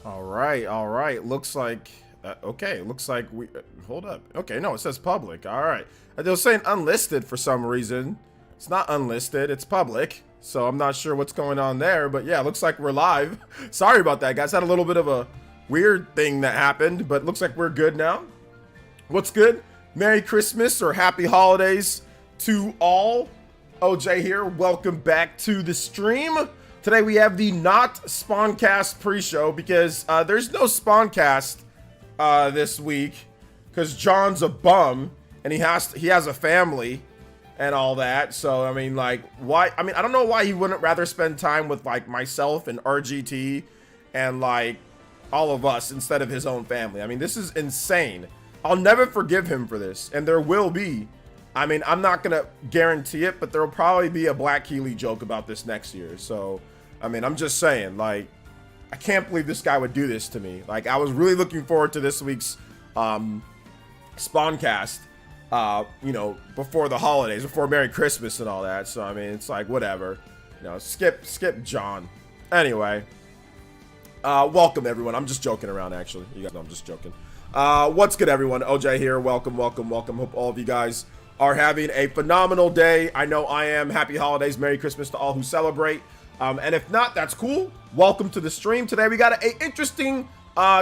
All right, all right. Looks like okay. Looks like we hold up. Okay, no, it says public. All right. They were saying unlisted for some reason. It's not unlisted. It's public. So I'm not sure what's going on there, but yeah, looks like we're live. Sorry about that, guys. Had a little bit of a weird thing that happened, but looks like we're good now. What's good? Merry Christmas or Happy Holidays to all. OJ here. Welcome back to the stream. Today we have the not Spawncast pre-show because there's no Spawncast this week because John's a bum and he has a family and all that. So I mean, like, why? I mean, I don't know why he wouldn't rather spend time with like myself and RGT and like all of us instead of his own family. I mean, this is insane. I'll never forgive him for this, and there will be. I mean, I'm not gonna guarantee it, but there will probably be a Black Healy joke about this next year. So, I mean, I'm just saying, like, I can't believe this guy would do this to me. Like, I was really looking forward to this week's Spawncast, you know, before the holidays, before Merry Christmas and all that. So, I mean, it's like, whatever. You know, skip John. Anyway, welcome, everyone. I'm just joking around, actually. You guys know I'm just joking. What's good, everyone? OJ here. Welcome. Hope all of you guys are having a phenomenal day. I know I am. Happy holidays. Merry Christmas to all who celebrate. And if not, that's cool. Welcome to the stream. Today we got a interesting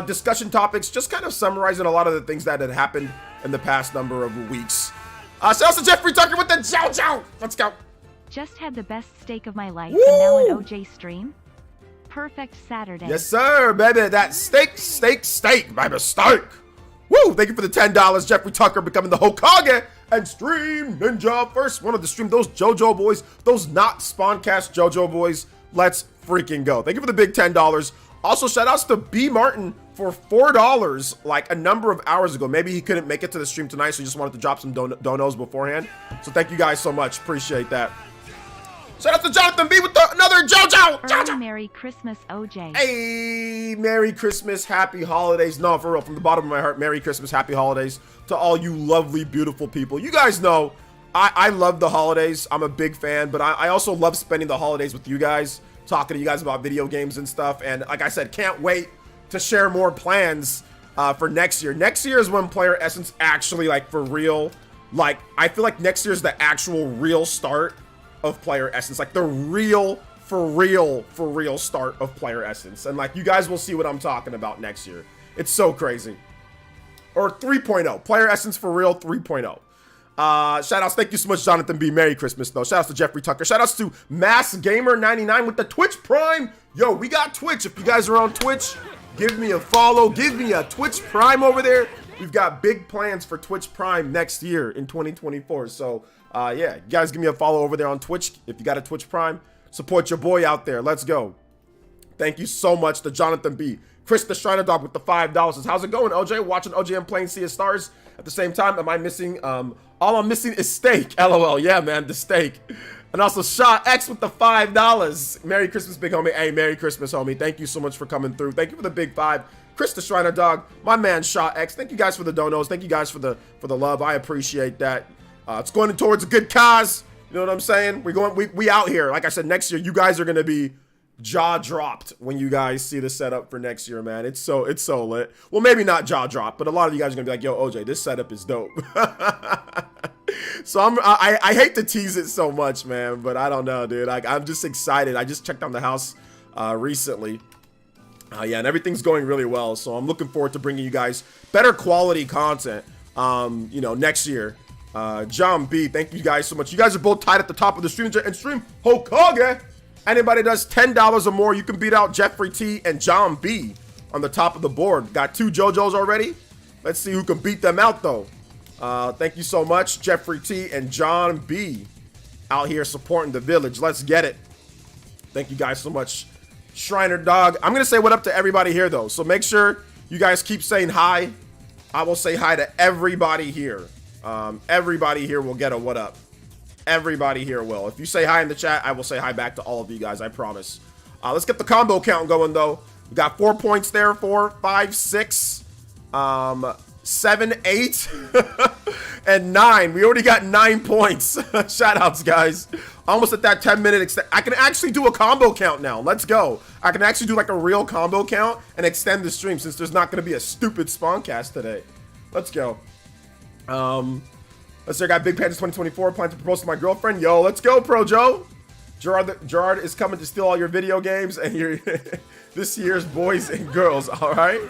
discussion topics, just kind of summarizing a lot of the things that had happened in the past number of weeks. So also Jeffrey Tucker with the Jow. Let's go. Just had the best steak of my life. Woo! And now an OJ stream. Perfect Saturday. Yes, sir, baby. That steak, baby, steak. Woo! Thank you for the $10. Jeffrey Tucker becoming the Hokage and Stream Ninja. First one of the stream. Those JoJo boys, those not Spawncast JoJo boys. Let's freaking go. Thank you for the big $10. Also, shout outs to B Martin for $4 like a number of hours ago. Maybe he couldn't make it to the stream tonight, so he just wanted to drop some donos beforehand. So thank you guys so much. Appreciate that. Shout out to Jonathan B with another JoJo. Merry Christmas, OJ. Hey, Merry Christmas, Happy Holidays. No, for real, from the bottom of my heart, Merry Christmas, Happy Holidays to all you lovely, beautiful people. You guys know I love the holidays. I'm a big fan, but I also love spending the holidays with you guys, talking to you guys about video games and stuff. And like I said, can't wait to share more plans for next year. Next year is when PlayerEssence actually, like, for real, like, I feel like next year is the actual real start of PlayerEssence, like the real, for real start of PlayerEssence. And like, you guys will see what I'm talking about next year. It's so crazy. Or 3.0, PlayerEssence for real 3.0. Shout outs, thank you so much, Jonathan B. Merry Christmas though. Shout outs to Jeffrey Tucker. Shout outs to Mass Gamer 99 with the Twitch Prime. Yo, we got Twitch. If you guys are on Twitch, give me a follow. Give me a Twitch Prime over there. We've got big plans for Twitch Prime next year in 2024. So yeah, you guys give me a follow over there on Twitch. If you got a Twitch Prime, support your boy out there. Let's go. Thank you so much to Jonathan B. Chris the Shriner Dog with the $5. Says, how's it going, OJ? Watching OJ and playing Sea of Stars. At the same time, am I missing, all I'm missing is steak. LOL. Yeah, man, the steak. And also Shot X with the $5. Merry Christmas, big homie. Hey, Merry Christmas, homie. Thank you so much for coming through. Thank you for the big 5. Chris the Shriner Dog, my man Shot X. Thank you guys for the donos. Thank you guys for the love. I appreciate that. It's going towards a good cause. You know what I'm saying? We out here. Like I said, next year, you guys are going to be jaw dropped when you guys see the setup for next year, man. It's so lit. Well, maybe not jaw dropped, but a lot of you guys are going to be like, yo, OJ, this setup is dope. So I hate to tease it so much, man, but I don't know, dude. I'm just excited. I just checked on the house recently. Yeah, and everything's going really well. So I'm looking forward to bringing you guys better quality content, you know, next year. John B, thank you guys so much. You guys are both tied at the top of the stream and stream Hokage. Anybody does $10 or more, you can beat out Jeffrey T and John B on the top of the board. Got 2 JoJos already. Let's see who can beat them out though. Thank you so much, Jeffrey T and John B, out here supporting the village. Let's get it. Thank you guys so much, Shriner Dog. I'm gonna say what up to everybody here though, so make sure you guys keep saying hi. I will say hi to everybody here. Everybody here will get a what up. Everybody here will. If you say hi in the chat, I will say hi back to all of you guys, I promise. Let's get the combo count going though. We got 4 points there. 4, 5, 6, 7, 8, and 9. We already got 9 points. Shout outs, guys. Almost at that 10-minute extent. I can actually do a combo count now. Let's go. I can actually do like a real combo count and extend the stream since there's not going to be a stupid Spawncast today. Let's go. Let's see, I got Big Pandas 2024, plan to propose to my girlfriend. Yo, let's go, Pro Joe. Jirard is coming to steal all your video games and your this year's boys and girls, all right?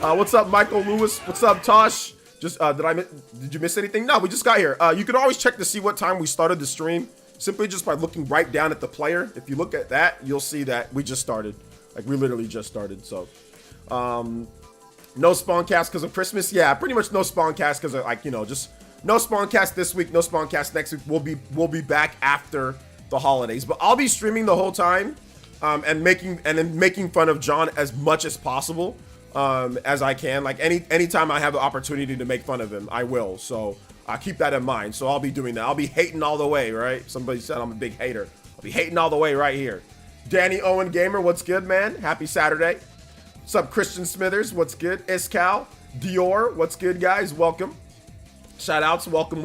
What's up, Michael Lewis? What's up, Tosh? Just, did you miss anything? No, we just got here. You can always check to see what time we started the stream simply just by looking right down at the player. If you look at that, you'll see that we just started. Like, we literally just started, so. No Spawncast because of Christmas. Yeah, pretty much no Spawncast because of, like, you know, just no Spawncast this week, no Spawncast next week. We'll be back after the holidays, but I'll be streaming the whole time, and making fun of John as much as possible, as I can. Like anytime I have the opportunity to make fun of him, I will. So keep that in mind. So I'll be doing that. I'll be hating all the way, right? Somebody said I'm a big hater. I'll be hating all the way right here. Danny Owen Gamer, what's good, man? Happy Saturday. What's up, Christian Smithers? What's good? Iscal, Dior, what's good, guys? Welcome. Shout outs, welcome.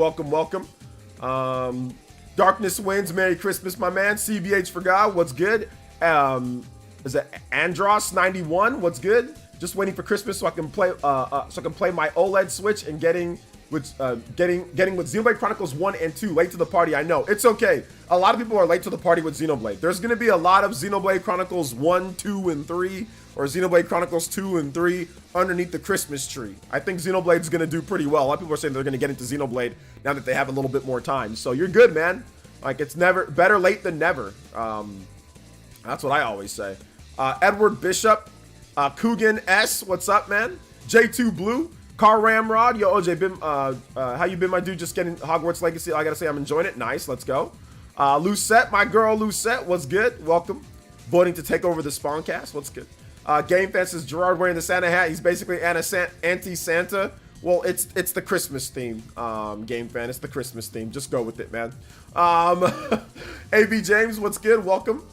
Darkness Wins, Merry Christmas, my man. CBH for God, what's good? Is it Andros 91? What's good? Just waiting for Christmas so I can play my OLED Switch and getting with Xenoblade Chronicles 1 and 2 late to the party. I know it's okay. A lot of people are late to the party with Xenoblade. There's gonna be a lot of Xenoblade Chronicles 1, 2, and 3, or Xenoblade Chronicles 2 and 3 underneath the Christmas tree. I think Xenoblade's gonna do pretty well. A lot of people are saying they're gonna get into Xenoblade now that they have a little bit more time. So you're good, man. Like, it's never better late than never. That's what I always say. Edward Bishop, Coogan S, what's up, man? J2 Blue, Car Ramrod, yo, OJ, how you been, my dude? Just getting Hogwarts Legacy. I gotta say, I'm enjoying it. Nice, let's go. Lucette, my girl Lucette, what's good? Welcome. Voting to take over the Spawncast, what's good? Game Fan says Jirard wearing the Santa hat. He's basically anti-Santa. Well, it's the Christmas theme, Game Fan. It's the Christmas theme. Just go with it, man. AB James, what's good? Welcome.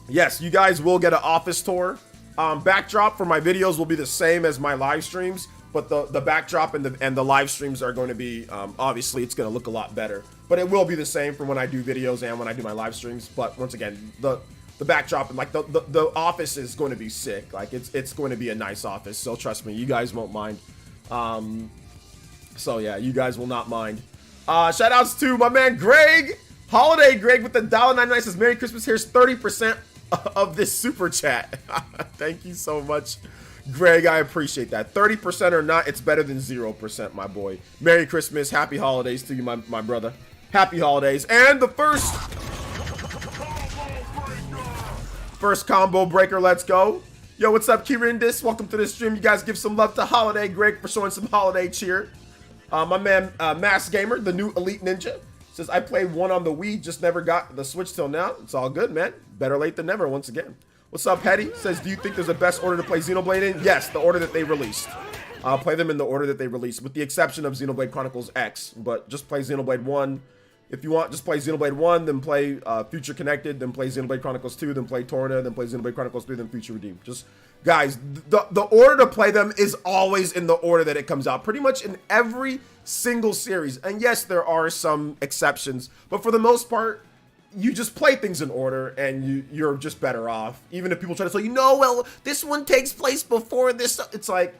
Yes, you guys will get an office tour. Backdrop for my videos will be the same as my live streams, but the backdrop and the live streams are going to be, obviously, it's going to look a lot better. But it will be the same for when I do videos and when I do my live streams. But once again, the backdrop and like the office is going to be sick. Like it's going to be a nice office. So trust me, you guys won't mind. So yeah, you guys will not mind. Shout outs to my man Greg, Holiday Greg with the $1.99 says Merry Christmas. Here's 30% of this super chat. Thank you so much, Greg. I appreciate that. 30% or not, it's better than 0%, my boy. Merry Christmas, happy holidays to you, my brother. Happy holidays. And the first combo breaker, let's go. Yo, what's up, Kirindis? Welcome to the stream. You guys give some love to Holiday Greg for showing some holiday cheer. My man, Mass Gamer, the new Elite Ninja, says, I played one on the Wii, just never got the Switch till now. It's all good, man. Better late than never, once again. What's up, Hetty? Says, do you think there's a best order to play Xenoblade in? Yes, the order that they released. Play them in the order that they released, with the exception of Xenoblade Chronicles X. But just play Xenoblade 1. If you want, just play Xenoblade 1, then play Future Connected, then play Xenoblade Chronicles 2, then play Torna, then play Xenoblade Chronicles 3, then Future Redeemed. Just, guys, the order to play them is always in the order that it comes out. Pretty much in every single series. And yes, there are some exceptions, but for the most part, you just play things in order and you're just better off. Even if people try to say, well, this one takes place before this. It's like,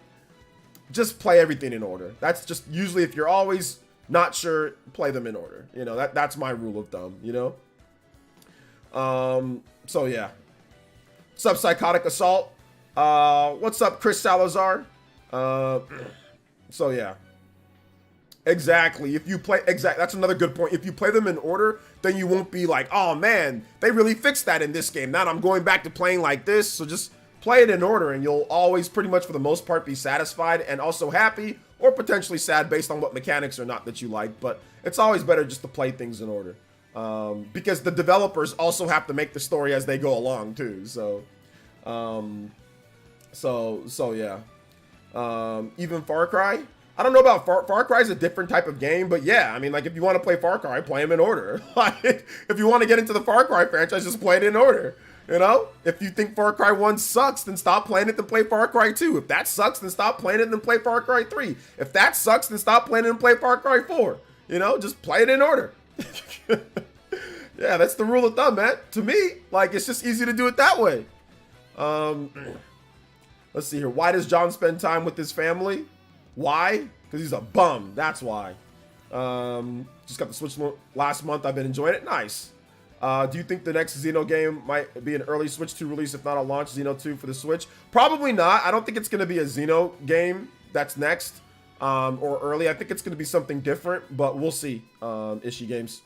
just play everything in order. That's just usually, if you're always not sure, play them in order. You know, that's my rule of thumb, you know? So yeah. What's up, Psychotic Assault? What's up, Chris Salazar? So yeah. Exactly. If you play, that's another good point. If you play them in order, then you won't be like, oh man, they really fixed that in this game. Now I'm going back to playing like this. So just play it in order and you'll always pretty much for the most part be satisfied and also happy, or potentially sad based on what mechanics or not that you like. But it's always better just to play things in order, because the developers also have to make the story as they go along too. So yeah. Even Far Cry, I don't know about Far Cry is a different type of game, but yeah, I mean, like, if you want to play Far Cry, play them in order. Like, if you want to get into the Far Cry franchise, just play it in order. You know, if you think Far Cry 1 sucks, then stop playing it and play Far Cry 2. If that sucks, then stop playing it and play Far Cry 3. If that sucks, then stop playing it and play Far Cry 4. You know, just play it in order. Yeah, that's the rule of thumb, man. To me, like, it's just easy to do it that way. Let's see here. Why does John spend time with his family? Why? Because he's a bum. That's why. Just got the Switch last month. I've been enjoying it. Nice. Do you think the next Xeno game might be an early Switch 2 release, if not a launch Xeno 2 for the Switch? Probably not. I don't think it's going to be a Xeno game that's next, or early. I think it's going to be something different, but we'll see. Ishii Games.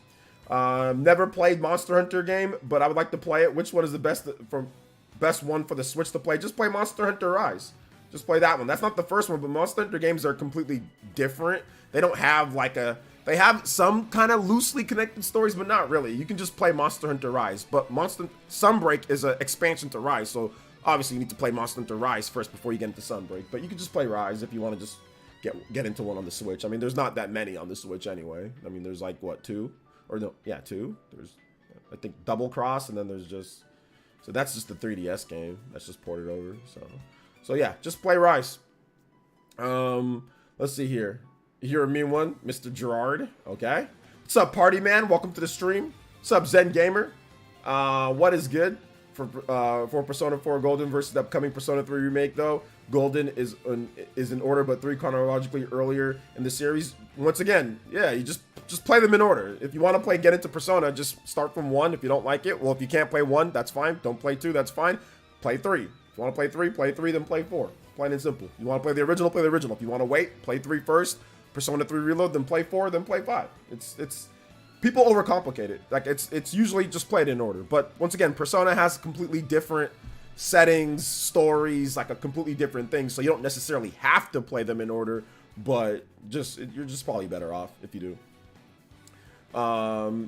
Never played Monster Hunter game, but I would like to play it. Which one is the best one for the Switch to play? Just play Monster Hunter Rise. Just play that one. That's not the first one, but Monster Hunter games are completely different. They don't have like a... They have some kind of loosely connected stories, but not really. You can just play Monster Hunter Rise. But Sunbreak is an expansion to Rise, so obviously you need to play Monster Hunter Rise first before you get into Sunbreak. But you can just play Rise if you want to just get into one on the Switch. I mean, there's not that many on the Switch anyway. I mean, there's like, what, 2? Or no, yeah, 2. There's, I think, Double Cross, and then there's just... So that's just the 3DS game. That's just ported over, so yeah, just play Rise. Let's see here. You're a mean one, Mr. Jirard. Okay. What's up, party man? Welcome to the stream. What's up, Zen Gamer? What is good for Persona 4 Golden versus the upcoming Persona 3 remake, though? Golden is in order, but 3 chronologically earlier in the series. Once again, yeah, you just play them in order. If you want to get into Persona, just start from 1. If you don't like it, well, if you can't play 1, that's fine. Don't play 2, that's fine. Play 3. If you want to play 3, then play 4. Plain and simple. You want to play the original, play the original. If you want to wait, play 3 first. Persona 3 Reload, then play 4, then play 5. It's people overcomplicate it. Like it's usually just played in order. But once again, Persona has completely different settings, stories, like a completely different thing. So you don't necessarily have to play them in order, but you're just probably better off if you do.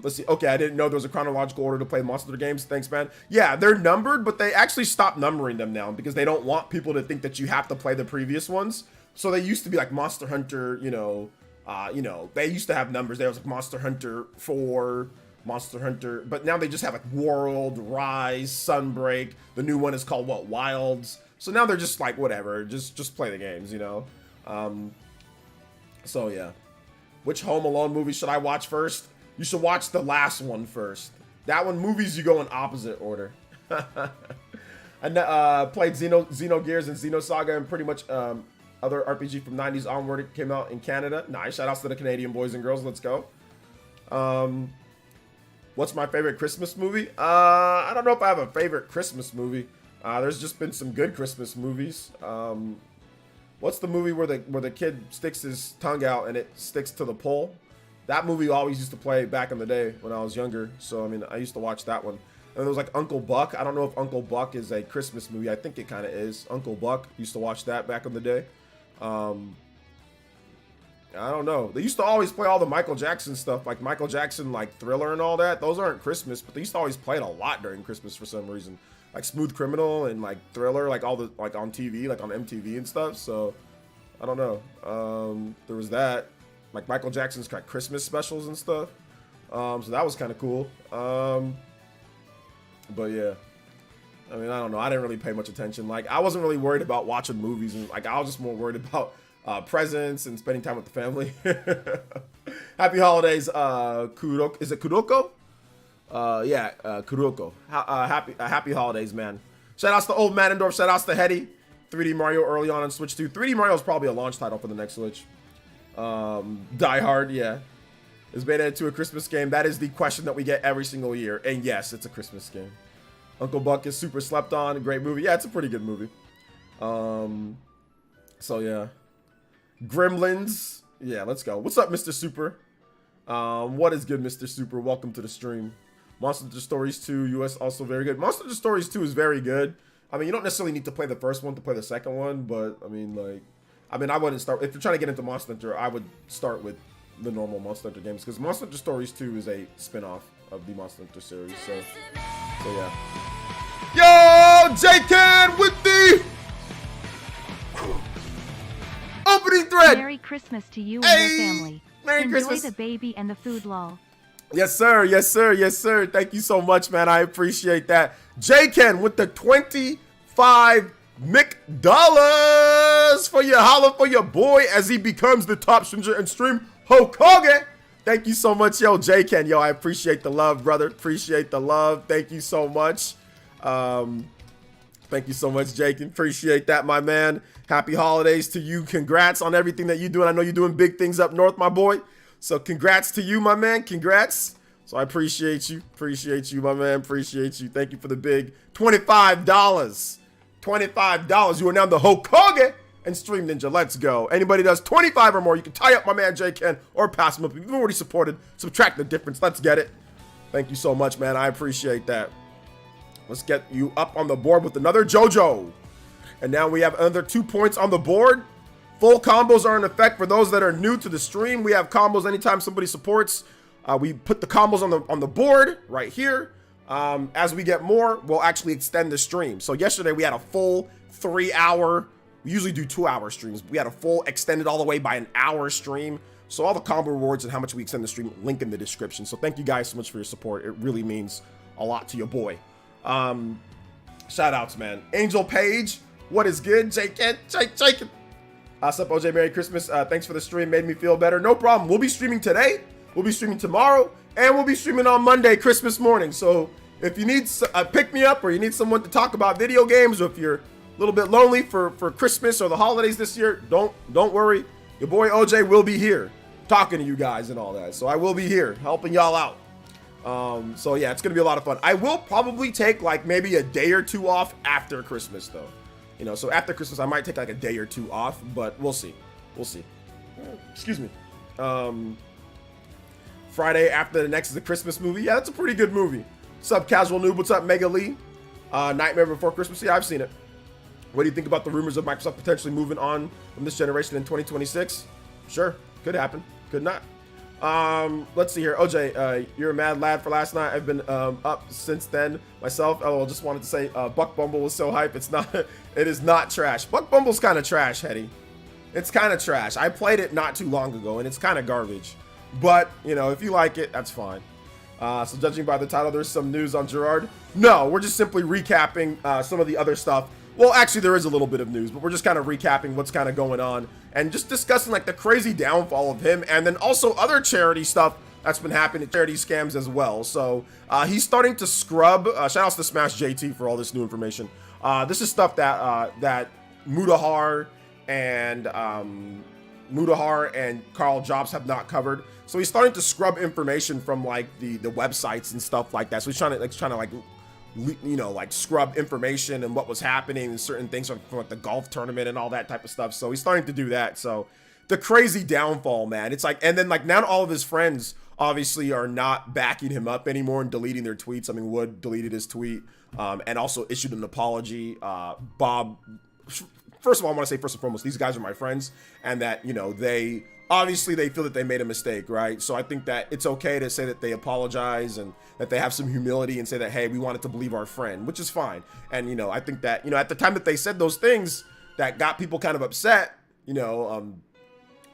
Let's see. Okay, I didn't know there was a chronological order to play Monster Hunter games. Thanks, man. Yeah, they're numbered, but they actually stopped numbering them now because they don't want people to think that you have to play the previous ones. So they used to be like Monster Hunter, they used to have numbers. There was like Monster Hunter 4, Monster Hunter, but now they just have like World, Rise, Sunbreak. The new one is called what? Wilds. So now they're just like whatever, just play the games, So yeah. Which Home Alone movie should I watch first? You should watch the last one first. That one, movies you go in opposite order. I played Xenogears and Xenosaga and pretty much other RPG from 90s onward. It came out in Canada. Nice. Shout outs to the Canadian boys and girls. Let's go. What's my favorite Christmas movie? I don't know if I have a favorite Christmas movie. There's just been some good Christmas movies. What's the movie where the kid sticks his tongue out and it sticks to the pole? That movie always used to play back in the day when I was younger. So, I mean, I used to watch that one. And there was like Uncle Buck. I don't know if Uncle Buck is a Christmas movie. I think it kind of is. Uncle Buck. Used to watch that back in the day. I don't know. They used to always play all the Michael Jackson stuff, like Michael Jackson, like Thriller and all that. Those aren't Christmas, but they used to always play it a lot during Christmas for some reason. Like Smooth Criminal and like Thriller, like all the like on TV, like on MTV and stuff. So I don't know. There was that, like Michael Jackson's like Christmas specials and stuff. So that was kind of cool. But yeah, I mean, I don't know. I didn't really pay much attention. Like, I wasn't really worried about watching movies, and like I was just more worried about presents and spending time with the family. Happy holidays, Kuroko. Is it Kuroko? Yeah, Kuroko. Happy holidays, man. Shout outs to Old Manendorf. Shout outs to Hetty. 3D Mario early on Switch 2. 3D Mario is probably a launch title for the next Switch. Die Hard, yeah. Is made into a Christmas game? That is the question that we get every single year. And yes, it's a Christmas game. Uncle Buck is super slept on. Great movie. Yeah, it's a pretty good movie. So yeah. Gremlins. Yeah, let's go. What's up, Mr. Super? What is good, Mr. Super? Welcome to the stream. Monster Hunter Stories 2, US also very good. Monster Hunter Stories 2 is very good. I mean, you don't necessarily need to play the first one to play the second one, but I mean, I wouldn't start. If you're trying to get into Monster Hunter, I would start with the normal Monster Hunter games because Monster Hunter Stories 2 is a spin-off of the Monster Hunter series. So yeah. Yo, J-Can with the opening thread. Merry Christmas to you and your family. Merry Enjoy Christmas. the baby and the food lol. Yes, sir. Yes, sir. Yes, sir. Thank you so much, man. I appreciate that. J-Ken with the 25 McDollars for your holla for your boy as he becomes the top streamer and stream Hokage Thank you so much, yo, J-Ken. Yo, I appreciate the love, brother. Appreciate the love. Thank you so much. Thank you so much, J-Ken. Appreciate that, my man. Happy holidays to you. Congrats on everything that you're doing. I know you're doing big things up north, my boy. So congrats to you, my man. Congrats. So I appreciate you. Appreciate you, my man. Appreciate you. Thank you for the big $25. $25. You are now the Hokage and Stream Ninja. Let's go. Anybody does 25 or more, you can tie up my man J-Ken or pass him up. If you've already supported, subtract the difference. Let's get it. Thank you so much, man. I appreciate that. Let's get you up on the board with another JoJo. And now we have another 2 points on the board. Full combos are in effect for those that are new to the stream. We have combos anytime somebody supports. We put the combos on the board right here. As we get more, we'll actually extend the stream. So yesterday we had a full 3-hour. We usually do 2-hour streams. We had a full extended all the way by an hour stream. So all the combo rewards and how much we extend the stream, link in the description. So thank you guys so much for your support. It really means a lot to your boy. Shout outs, man. Angel Page, what is good? Jake. What's up, OJ? Merry Christmas. Thanks for the stream. Made me feel better. No problem. We'll be streaming today. We'll be streaming tomorrow. And we'll be streaming on Monday, Christmas morning. So if you need a pick-me-up or you need someone to talk about video games, or if you're a little bit lonely for Christmas or the holidays this year, don't worry. Your boy OJ will be here talking to you guys and all that. So I will be here helping y'all out. So yeah, it's gonna be a lot of fun. I will probably take like maybe a day or two off after Christmas though. You know, so after Christmas I might take like a day or two off, but we'll see. Excuse me. Friday after the next is the Christmas movie. Yeah, that's a pretty good movie. What's up, Casual Noob? What's up, Mega Lee? Nightmare Before Christmas. Yeah, I've seen it. What do you think about the rumors of Microsoft potentially moving on from this generation in 2026? Sure, could happen, could not. Let's see here. OJ, you're a mad lad for last night. I've been up since then myself. Oh, just wanted to say Buck Bumble was so hype. It's not. It is not trash. Buck Bumble's kind of trash, Hetty. It's kind of trash. I played it not too long ago, and it's kind of garbage. But you know, if you like it, that's fine. So judging by the title, there's some news on Jirard. No, we're just simply recapping some of the other stuff. Well, actually, there is a little bit of news, but we're just kind of recapping what's kind of going on and just discussing like the crazy downfall of him, and then also other charity stuff that's been happening, charity scams as well. So he's starting to scrub. Shout outs to Smash JT for all this new information. This is stuff that that Mudahar and Carl Jobs have not covered. So he's starting to scrub information from like the websites and stuff like that. So he's trying to you know, like scrub information and what was happening and certain things from like the golf tournament and all that type of stuff. So he's starting to do that. So the crazy downfall, man. It's like, and then like now all of his friends obviously are not backing him up anymore and deleting their tweets. I mean, Wood deleted his tweet and also issued an apology. Bob, first of all, I want to say first and foremost, these guys are my friends, and that, you know, they feel that they made a mistake, right? So I think that it's okay to say that they apologize and that they have some humility and say that, hey, we wanted to believe our friend, which is fine. And, you know, I think that, you know, at the time that they said those things that got people kind of upset, you know,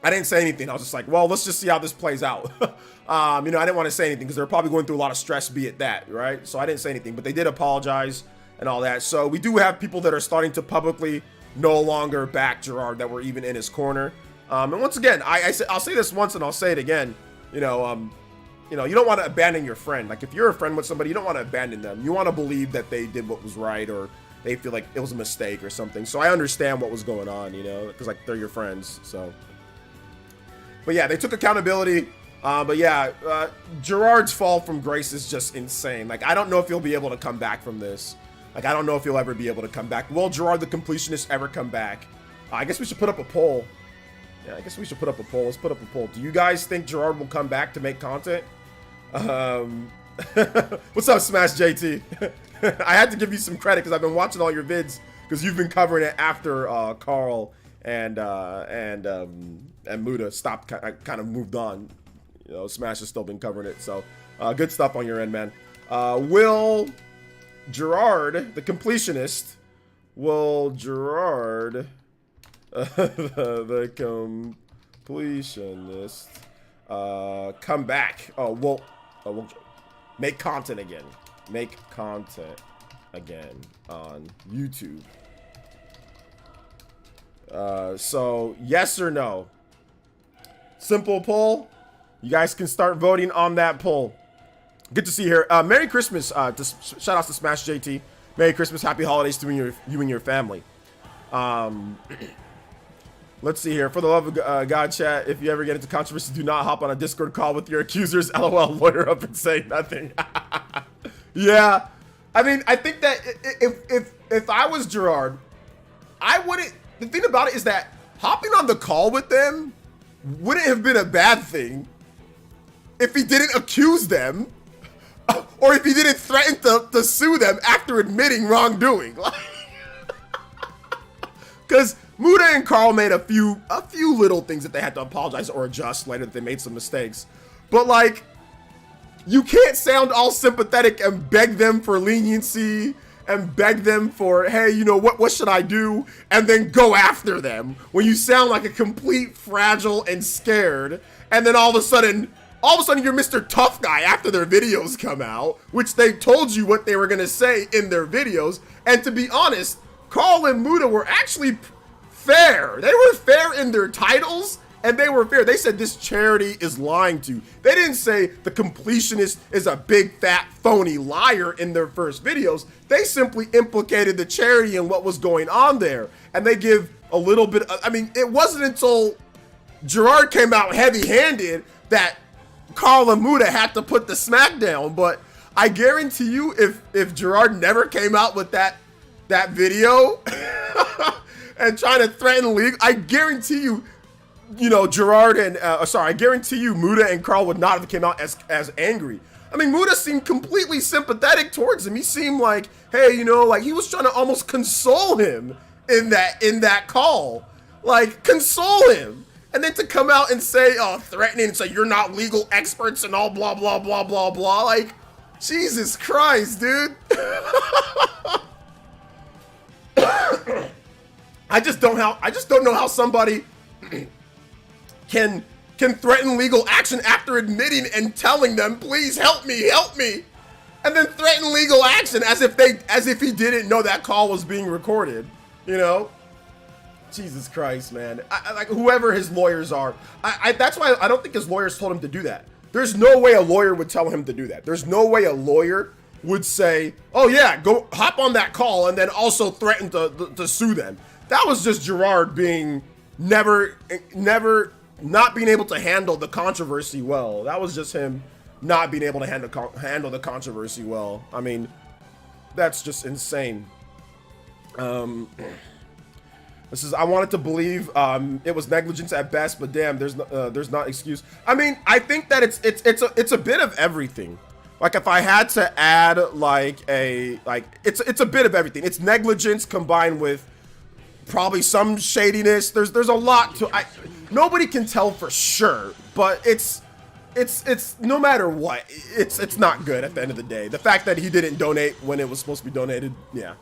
I didn't say anything. I was just like, well, let's just see how this plays out. You know, I didn't want to say anything because they're probably going through a lot of stress, be it that, right? So I didn't say anything, but they did apologize and all that. So we do have people that are starting to publicly no longer back Jirard, that were even in his corner. And once again, I'll say this once and I'll say it again. You know, you don't want to abandon your friend. Like if you're a friend with somebody, you don't want to abandon them. You want to believe that they did what was right, or they feel like it was a mistake or something. So I understand what was going on, you know, because like they're your friends. So, but yeah, they took accountability. But yeah, Jirard's fall from grace is just insane. Like I don't know if he'll be able to come back from this. Like I don't know if he'll ever be able to come back. Will Jirard the Completionist ever come back? I guess we should put up a poll. Yeah, I guess we should put up a poll. Let's put up a poll. Do you guys think Jirard will come back to make content? What's up, Smash JT? I had to give you some credit because I've been watching all your vids because you've been covering it after Carl and Muda stopped, kind of moved on. You know, Smash has still been covering it. So good stuff on your end, man. Will Jirard, the Completionist, the Completionist come back? We'll make content again. Make content again on YouTube. So yes or no? Simple poll. You guys can start voting on that poll. Good to see you here. Merry Christmas. Shout outs to Smash JT. Merry Christmas. Happy holidays to you and your family. Let's see here. For the love of God, chat, if you ever get into controversy, do not hop on a Discord call with your accusers. LOL, lawyer up and say nothing. Yeah. I mean, I think that if I was Jirard, I wouldn't. The thing about it is that hopping on the call with them wouldn't have been a bad thing if he didn't accuse them or if he didn't threaten to sue them after admitting wrongdoing. Because Muda and Carl made a few little things that they had to apologize or adjust later, that they made some mistakes. But like, you can't sound all sympathetic and beg them for leniency and beg them for, hey, you know, what should I do? And then go after them when you sound like a complete fragile and scared. And then all of a sudden you're Mr. Tough Guy after their videos come out, which they told you what they were gonna say in their videos. And to be honest, Carl and Muda were actually fair. They were fair in their titles, and they were fair. They said this charity is lying to you. They didn't say the Completionist is a big fat phony liar in their first videos. They simply implicated the charity and what was going on there. And they give a little bit of, I mean, it wasn't until Jirard came out heavy-handed that Carl and Muda had to put the smack down. But I guarantee you, if Jirard never came out with that video and trying to threaten league, I guarantee you, you know, Jirard and I guarantee you Muda and Carl would not have came out as angry. I mean, Muda seemed completely sympathetic towards him. He seemed like, hey, you know, like he was trying to almost console him in that call, like console him. And then to come out and say, threatening and say you're not legal experts and all blah blah blah blah blah, like, Jesus Christ, dude. I just don't know how somebody can threaten legal action after admitting and telling them, please help me, and then threaten legal action as if he didn't know that call was being recorded, you know? Jesus Christ, man. Like, whoever his lawyers are, that's why I don't think his lawyers told him to do that. There's no way a lawyer would tell him to do that. There's no way a lawyer would say, oh yeah, go hop on that call and then also threaten to sue them. That was just Jirard being never not being able to handle the controversy well. That was just him not being able to handle the controversy well. I mean, that's just insane. I wanted to believe it was negligence at best, but damn, there's not excuse. I mean, I think that it's a bit of everything. Like, if I had to add it's a bit of everything. It's negligence combined with probably some shadiness. There's a lot to, nobody can tell for sure, but it's no matter what, it's not good at the end of the day. The fact that he didn't donate when it was supposed to be donated, yeah.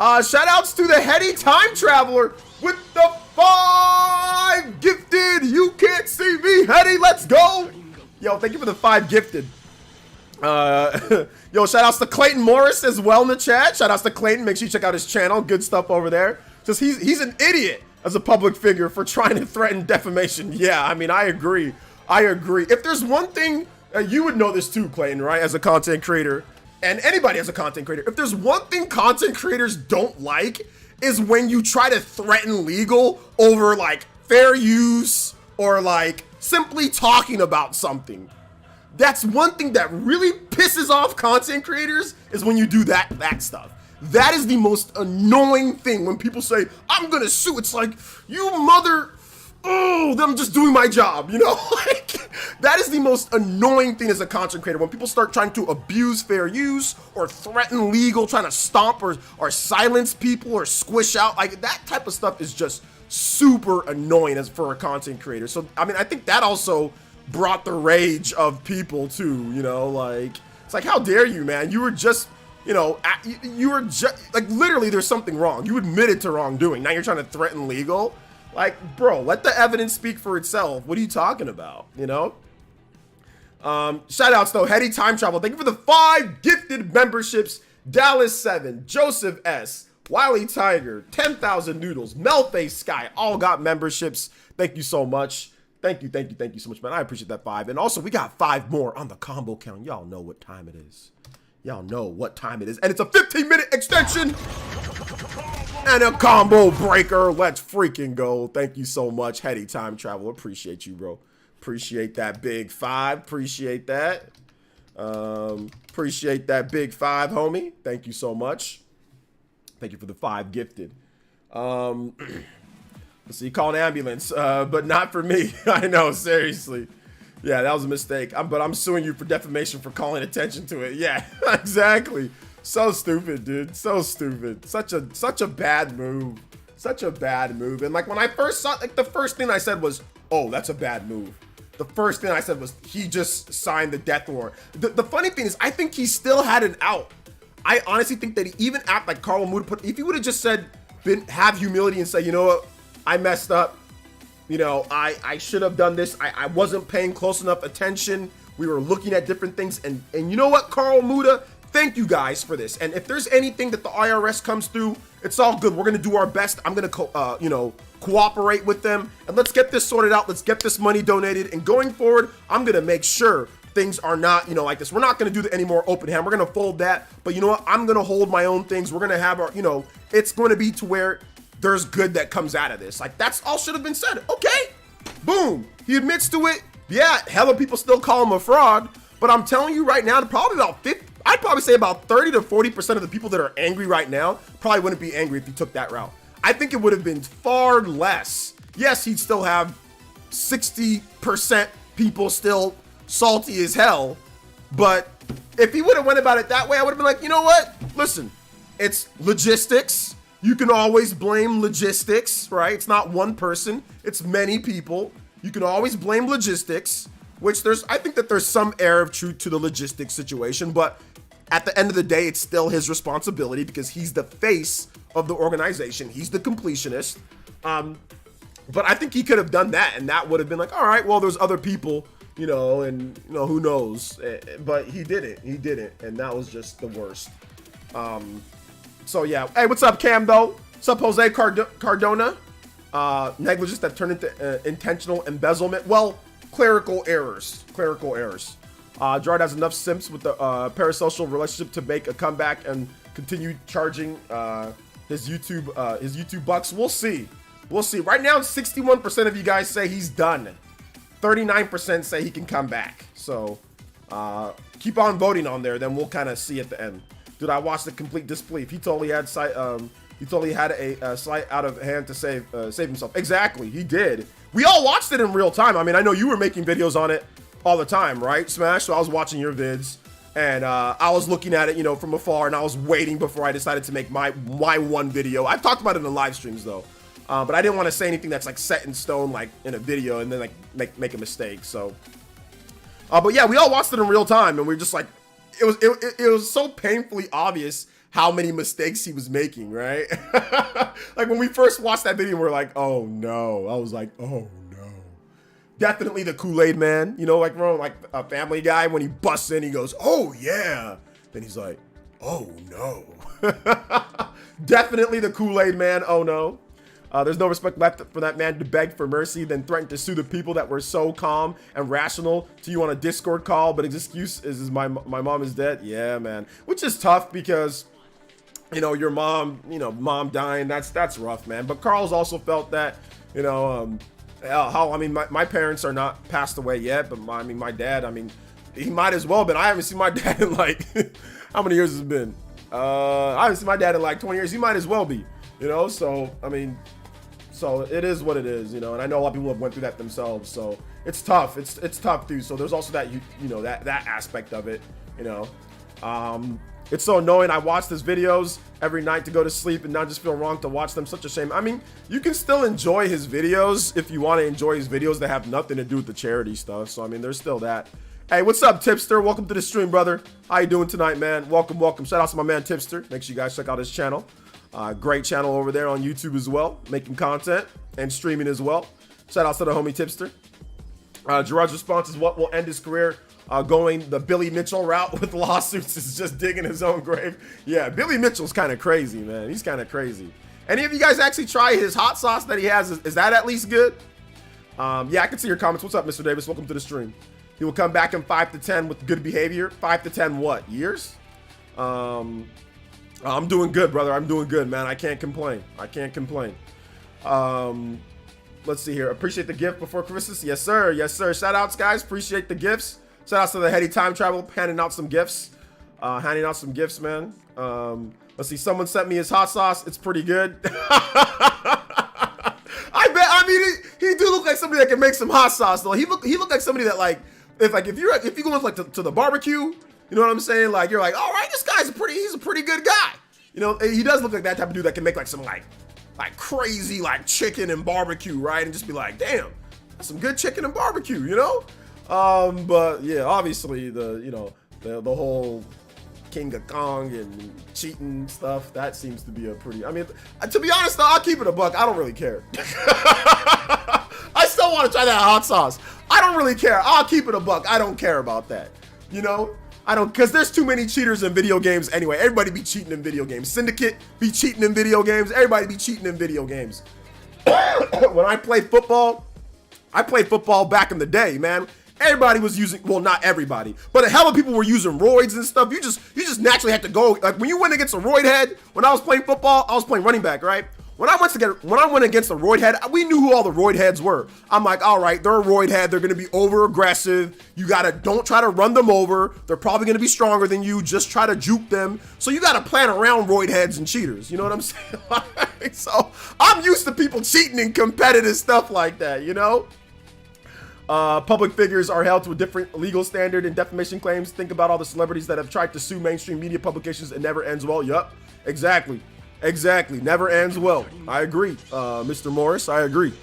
Shout outs to the Heady Time Traveler with the 5 gifted. You can't see me, Heady, let's go. Yo, thank you for the 5 gifted. Yo, shout outs to Clayton Morris as well in the chat. Shout outs to Clayton, make sure you check out his channel, good stuff over there. Just he's an idiot as a public figure for trying to threaten defamation. Yeah, I mean, I agree. If there's one thing, you would know this too, Clayton, right? As a content creator, and anybody as a content creator, if there's one thing content creators don't like, is when you try to threaten legal over like fair use or like simply talking about something. That's one thing that really pisses off content creators, is when you do that stuff. That is the most annoying thing, when people say, I'm gonna sue. It's like, you mother, oh, I'm just doing my job, you know? Like, that is the most annoying thing as a content creator, when people start trying to abuse fair use or threaten legal, trying to stomp or silence people or squish out. Like, that type of stuff is just super annoying as for a content creator. So, I mean, I think that also brought the rage of people too, you know? Like, it's like, how dare you, man? You were just, you know, you were just, like, literally there's something wrong. You admitted to wrongdoing. Now you're trying to threaten legal. Like, bro, let the evidence speak for itself. What are you talking about, you know? Shout outs though, Heady Time Travel. Thank you for the 5 gifted memberships. Dallas 7, Joseph S, Wiley Tiger, 10,000 Noodles, Melface Sky, all got memberships. Thank you so much. Thank you so much, man. I appreciate that 5. And also, we got 5 more on the combo count. Y'all know what time it is. Y'all know what time it is. And it's a 15-minute extension and a combo breaker. Let's freaking go. Thank you so much, Heady Time Travel. Appreciate you, bro. Appreciate that big 5. Appreciate that. Appreciate that big 5, homie. Thank you so much. Thank you for the 5 gifted. Let's see, call an ambulance, but not for me. I know, seriously. Yeah, that was a mistake. But I'm suing you for defamation for calling attention to it. Yeah, exactly. So stupid, dude. So stupid. Such a bad move. Such a bad move. And like when I first saw, like the first thing I said was, oh, that's a bad move. The first thing I said was he just signed the death warrant. The funny thing is, I think he still had an out. I honestly think that he, even at like Carl Muda, if he would have just said, have humility and say, you know what, I messed up. You know, I should have done this. I wasn't paying close enough attention. We were looking at different things. And you know what, Carl Muda, thank you guys for this. And if there's anything that the IRS comes through, it's all good. We're going to do our best. I'm going to, cooperate with them. And let's get this sorted out. Let's get this money donated. And going forward, I'm going to make sure things are not, like this. We're not going to do any more open hand. We're going to fold that. But you know what? I'm going to hold my own things. We're going to have our, it's going to be to where there's good that comes out of this. Like, that's all should have been said. Okay, boom. He admits to it. Yeah, hella people still call him a fraud. But I'm telling you right now, probably about 50, I'd probably say about 30 to 40% of the people that are angry right now probably wouldn't be angry if he took that route. I think it would have been far less. Yes, he'd still have 60% people still salty as hell. But if he would have went about it that way, I would have been like, you know what? Listen, it's logistics. You can always blame logistics, right? It's not one person, it's many people. You can always blame logistics, which I think that there's some air of truth to the logistics situation, but at the end of the day, it's still his responsibility because he's the face of the organization. He's the completionist. But I think he could have done that, and that would have been like, all right, well, there's other people, who knows? But he didn't, and that was just the worst. So yeah, hey, what's up, Cam, though? What's up, Jose Cardona? Negligence that turned into intentional embezzlement. Well, clerical errors. Jirard has enough simps with the parasocial relationship to make a comeback and continue charging his YouTube bucks. We'll see. Right now, 61% of you guys say he's done. 39% say he can come back. So keep on voting on there. Then we'll kind of see at the end. Dude, I watched the complete disbelief. He totally had a slight out of hand to save himself. Exactly, he did. We all watched it in real time. I mean, I know you were making videos on it all the time, right, Smash? So I was watching your vids, and I was looking at it, from afar, and I was waiting before I decided to make my one video. I've talked about it in the live streams though, but I didn't want to say anything that's like set in stone, like in a video, and then like make a mistake. So, but yeah, we all watched it in real time, and we were just like. It was so painfully obvious how many mistakes he was making, right? Like when we first watched that video, we're like, oh no. I was like, oh no. Definitely the Kool-Aid man, like a Family Guy, when he busts in, he goes, oh yeah. Then he's like, oh no. Definitely the Kool-Aid man, oh no. There's no respect left for that man to beg for mercy, then threaten to sue the people that were so calm and rational to you on a Discord call. But his excuse is my mom is dead. Yeah, man. Which is tough because, your mom, mom dying, that's rough, man. But Carl's also felt that, my parents are not passed away yet, but my dad, he might as well have been. I haven't seen my dad in like, how many years has it been? I haven't seen my dad in like 20 years. He might as well be, so, so it is what it is, and I know a lot of people have went through that themselves, so it's tough. It's tough, dude. So there's also that, that aspect of it, It's so annoying. I watch his videos every night to go to sleep and now just feel wrong to watch them. Such a shame. I mean, you can still enjoy his videos if you want to enjoy his videos that have nothing to do with the charity stuff. So, I mean, there's still that. Hey, what's up, Tipster? Welcome to the stream, brother. How you doing tonight, man? Welcome. Shout out to my man, Tipster. Make sure you guys check out his channel. Great channel over there on YouTube as well, making content and streaming as well. Shout out to the homie Tipster. Jirard's response is what will end his career going the Billy Mitchell route with lawsuits is just digging his own grave. Yeah, Billy Mitchell's kind of crazy, man. He's kind of crazy. Any of you guys actually try his hot sauce that he has? Is that at least good? Yeah, I can see your comments. What's up, Mr. Davis? Welcome to the stream. He will come back in 5 to 10 with good behavior. 5 to 10 what? Years? I'm doing good, brother. I'm doing good, man. I can't complain. I can't complain. Let's see here. Appreciate the gift before Christmas. Yes, sir. Yes, sir. Shout outs, guys. Appreciate the gifts. Shout outs to the Heady Time Travel. Handing out some gifts. Man. Let's see. Someone sent me his hot sauce. It's pretty good. I mean, he do look like somebody that can make some hot sauce, though. He look like somebody that, like, if you go like to the barbecue, you know what I'm saying? Like, you're like, all right, this guy's he's a pretty good guy. You know, he does look like that type of dude that can make like some like crazy like chicken and barbecue, right? And just be like, damn, that's some good chicken and barbecue, you know? But yeah, obviously the whole King of Kong and cheating stuff, that seems to be a pretty, I mean, to be honest though, I'll keep it a buck. I don't really care. I still want to try that hot sauce. I don't really care. I'll keep it a buck. I don't care about that. You know? I don't, because there's too many cheaters in video games anyway. Everybody be cheating in video games. Syndicate be cheating in video games. Everybody be cheating in video games. When I played football back in the day, man. Everybody was using, well, not everybody, but a hell of people were using roids and stuff. You just naturally had to go. Like when you went against a roid head, when I was playing football, I was playing running back, right? When I went against a roid head, we knew who all the roid heads were. I'm like, all right, they're a roid head. They're going to be over aggressive. Don't try to run them over. They're probably going to be stronger than you. Just try to juke them. So you got to plan around roid heads and cheaters. You know what I'm saying? So I'm used to people cheating in competitive stuff like that, you know? Public figures are held to a different legal standard in defamation claims. Think about all the celebrities that have tried to sue mainstream media publications. It never ends well. Yup, exactly. Never ends well. I agree, Mr. Morris. I agree.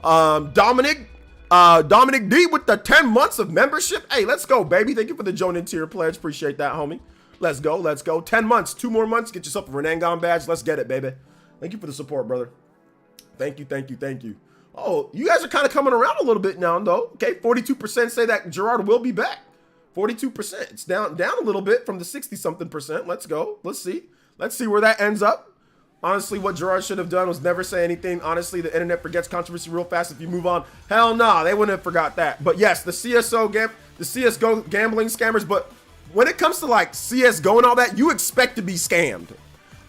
Dominic D with the 10 months of membership. Hey, let's go, baby. Thank you for the Joan tier pledge. Appreciate that, homie. Let's go. 10 months, 2 more months. Get yourself a Renangon badge. Let's get it, baby. Thank you for the support, brother. Thank you. Oh, you guys are kind of coming around a little bit now, though. Okay, 42% say that Jirard will be back. 42%. It's down a little bit from the 60-something percent. Let's go. Let's see where that ends up. Honestly, what Jirard should have done was never say anything. Honestly, the internet forgets controversy real fast if you move on. Hell nah, they wouldn't have forgot that. But yes, the CSGO gambling scammers. But when it comes to like CSGO and all that, you expect to be scammed.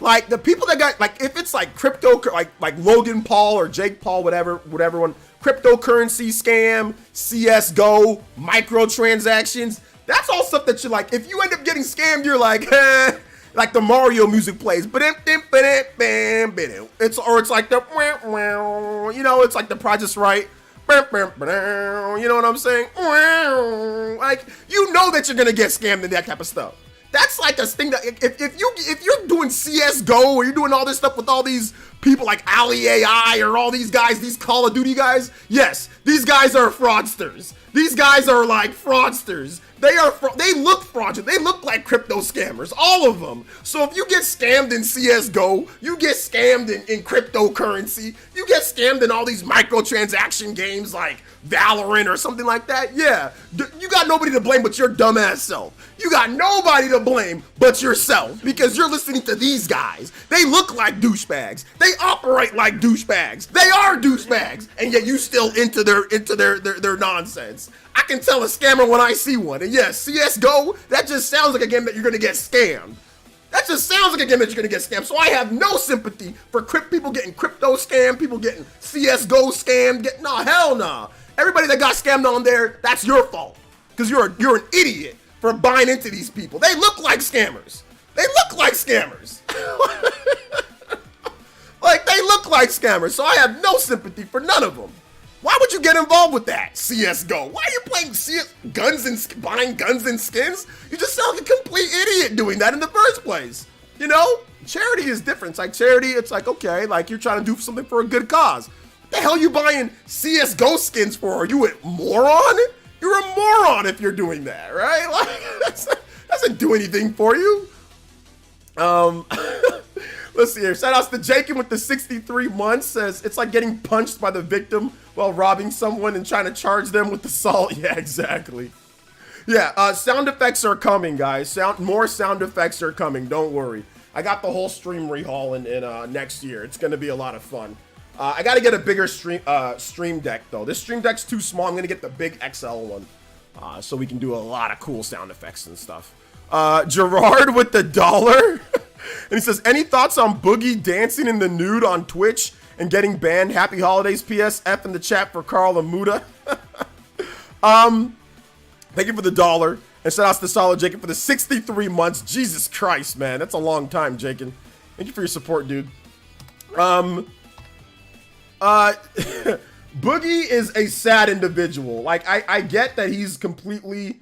Like the people that got like, if it's like crypto, like Logan Paul or Jake Paul, whatever one, cryptocurrency scam, CSGO, microtransactions. That's all stuff that you're like, if you end up getting scammed, you're like, like the Mario music plays, it's like the, you know, it's like the Project Right, you know what I'm saying? Like, you know that you're gonna get scammed and that type of stuff. That's like a thing that if you're doing CSGO or you're doing all this stuff with all these people like Ali AI or all these guys, these Call of Duty guys, yes, these guys are fraudsters. These guys are like fraudsters. They look fraudulent. They look like crypto scammers, all of them. So if you get scammed in CSGO, you get scammed in cryptocurrency, you get scammed in all these microtransaction games like Valorant or something like that, yeah, you got nobody to blame but your dumbass self. You got nobody to blame but yourself because you're listening to these guys. They look like douchebags. They operate like douchebags. They are douchebags, and yet you still into their nonsense. I can tell a scammer when I see one. And yes, CSGO, that just sounds like a game that you're gonna get scammed. That just sounds like a game that you're gonna get scammed. So I have no sympathy for people getting crypto scammed, people getting CSGO scammed. Nah, hell nah. Everybody that got scammed on there, that's your fault. Because you're an idiot for buying into these people. They look like scammers. Like, they look like scammers. So I have no sympathy for none of them. Why would you get involved with that, CSGO? Why are you playing buying guns and skins? You just sound like a complete idiot doing that in the first place. You know? Charity is different. It's like charity, it's like, okay, like you're trying to do something for a good cause. What the hell are you buying CSGO skins for? Are you a moron? You're a moron if you're doing that, right? Like, that doesn't do anything for you. Let's see here. Shout outs to Jacob with the 63 months. Says it's like getting punched by the victim while robbing someone and trying to charge them with assault. Yeah, exactly. Yeah, sound effects are coming, guys. More sound effects are coming. Don't worry. I got the whole stream rehaul in next year. It's going to be a lot of fun. I gotta get a bigger stream deck though. This stream deck's too small. I'm gonna get the big XL one, so we can do a lot of cool sound effects and stuff. Jirard with the $1, and he says, any thoughts on Boogie dancing in the nude on Twitch and getting banned? Happy holidays, PSF in the chat for Carl and Muda. Thank you for the $1, and shout outs to Solid Jacob for the 63 months. Jesus Christ, man, that's a long time, Jacob. Thank you for your support, dude. Boogie is a sad individual. Like, I get that he's completely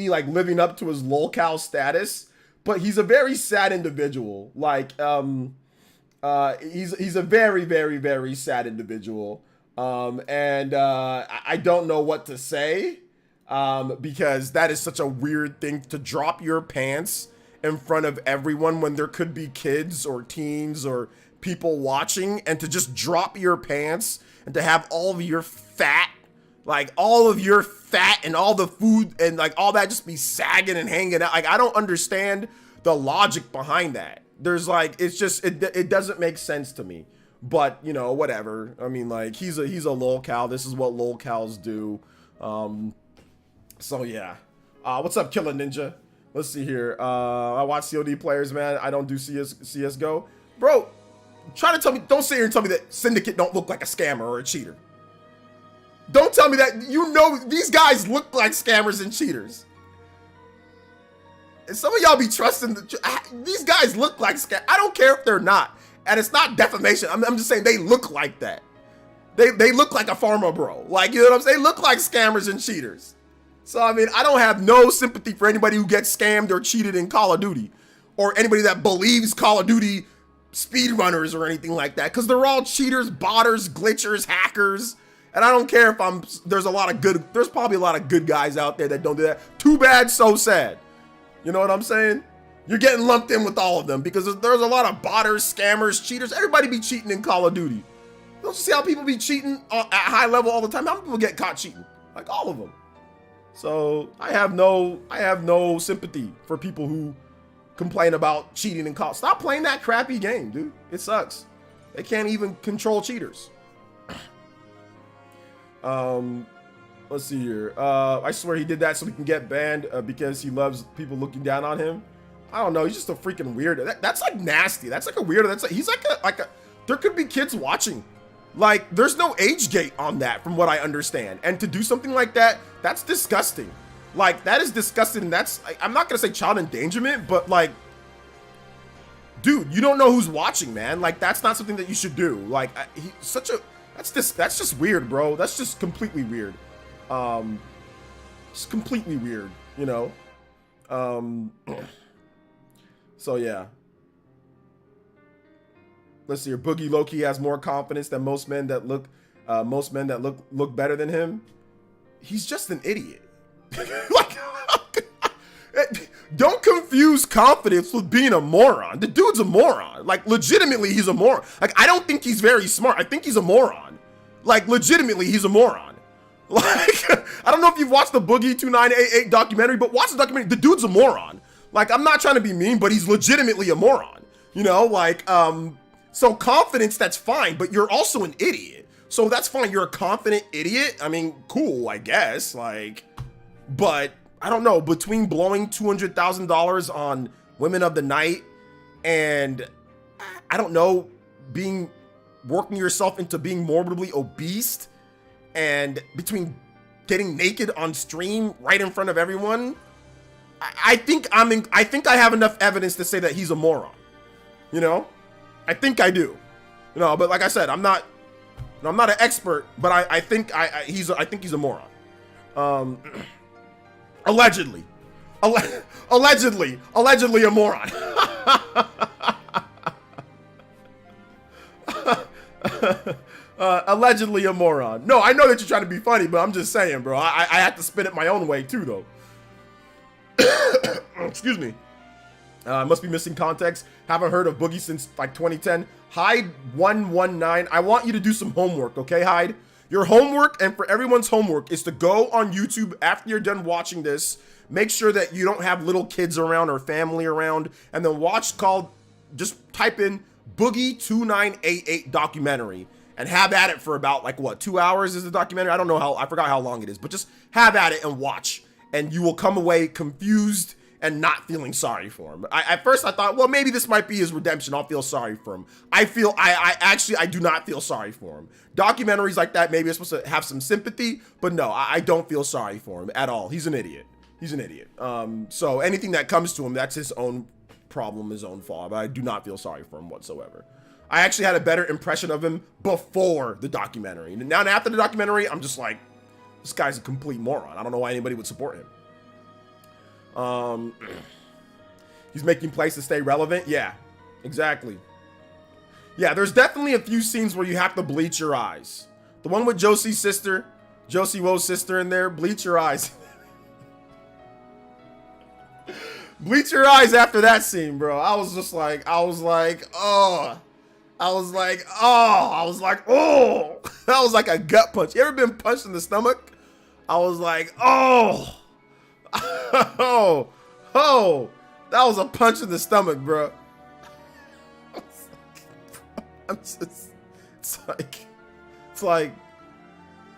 like living up to his lolcow status, but he's a very sad individual. Like, he's a very, very, very sad individual. I don't know what to say, because that is such a weird thing to drop your pants in front of everyone when there could be kids or teens or people watching, and to just drop your pants and to have all of your fat, like all of your fat and all the food and like all that just be sagging and hanging out. Like, I don't understand the logic behind that. There's like, it's just, it doesn't make sense to me, but you know, whatever. I mean, like, he's a lolcow. This is what lolcows do. So yeah. What's up, Killer Ninja? Let's see here. I watch COD players, man. I don't do CSGO. Bro, try to tell me, don't sit here and tell me that Syndicate don't look like a scammer or a cheater. Don't tell me that. You know, these guys look like scammers and cheaters. And some of y'all be trusting, these guys look like scammers. I don't care if they're not. And it's not defamation. I'm just saying they look like that. They look like a farmer bro. Like, you know what I'm saying? They look like scammers and cheaters. So, I mean, I don't have no sympathy for anybody who gets scammed or cheated in Call of Duty, or anybody that believes Call of Duty speedrunners or anything like that, because they're all cheaters, botters, glitchers, hackers, and I don't care if there's probably a lot of good guys out there that don't do that. Too bad, so sad. You know what I'm saying? You're getting lumped in with all of them, because there's a lot of botters, scammers, cheaters. Everybody be cheating in Call of Duty. Don't you see how people be cheating at high level all the time? How many people get caught cheating? Like, all of them. So I have no sympathy for people who complain about cheating in Call. Stop playing that crappy game, dude. It sucks. They can't even control cheaters. Let's see here. I swear he did that so he can get banned because he loves people looking down on him. I don't know. He's just a freaking weirdo. That's like nasty. That's like a weirdo. That's like, he's like a. There could be kids watching. Like, there's no age gate on that, from what I understand. And to do something like that, that's disgusting. Like, that is disgusting. That's, I'm not gonna say child endangerment, but like, dude, you don't know who's watching, man. Like, that's not something that you should do. Like, that's just weird, bro. That's just completely weird. It's completely weird, you know? So yeah. Let's see here. Boogie Loki has more confidence than most men that look better than him. He's just an idiot. Like, don't confuse confidence with being a moron. The dude's a moron. Like, legitimately, he's a moron. Like, I don't think he's very smart. I think he's a moron. Like, legitimately, he's a moron. Like, I don't know if you've watched the Boogie 2988 documentary, but watch the documentary. The dude's a moron. Like, I'm not trying to be mean, but he's legitimately a moron. You know, like, so confidence, that's fine, but you're also an idiot. So that's fine. You're a confident idiot. I mean, cool, I guess. Like, but I don't know, between blowing $200,000 on Women of the Night and, I don't know, working yourself into being morbidly obese, and between getting naked on stream right in front of everyone, I think I have enough evidence to say that he's a moron. You know? I think I do. You know, but like I said, I'm not an expert, but I think he's a moron. Allegedly a moron. Allegedly a moron. No, I know that you're trying to be funny, but I'm just saying, bro. I have to spin it my own way too, though. Excuse me. Must be missing context. Haven't heard of Boogie since like 2010. Hyde119. I want you to do some homework, okay, Hyde? Your homework, and for everyone's homework, is to go on YouTube after you're done watching this. Make sure that you don't have little kids around or family around, and then just type in Boogie 2988 documentary and have at it for about like what, 2 hours is the documentary? I don't know I forgot how long it is, but just have at it and watch, and you will come away confused and not feeling sorry for him. At first I thought, well, maybe this might be his redemption. I'll feel sorry for him. I do not feel sorry for him. Documentaries like that, maybe it's supposed to have some sympathy, but no, I don't feel sorry for him at all. He's an idiot. He's an idiot. So anything that comes to him, that's his own problem, his own fault, but I do not feel sorry for him whatsoever. I actually had a better impression of him before the documentary. And now after the documentary, I'm just like, this guy's a complete moron. I don't know why anybody would support him. He's making plays to stay relevant. Yeah, exactly. Yeah, there's definitely a few scenes where you have to bleach your eyes. The one with Josie Wo's sister in there, bleach your eyes. Bleach your eyes after that scene, bro. I was like, oh. That was like a gut punch. You ever been punched in the stomach? I was like, oh. Oh, that was a punch in the stomach, bro. It's like,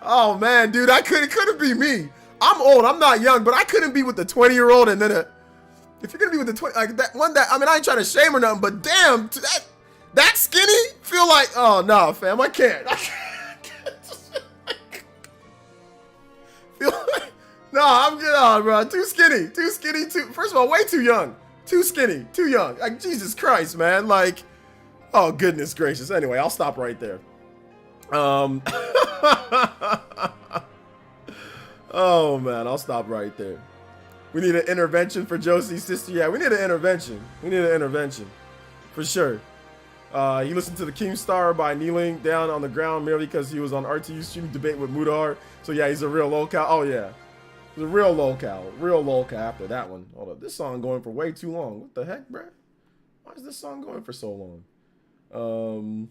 oh man, dude, it couldn't be me. I'm old, I'm not young, but I couldn't be with the 20-year-old and then if you're gonna be with the 20, like that one I mean, I ain't trying to shame or nothing, but damn, that skinny, feel like, oh no, fam, I can't. Feel like, no, I'm good on, bro. Too skinny, first of all, way too young. Too skinny, too young. Like, Jesus Christ, man. Like, oh, goodness gracious. Anyway, I'll stop right there. Oh, man, I'll stop right there. We need an intervention for Josie's sister. Yeah, we need an intervention. For sure. He listened to the Keemstar by kneeling down on the ground merely because he was on RTU's streaming debate with Mudar. So, yeah, he's a real lolcow. Oh, yeah. He's a real lolcow after that one. Hold up, this song going for way too long. What the heck, bruh? Why is this song going for so long?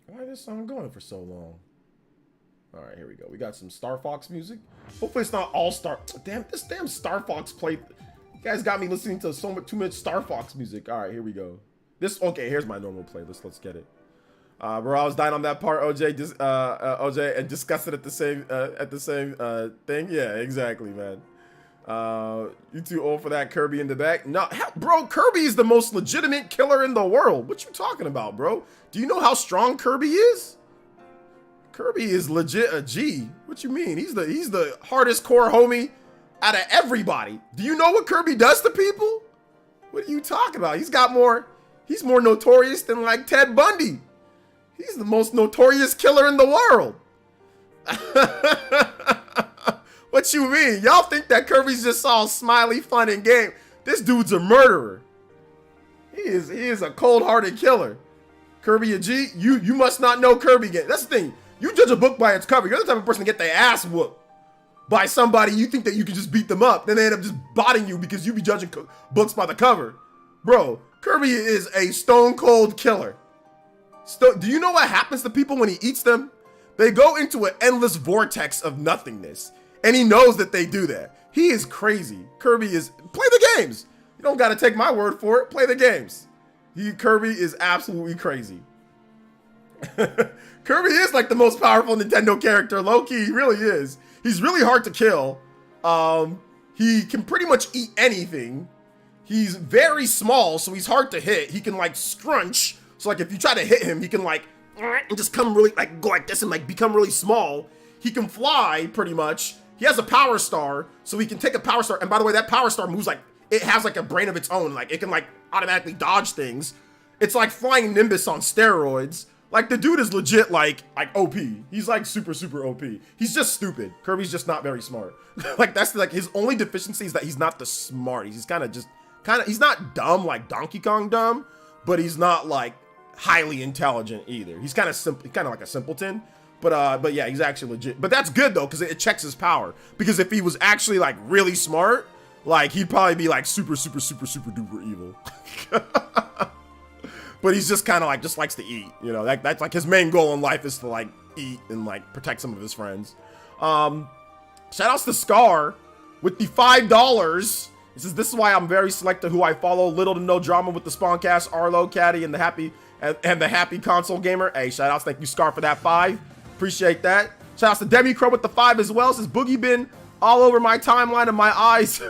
Why is this song going for so long? All right, here we go. We got some Star Fox music. Hopefully it's not all Star. Damn, this damn Star Fox play. You guys got me listening to too much Star Fox music. All right, here we go. Okay, here's my normal playlist. Let's get it. Bro, I was dying on that part, OJ, and discussed it at the same thing. Yeah, exactly, man. You too old for that Kirby in the back? No, bro, Kirby is the most legitimate killer in the world. What you talking about, bro? Do you know how strong Kirby is? Kirby is legit a G. What you mean? He's the hardest core homie out of everybody. Do you know what Kirby does to people? What are you talking about? He's more notorious than like Ted Bundy. He's the most notorious killer in the world. What you mean? Y'all think that Kirby's just all smiley, fun, and game? This dude's a murderer. He is a cold-hearted killer. Kirby a G? You must not know Kirby game. That's the thing. You judge a book by its cover. You're the type of person to get their ass whooped by somebody you think that you can just beat them up. Then they end up just botting you because you be judging books by the cover. Bro, Kirby is a stone-cold killer. Do you know what happens to people when he eats them? They go into an endless vortex of nothingness. And he knows that they do that. He is crazy. Kirby is... Play the games. You don't got to take my word for it. Play the games. Kirby is absolutely crazy. Kirby is like the most powerful Nintendo character. Low-key, he really is. He's really hard to kill. He can pretty much eat anything. He's very small, so he's hard to hit. He can like scrunch. So like if you try to hit him, he can like and just come really like go like this and like become really small. He can fly pretty much. He has a power star, so he can take a power star. And by the way, that power star moves like it has like a brain of its own. Like it can like automatically dodge things. It's like flying Nimbus on steroids. Like the dude is legit like OP. He's like super OP. He's just stupid. Kirby's just not very smart. Like that's like his only deficiency is that he's not the smartest. He's he's not dumb like Donkey Kong dumb, but he's not like highly intelligent either. He's kind of simple, kind of like a simpleton. But yeah, he's actually legit. But that's good though, because it checks his power. Because if he was actually like really smart, like he'd probably be like super duper evil. But he's just kind of like just likes to eat. You know, that's like his main goal in life is to like eat and like protect some of his friends. Shout outs to Scar with the $5. This is why I'm very selective who I follow. Little to no drama with the Spawncast, Arlo, Caddy, and the happy console gamer. Hey, shout outs. Thank you, Scar, for that 5. Appreciate that. Shout outs to Demi Crow with the 5 as well. Says Boogie been all over my timeline and my eyes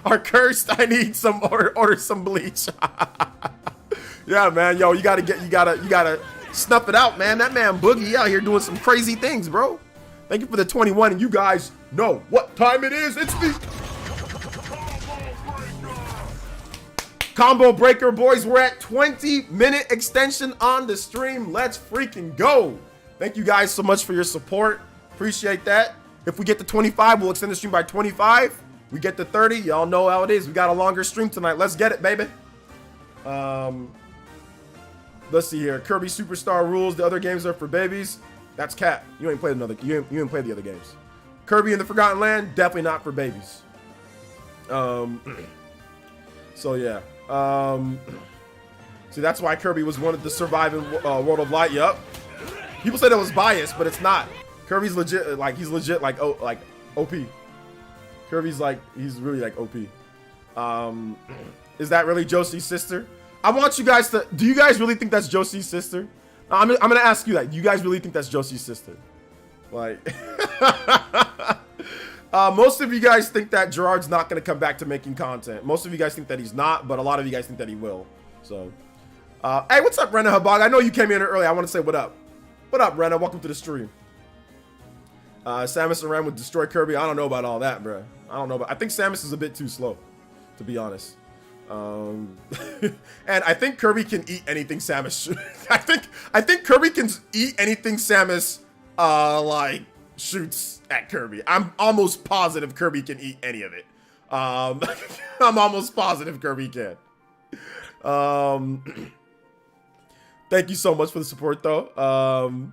are cursed. I need some order some bleach. Yeah, man. Yo, you gotta snuff it out, man. That man Boogie out here doing some crazy things, bro. Thank you for the 21, and you guys know what time it is. It's the Combo Breaker, boys. We're at 20-minute extension on the stream. Let's freaking go. Thank you guys so much for your support. Appreciate that. If we get to 25, we'll extend the stream by 25. We get to 30, y'all know how it is. We got a longer stream tonight. Let's get it, baby. Let's see here. Kirby Superstar rules. The other games are for babies. That's cap. You ain't played you ain't played the other games. Kirby in the Forgotten Land, definitely not for babies. So yeah. See, that's why Kirby was wanted to survive in World of Light. Yup. People said it was biased, but it's not. Kirby's legit. Like he's legit. Like OP. Kirby's like he's really like OP. Is that really Josie's sister? I want you guys to. Do you guys really think that's Josie's sister? I'm gonna ask you that. Do you guys really think that's Josie's sister? Like, most of you guys think that Jirard's not gonna come back to making content. Most of you guys think that he's not, but a lot of you guys think that he will. So, hey, what's up, Rena Habag? I know you came in early. I want to say what up. What up, Rena? Welcome to the stream. Samus Aran would destroy Kirby. I don't know about all that, bro. I don't know, but I think Samus is a bit too slow, to be honest. And I think Kirby can eat anything Samus. I think Kirby can eat anything Samus like shoots at Kirby. I'm almost positive Kirby can eat any of it. I'm almost positive Kirby can. Thank you so much for the support, though.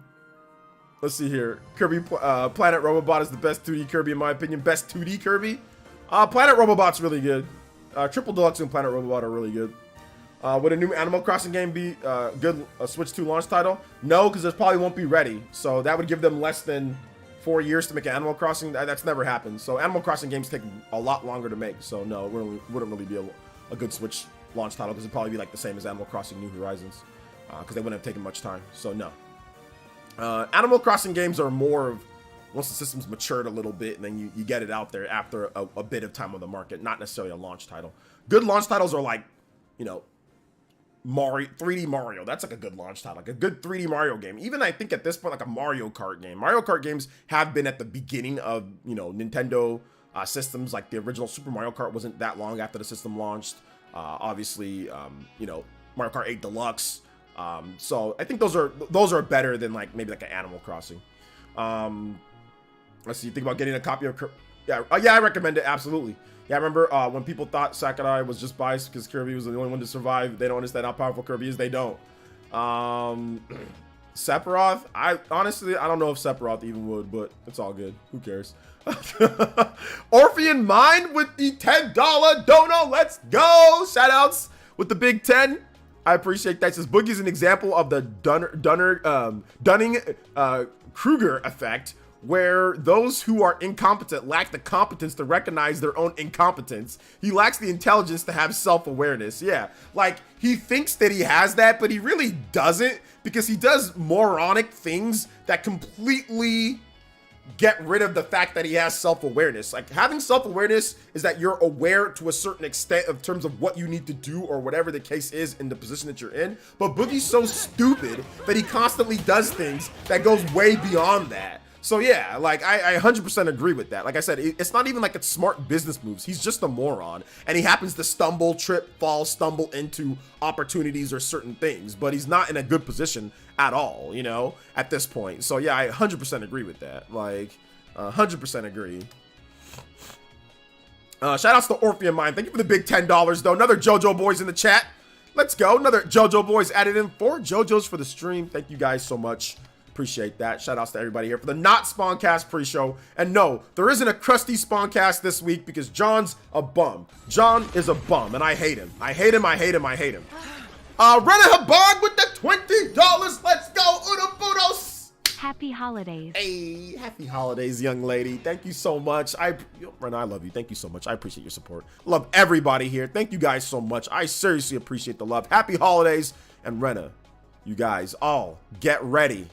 Let's see here. Kirby Planet Robobot is the best 2D Kirby in my opinion. Best 2D Kirby. Planet Robobot's really good. Triple Deluxe and Planet Robobot are really good. Would a new Animal Crossing game be good? A Switch 2 launch title? No, because it probably won't be ready. So that would give them less than 4 years to make an Animal Crossing. That's never happened. So Animal Crossing games take a lot longer to make. So no, it wouldn't really be a good Switch launch title because it'd probably be like the same as Animal Crossing New Horizons because they wouldn't have taken much time. So no. Animal Crossing games are more of once the system's matured a little bit and then you get it out there after a bit of time on the market, not necessarily a launch title. Good launch titles are like, you know, Mario, 3D Mario. That's like a good launch title, like a good 3D Mario game. Even I think at this point, like a Mario Kart game. Mario Kart games have been at the beginning of, you know, Nintendo systems. Like the original Super Mario Kart wasn't that long after the system launched. Obviously, you know, Mario Kart 8 Deluxe. So I think those are better than like maybe like an Animal Crossing. Let's see. Think about getting a copy of. Yeah, I recommend it absolutely. Yeah, I remember when people thought Sakurai was just biased because Kirby was the only one to survive. They don't understand how powerful Kirby is. They don't. Sephiroth. I don't know if Sephiroth even would, but it's all good. Who cares? Orphean Mind with the $10 dono. Let's go. Shout outs with the big 10. I appreciate that. Says Boogie's an example of the Dunning-Kruger effect, where those who are incompetent lack the competence to recognize their own incompetence. He lacks the intelligence to have self-awareness. Yeah, like he thinks that he has that, but he really doesn't because he does moronic things that completely get rid of the fact that he has self-awareness. Like having self-awareness is that you're aware to a certain extent in terms of what you need to do or whatever the case is in the position that you're in. But Boogie's so stupid that he constantly does things that goes way beyond that. So yeah, like I 100% agree with that. Like I said, it's not even like it's smart business moves. He's just a moron. And he happens to stumble, trip, fall, stumble into opportunities or certain things. But he's not in a good position at all, you know, at this point. So yeah, I 100% agree with that. Like, 100% agree. Shout outs to Orphean Mind. Thank you for the big $10 though. Another JoJo Boys in the chat. Let's go. Another JoJo Boys added in 4 JoJos for the stream. Thank you guys so much. Appreciate that. Shout outs to everybody here for the not Spawncast pre-show. And no, there isn't a crusty Spawncast this week because John's a bum. John is a bum and I hate him. I hate him. I hate him. I hate him. Rena Habag with the $20. Let's go. Unabudos. Happy holidays. Hey, happy holidays, young lady. Thank you so much. Rena, I love you. Thank you so much. I appreciate your support. Love everybody here. Thank you guys so much. I seriously appreciate the love. Happy holidays. And Rena, you guys all get ready.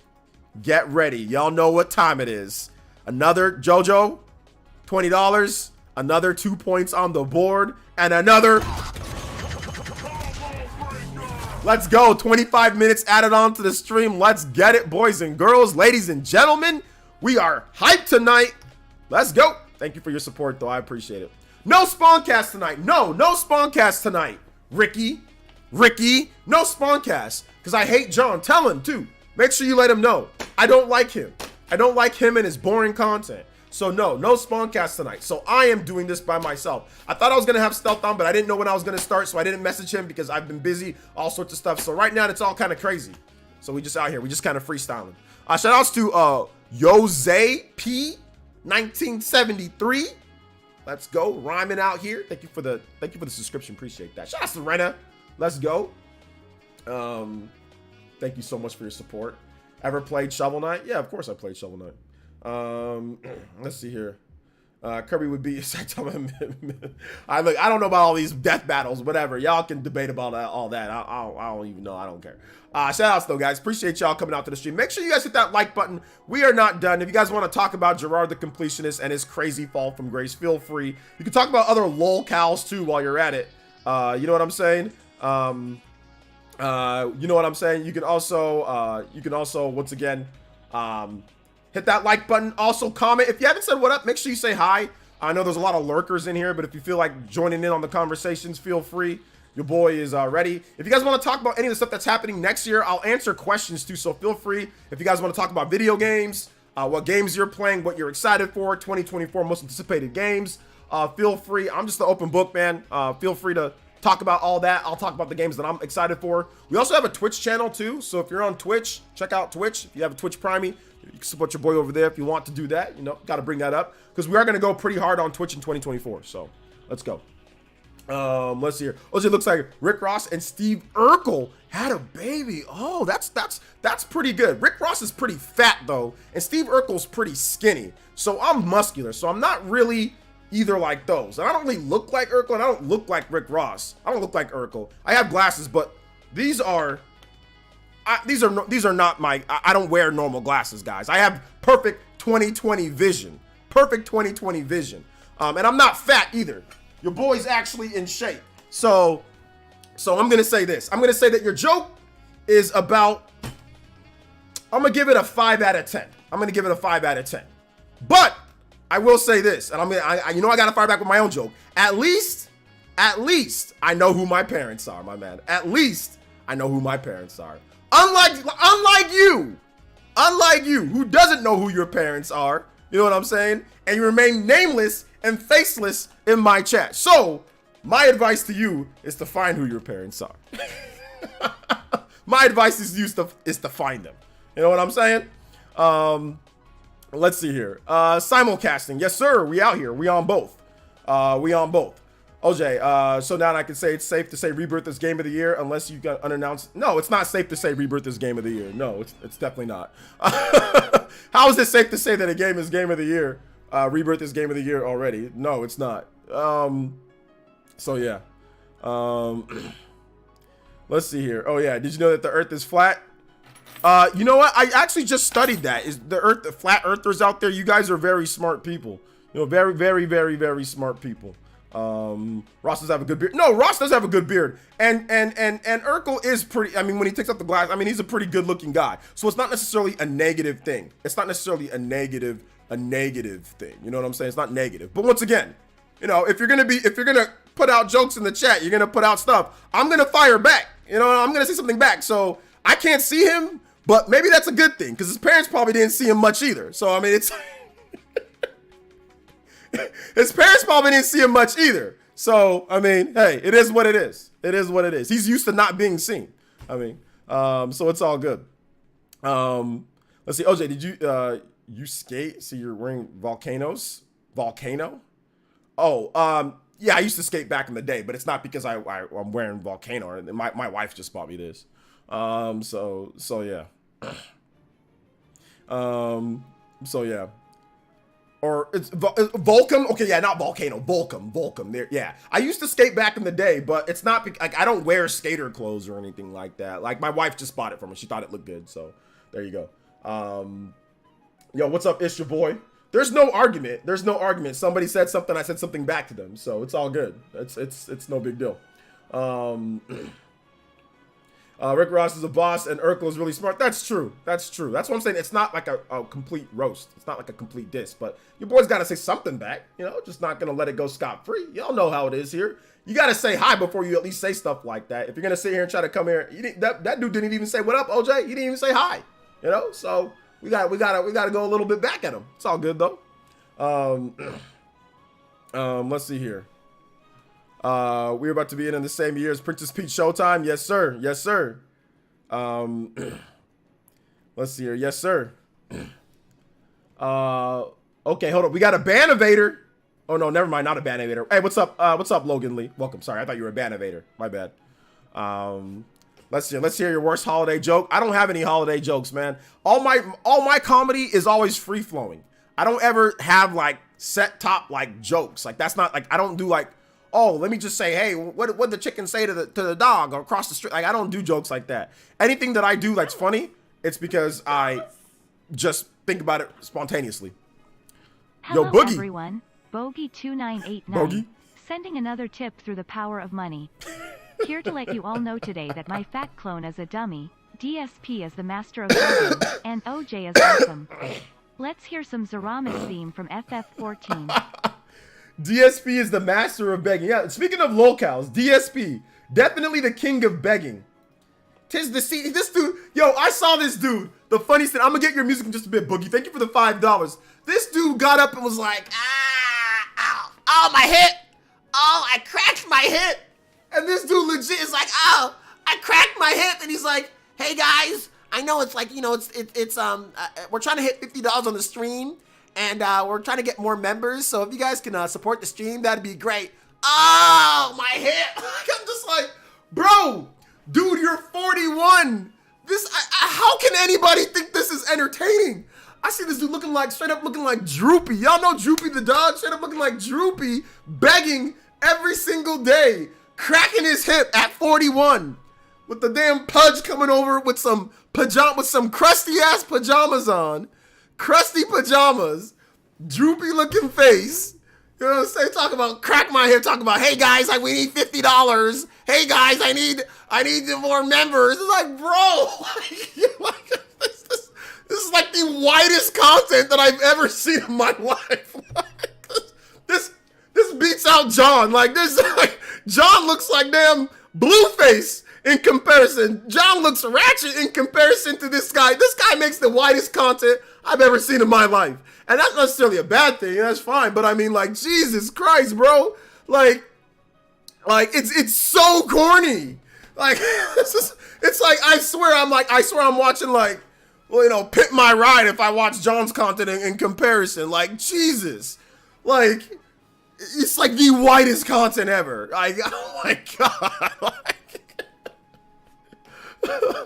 Get ready. Y'all know what time it is. Another JoJo, $20. Another 2 points on the board. And another... Let's go. 25 minutes added on to the stream. Let's get it, boys and girls, ladies and gentlemen. We are hyped tonight. Let's go. Thank you for your support, though. I appreciate it. No Spawncast tonight. No Spawncast tonight. Ricky, no Spawncast. Because I hate John. Tell him, too. Make sure you let him know. I don't like him. I don't like him and his boring content. So no Spawncast tonight. So I am doing this by myself. I thought I was going to have Stealth on, but I didn't know when I was going to start, so I didn't message him because I've been busy, all sorts of stuff. So right now, it's all kind of crazy. So we just out here. We just kind of freestyling. Shout outs to Jose P 1973. Let's go. Rhyming out here. Thank you for the subscription. Appreciate that. Shout outs to Rena. Let's go. Thank you so much for your support. Ever played Shovel Knight? Yeah, of course I played Shovel Knight. Let's see here. Kirby would be I don't know about all these death battles, whatever. Y'all can debate about all that. I don't even know. I don't care. Shout outs though, guys. Appreciate y'all coming out to the stream. Make sure you guys hit that like button. We are not done. If you guys want to talk about Jirard the Completionist and his crazy fall from grace, feel free. You can talk about other lol cows too while you're at it. You know what I'm saying? You know what I'm saying? You can also once again, hit that like button. Also comment. If you haven't said what up, make sure you say hi. I know there's a lot of lurkers in here, but if you feel like joining in on the conversations, feel free. Your boy is ready. If you guys want to talk about any of the stuff that's happening next year, I'll answer questions too, so feel free. If you guys want to talk about video games, what games you're playing, what you're excited for, 2024 most anticipated games, feel free. I'm just the open book, man. Feel free to talk about all that. I'll talk about the games that I'm excited for. We also have a Twitch channel too, so if you're on Twitch, check out Twitch. If you have a Twitch Prime, you can support your boy over there if you want to do that. You know, got to bring that up because we are going to go pretty hard on Twitch in 2024. So let's go. Let's see here. Oh, it looks like Rick Ross and Steve Urkel had a baby. Oh, that's pretty good. Rick Ross is pretty fat though, and Steve Urkel's pretty skinny. So I'm muscular. So I'm not really either like those. And I don't really look like Urkel, and I don't look like Rick Ross. I don't look like Urkel. I have glasses, but these are not my. I don't wear normal glasses, guys. I have perfect 20/20 vision. Perfect 20/20 vision. And I'm not fat either. Your boy's actually in shape. So I'm gonna say this. I'm gonna say that your joke is about. I'm gonna give it a 5 out of 10. I'm gonna give it a 5 out of 10. But I will say this, and I gotta fire back with my own joke. At least I know who my parents are, my man. At least I know who my parents are. Unlike you, who doesn't know who your parents are. You know what I'm saying? And you remain nameless and faceless in my chat. So my advice to you is to find who your parents are. My advice is to find them. You know what I'm saying? Let's see here. Simulcasting. Yes, sir. We out here. We on both. OJ, so now I can say it's safe to say Rebirth is game of the year unless you got unannounced. No, it's not safe to say Rebirth is game of the year. No, it's definitely not. How is it safe to say that a game is game of the year? Rebirth is game of the year already. No, it's not. So yeah. Let's see here. Oh yeah, did you know that the Earth is flat? You know what? I actually just studied that. Is the Earth, the flat Earthers out there? You guys are very smart people. You know, very, very, very, very smart people. Ross does have a good beard. No, Ross does have a good beard. And Urkel is pretty, I mean, when he takes off the glass, I mean, he's a pretty good looking guy. So it's not necessarily a negative thing. It's not necessarily a negative thing. You know what I'm saying? It's not negative. But once again, you know, if you're gonna put out jokes in the chat, you're gonna put out stuff, I'm gonna fire back. You know, I'm gonna say something back. So I can't see him, but maybe that's a good thing because his parents probably didn't see him much either. So I mean, it's his parents probably didn't see him much either. So I mean, hey, it is what it is. It is what it is. He's used to not being seen. I mean, so it's all good. Let's see. OJ, did you skate? So you're wearing volcano? Oh, yeah, I used to skate back in the day, but it's not because I'm wearing volcano. My wife just bought me this. So yeah. So yeah. Or it's Volcom. Okay, yeah, not Volcano. Volcom. There, yeah. I used to skate back in the day, but it's not like I don't wear skater clothes or anything like that. Like my wife just bought it for me. She thought it looked good, so there you go. Yo, what's up? It's your boy. There's no argument. There's no argument. Somebody said something. I said something back to them, so it's all good. It's no big deal. Rick Ross is a boss and Urkel is really smart. That's true. That's true. That's what I'm saying. It's not like a complete roast. It's not like a complete diss, but your boy's got to say something back, you know, just not going to let it go scot-free. Y'all know how it is here. You got to say hi before you at least say stuff like that. If you're going to sit here and try to come here, that dude didn't even say, what up, OJ? He didn't even say hi, you know? So we got to go a little bit back at him. It's all good though. Let's see here. We're about to be in the same year as Princess Peach Showtime. Yes, sir. Yes, sir. Let's see here. Yes, sir. Okay, hold on. We got a Banovator. Oh no, never mind. Not a Banovator. Hey, what's up? What's up, Logan Lee? Welcome. Sorry, I thought you were a Banovator. My bad. Let's hear your worst holiday joke. I don't have any holiday jokes, man. All my comedy is always free flowing. I don't ever have like set top like jokes. Like that's not like I don't do like, oh, let me just say, hey, what the chicken say to the dog or across the street? Like I don't do jokes like that. Anything that I do that's funny, it's because I just think about it spontaneously. Hello, Yo, Boogie. everyone. Bogey2989. Bogey. Sending another tip through the power of money. Here to let you all know today that my fat clone is a dummy, DSP is the master of begging, and OJ is awesome. Let's hear some Zaramas theme from FF14. DSP is the master of begging. Yeah, speaking of locals, DSP, definitely the king of begging. Tis the sea. This dude, yo, I saw this dude. The funniest thing, I'm gonna get your music in just a bit, Boogie. Thank you for the $5. This dude got up and was like, ow, my hip. Oh, I cracked my hip. And this dude legit is like, oh, I cracked my hip. And he's like, hey guys, I know it's like, you know, we're trying to hit $50 on the stream. And we're trying to get more members, so if you guys can support the stream, that'd be great. Oh, my hip! I'm just like, bro, dude, you're 41. How can anybody think this is entertaining? I see this dude straight up looking like Droopy. Y'all know Droopy the dog? Straight up looking like Droopy, begging every single day, cracking his hip at 41, with the damn pudge coming over with some crusty ass pajamas on. Crusty pajamas, droopy looking face. You know what I'm saying? Talk about crack my hip. Talk about, hey guys, like we need $50. Hey guys, I need more members. It's like, bro, this is like the whitest content that I've ever seen in my life. This beats out John. Like this, like John looks like damn Blueface. In comparison, John looks ratchet in comparison to this guy. This guy makes the whitest content I've ever seen in my life. And that's not necessarily a bad thing. That's fine. But I mean, like, Jesus Christ, bro. Like it's so corny. Like, it's like, I swear I'm watching, like, well, you know, Pit My Ride if I watch John's content in comparison. Like, Jesus. Like, it's like the whitest content ever. Like, oh my God.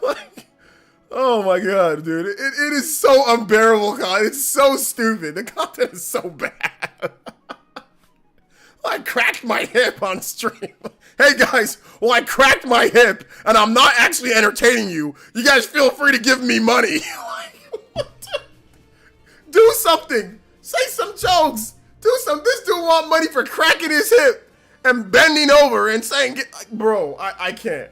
Like, oh my God, dude. It is so unbearable, God. It's so stupid. The content is so bad. I cracked my hip on stream. Hey guys, well, I cracked my hip and I'm not actually entertaining you. You guys feel free to give me money. Do something. Say some jokes. Do something. This dude want money for cracking his hip and bending over and saying, bro, I can't.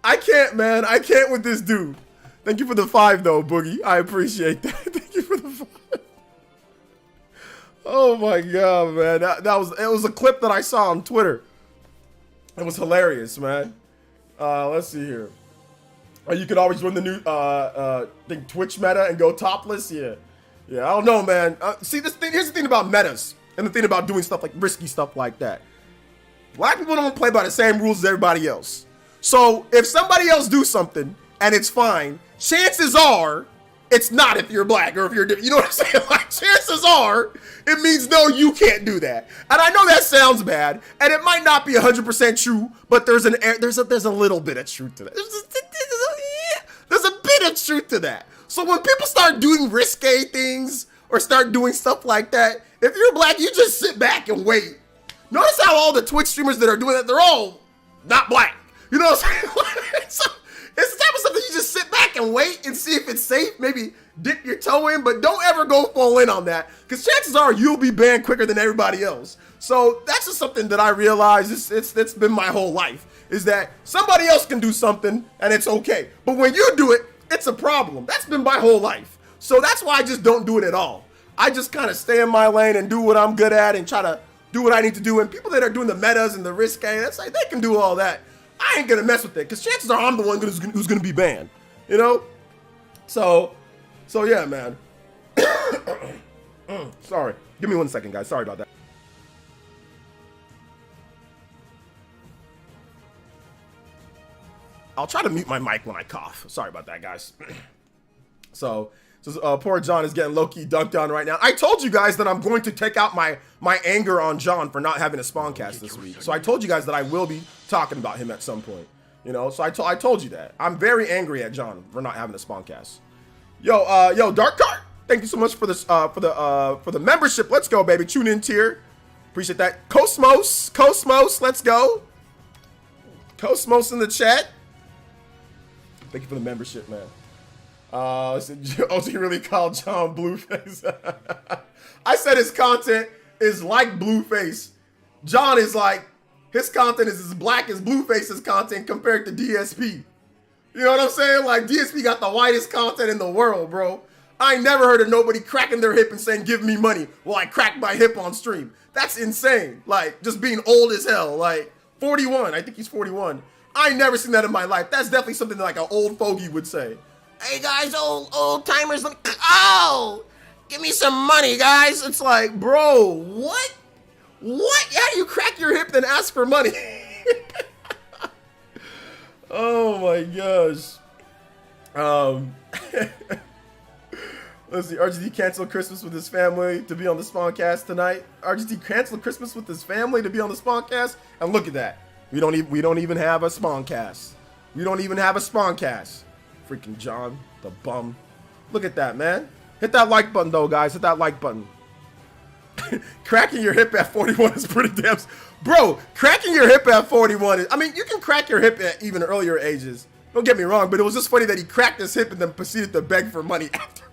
I can't, man. I can't with this dude. Thank you for the 5, though, Boogie. I appreciate that. Thank you for the 5. Oh my God, man. It was a clip that I saw on Twitter. It was hilarious, man. Let's see here. You could always win the new Twitch meta and go topless. Yeah, I don't know, man. Here's the thing about metas and the thing about doing stuff like risky stuff like that. Black people don't play by the same rules as everybody else. So if somebody else do something and it's fine, chances are it's not if you're black or if you're different. You know what I'm saying? Like, chances are it means no, you can't do that. And I know that sounds bad, and it might not be 100% true, but there's a little bit of truth to that. There's a bit of truth to that. So when people start doing risque things or start doing stuff like that, if you're black, you just sit back and wait. Notice how all the Twitch streamers that are doing that, they're all not black. You know what I'm saying? So it's the type of stuff that you just sit back and wait and see if it's safe. Maybe dip your toe in, but don't ever go full in on that, because chances are you'll be banned quicker than everybody else. So that's just something that I realized. It's been my whole life, is that somebody else can do something and it's okay, but when you do it, it's a problem. That's been my whole life. So that's why I just don't do it at all. I just kind of stay in my lane and do what I'm good at and try to do what I need to do. And people that are doing the metas and the risque, that's like, they can do all that. I ain't gonna mess with it, because chances are I'm the one who's gonna be banned, you know? So yeah, man. Sorry. Give me 1 second, guys. Sorry about that. I'll try to mute my mic when I cough. Sorry about that, guys. So poor John is getting low-key dunked on right now. I told you guys that I'm going to take out my anger on John for not having a Spawncast this week. So I told you guys that I will be talking about him at some point. You know, so I told you that. I'm very angry at John for not having a Spawncast. Yo, Dark Card, thank you so much for this for the membership. Let's go, baby. Tune in tier. Appreciate that. Cosmos, let's go. Cosmos in the chat. Thank you for the membership, man. OG really called John Blueface. I said his content is like Blueface. John is like, his content is as black as Blueface's content compared to DSP. You know what I'm saying? Like, DSP got the whitest content in the world, bro. I ain't never heard of nobody cracking their hip and saying, give me money while I crack my hip on stream. That's insane. Like, just being old as hell. Like, 41. I think he's 41. I ain't never seen that in my life. That's definitely something like an old fogey would say. Hey guys, old timers, oh, give me some money, guys. It's like, bro, what? How do you crack your hip then ask for money? Oh my gosh. Let's see. RGD canceled Christmas with his family to be on the Spawncast tonight. RGD canceled Christmas with his family to be on the Spawncast, and look at that. We don't even have a Spawncast. We don't even have a Spawncast. Freaking John, the bum. Look at that, man. Hit that like button, though, guys. Hit that like button. Cracking your hip at 41 is pretty damn... Bro, cracking your hip at 41 is... I mean, you can crack your hip at even earlier ages. Don't get me wrong, but it was just funny that he cracked his hip and then proceeded to beg for money after.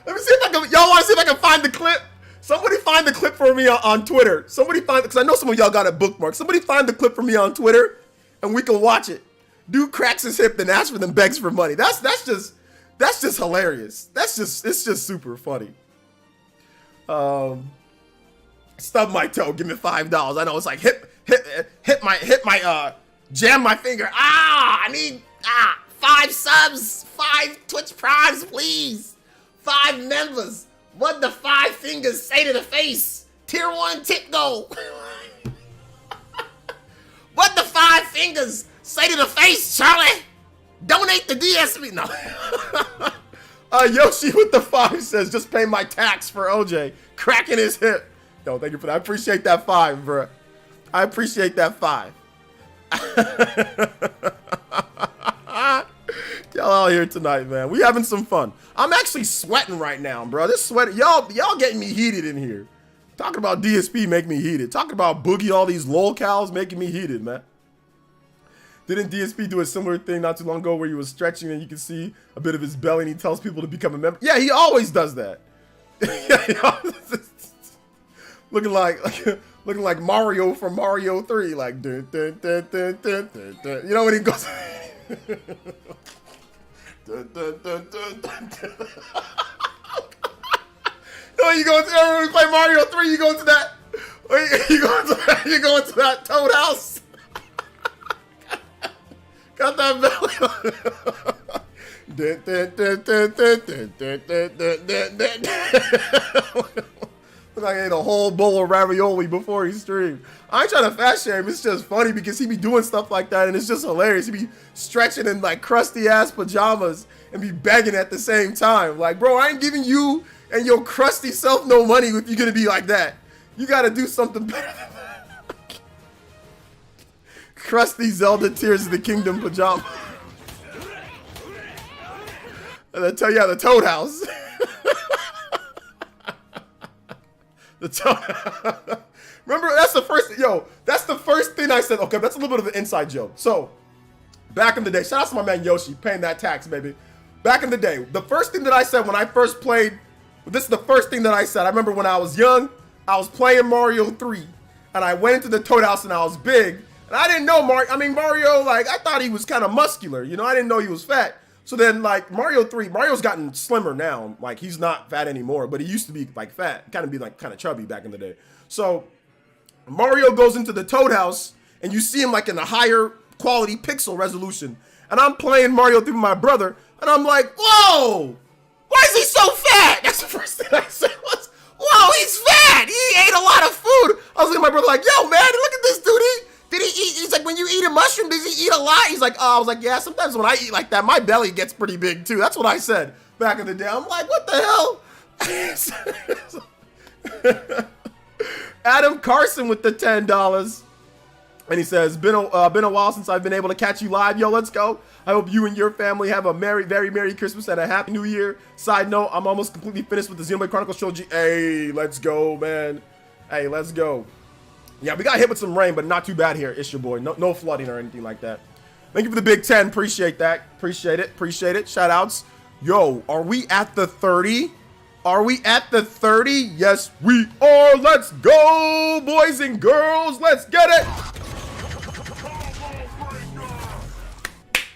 Let me see if I can... Y'all want to see if I can find the clip? Somebody find the clip for me on Twitter. Somebody find... Because I know some of y'all got it bookmarked. Somebody find the clip for me on Twitter, and we can watch it. Dude cracks his hip, then asks for them, begs for money. That's just hilarious. It's just super funny. Stub my toe, give me $5. I know it's like hit my jam my finger. I need 5 subs, 5 Twitch primes, please. 5 members. What the 5 fingers say to the face? Tier 1 tip goal. What the 5 fingers say to the face, Charlie? Donate the DSP. No. Yoshi with the 5 says, just pay my tax for OJ cracking his hip. No, thank you for that. I appreciate that 5, bro. I appreciate that 5. Y'all out here tonight, man. We having some fun. I'm actually sweating right now, bro. This sweat, y'all getting me heated in here. Talking about DSP make me heated. Talking about Boogie, all these lolcows making me heated, man. Didn't DSP do a similar thing not too long ago where he was stretching and you can see a bit of his belly and he tells people to become a member? Yeah, he always does that. looking like Mario from Mario 3, like dun, dun, dun, dun, dun, dun, dun. You know when he goes dun, dun, dun, dun, dun, dun. No, you go into when we play Mario 3, you go into that Toad house. Got that belly on. Look like I ate a whole bowl of ravioli before he streamed. I ain't trying to fat shame. It's just funny because he be doing stuff like that and it's just hilarious. He be stretching in like crusty ass pajamas and be begging at the same time. Like, bro, I ain't giving you and your crusty self no money if you're gonna be like that. You gotta do something better than that. Crusty Zelda Tears of the Kingdom pajama. the Toad House. The Toad. Remember, that's the first thing I said. Okay, that's a little bit of an inside joke. So, back in the day, shout out to my man Yoshi, paying that tax, baby. Back in the day, the first thing that I said when I first played, this is the first thing that I said. I remember when I was young, I was playing Mario 3, and I went into the Toad House, and I was big, and I didn't know Mario, like, I thought he was kind of muscular, you know, I didn't know he was fat. So then, like, Mario's gotten slimmer now. Like, he's not fat anymore, but he used to be, like, fat, kind of chubby back in the day. So, Mario goes into the Toad House, and you see him, like, in a higher quality pixel resolution. And I'm playing Mario 3 with my brother, and I'm like, whoa! Why is he so fat? That's the first thing I said was, whoa, he's fat! He ate a lot of food! I was looking at my brother like, yo, man, look at this dude. Did he eat? He's like, when you eat a mushroom, does he eat a lot? He's like, oh, I was like, yeah, sometimes when I eat like that, my belly gets pretty big too. That's what I said back in the day. I'm like, what the hell? Adam Carson with the $10. And he says, been a while since I've been able to catch you live. Yo, let's go. I hope you and your family have a very Merry Christmas and a Happy New Year. Side note, I'm almost completely finished with the Xenoblade Chronicles trilogy. Hey, let's go, man. Hey, let's go. Yeah, we got hit with some rain, but not too bad here. It's your boy. No flooding or anything like that. Thank you for the big 10. Appreciate that. Appreciate it. Shout outs. Yo, are we at the 30? Are we at the 30? Yes, we are. Let's go, boys and girls. Let's get it.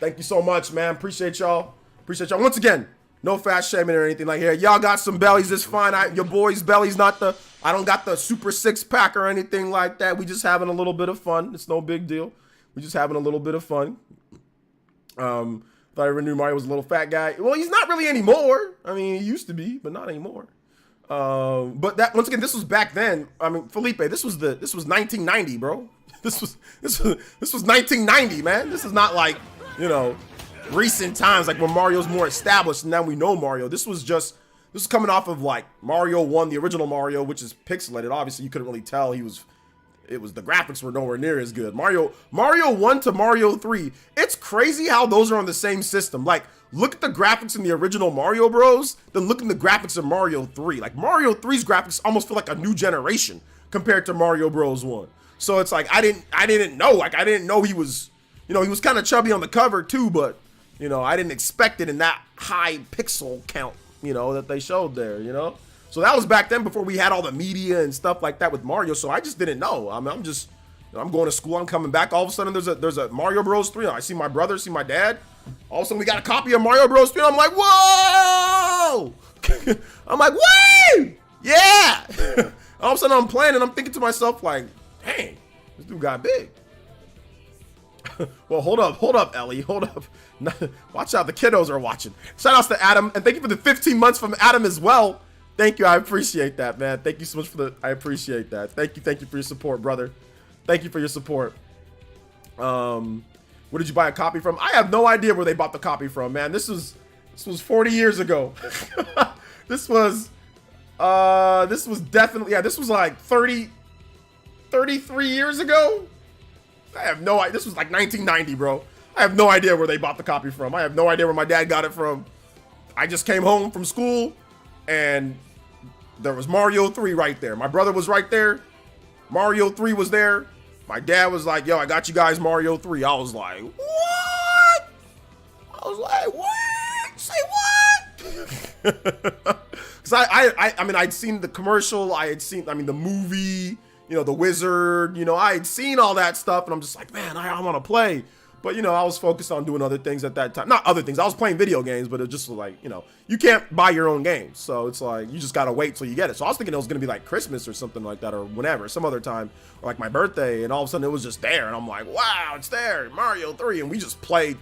Thank you so much, man. Appreciate y'all. Once again, no fat shaming or anything like here. Y'all got some bellies. It's fine. Your boy's belly's not the... I don't got the super six-pack or anything like that. We just having a little bit of fun. It's no big deal. We just having a little bit of fun. Thought I ever knew Mario was a little fat guy. Well, he's not really anymore. I mean, he used to be, but not anymore. But that, once again, this was back then. I mean, Felipe, this was 1990, bro. This was 1990, man. This is not like, you know, recent times, like when Mario's more established and now we know Mario. This is coming off of like Mario 1, the original Mario, which is pixelated. Obviously, you couldn't really tell the graphics were nowhere near as good. Mario 1 to Mario 3. It's crazy how those are on the same system. Like, look at the graphics in the original Mario Bros, then look at the graphics of Mario 3. Like, Mario 3's graphics almost feel like a new generation compared to Mario Bros 1. So it's like, I didn't know he was, you know, he was kind of chubby on the cover too, but, you know, I didn't expect it in that high pixel count, you know, that they showed there, you know? So that was back then before we had all the media and stuff like that with Mario. So I just didn't know. I mean, I'm going to school. I'm coming back. All of a sudden, there's a Mario Bros 3. I see my brother, see my dad. All of a sudden, we got a copy of Mario Bros 3. I'm like, whoa! I'm like, woo! Yeah! All of a sudden, I'm playing and I'm thinking to myself, like, dang, this dude got big. Well, hold up, Ellie. Hold up. Watch out. The kiddos are watching. Shout outs to Adam. And thank you for the 15 months from Adam as well. Thank you. I appreciate that, man. Thank you so much I appreciate that. Thank you for your support, brother. Thank you for your support. Where did you buy a copy from? I have no idea where they bought the copy from, man. This was 40 years ago. This was definitely, yeah, this was like 33 years ago. I have no idea. This was like 1990, bro. I have no idea where they bought the copy from. I have no idea where my dad got it from. I just came home from school and there was Mario 3 right there. My brother was right there. Mario 3 was there. My dad was like, yo, I got you guys Mario 3. I was like, what? I was like, what? Say what? Because I mean, I'd seen the commercial. I had seen, the movie, you know, the wizard, you know, I had seen all that stuff. And I'm just like, man, I want to play. But, you know, I was focused on doing other things at that time. Not other things. I was playing video games, but it just was like, you know, you can't buy your own games. So it's like, you just got to wait till you get it. So I was thinking it was going to be like Christmas or something like that or whenever, some other time, or like my birthday. And all of a sudden it was just there. And I'm like, wow, it's there. Mario 3. And we just played.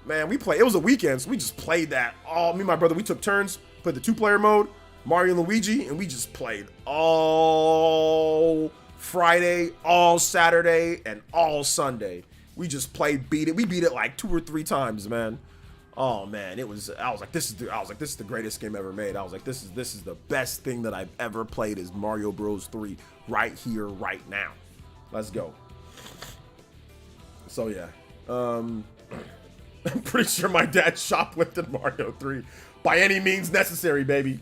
Man, we played. It was a weekend. So we just played that. Me and my brother, we took turns, played the 2-player mode, Mario and Luigi. And we just played all Friday, all Saturday, and all Sunday. We just played, beat it. We beat it like 2 or 3 times, man. Oh man, I was like, this is the greatest game ever made. I was like, this is the best thing that I've ever played is Mario Bros 3 right here, right now. Let's go. So yeah. I'm pretty sure my dad shoplifted Mario 3 by any means necessary, baby.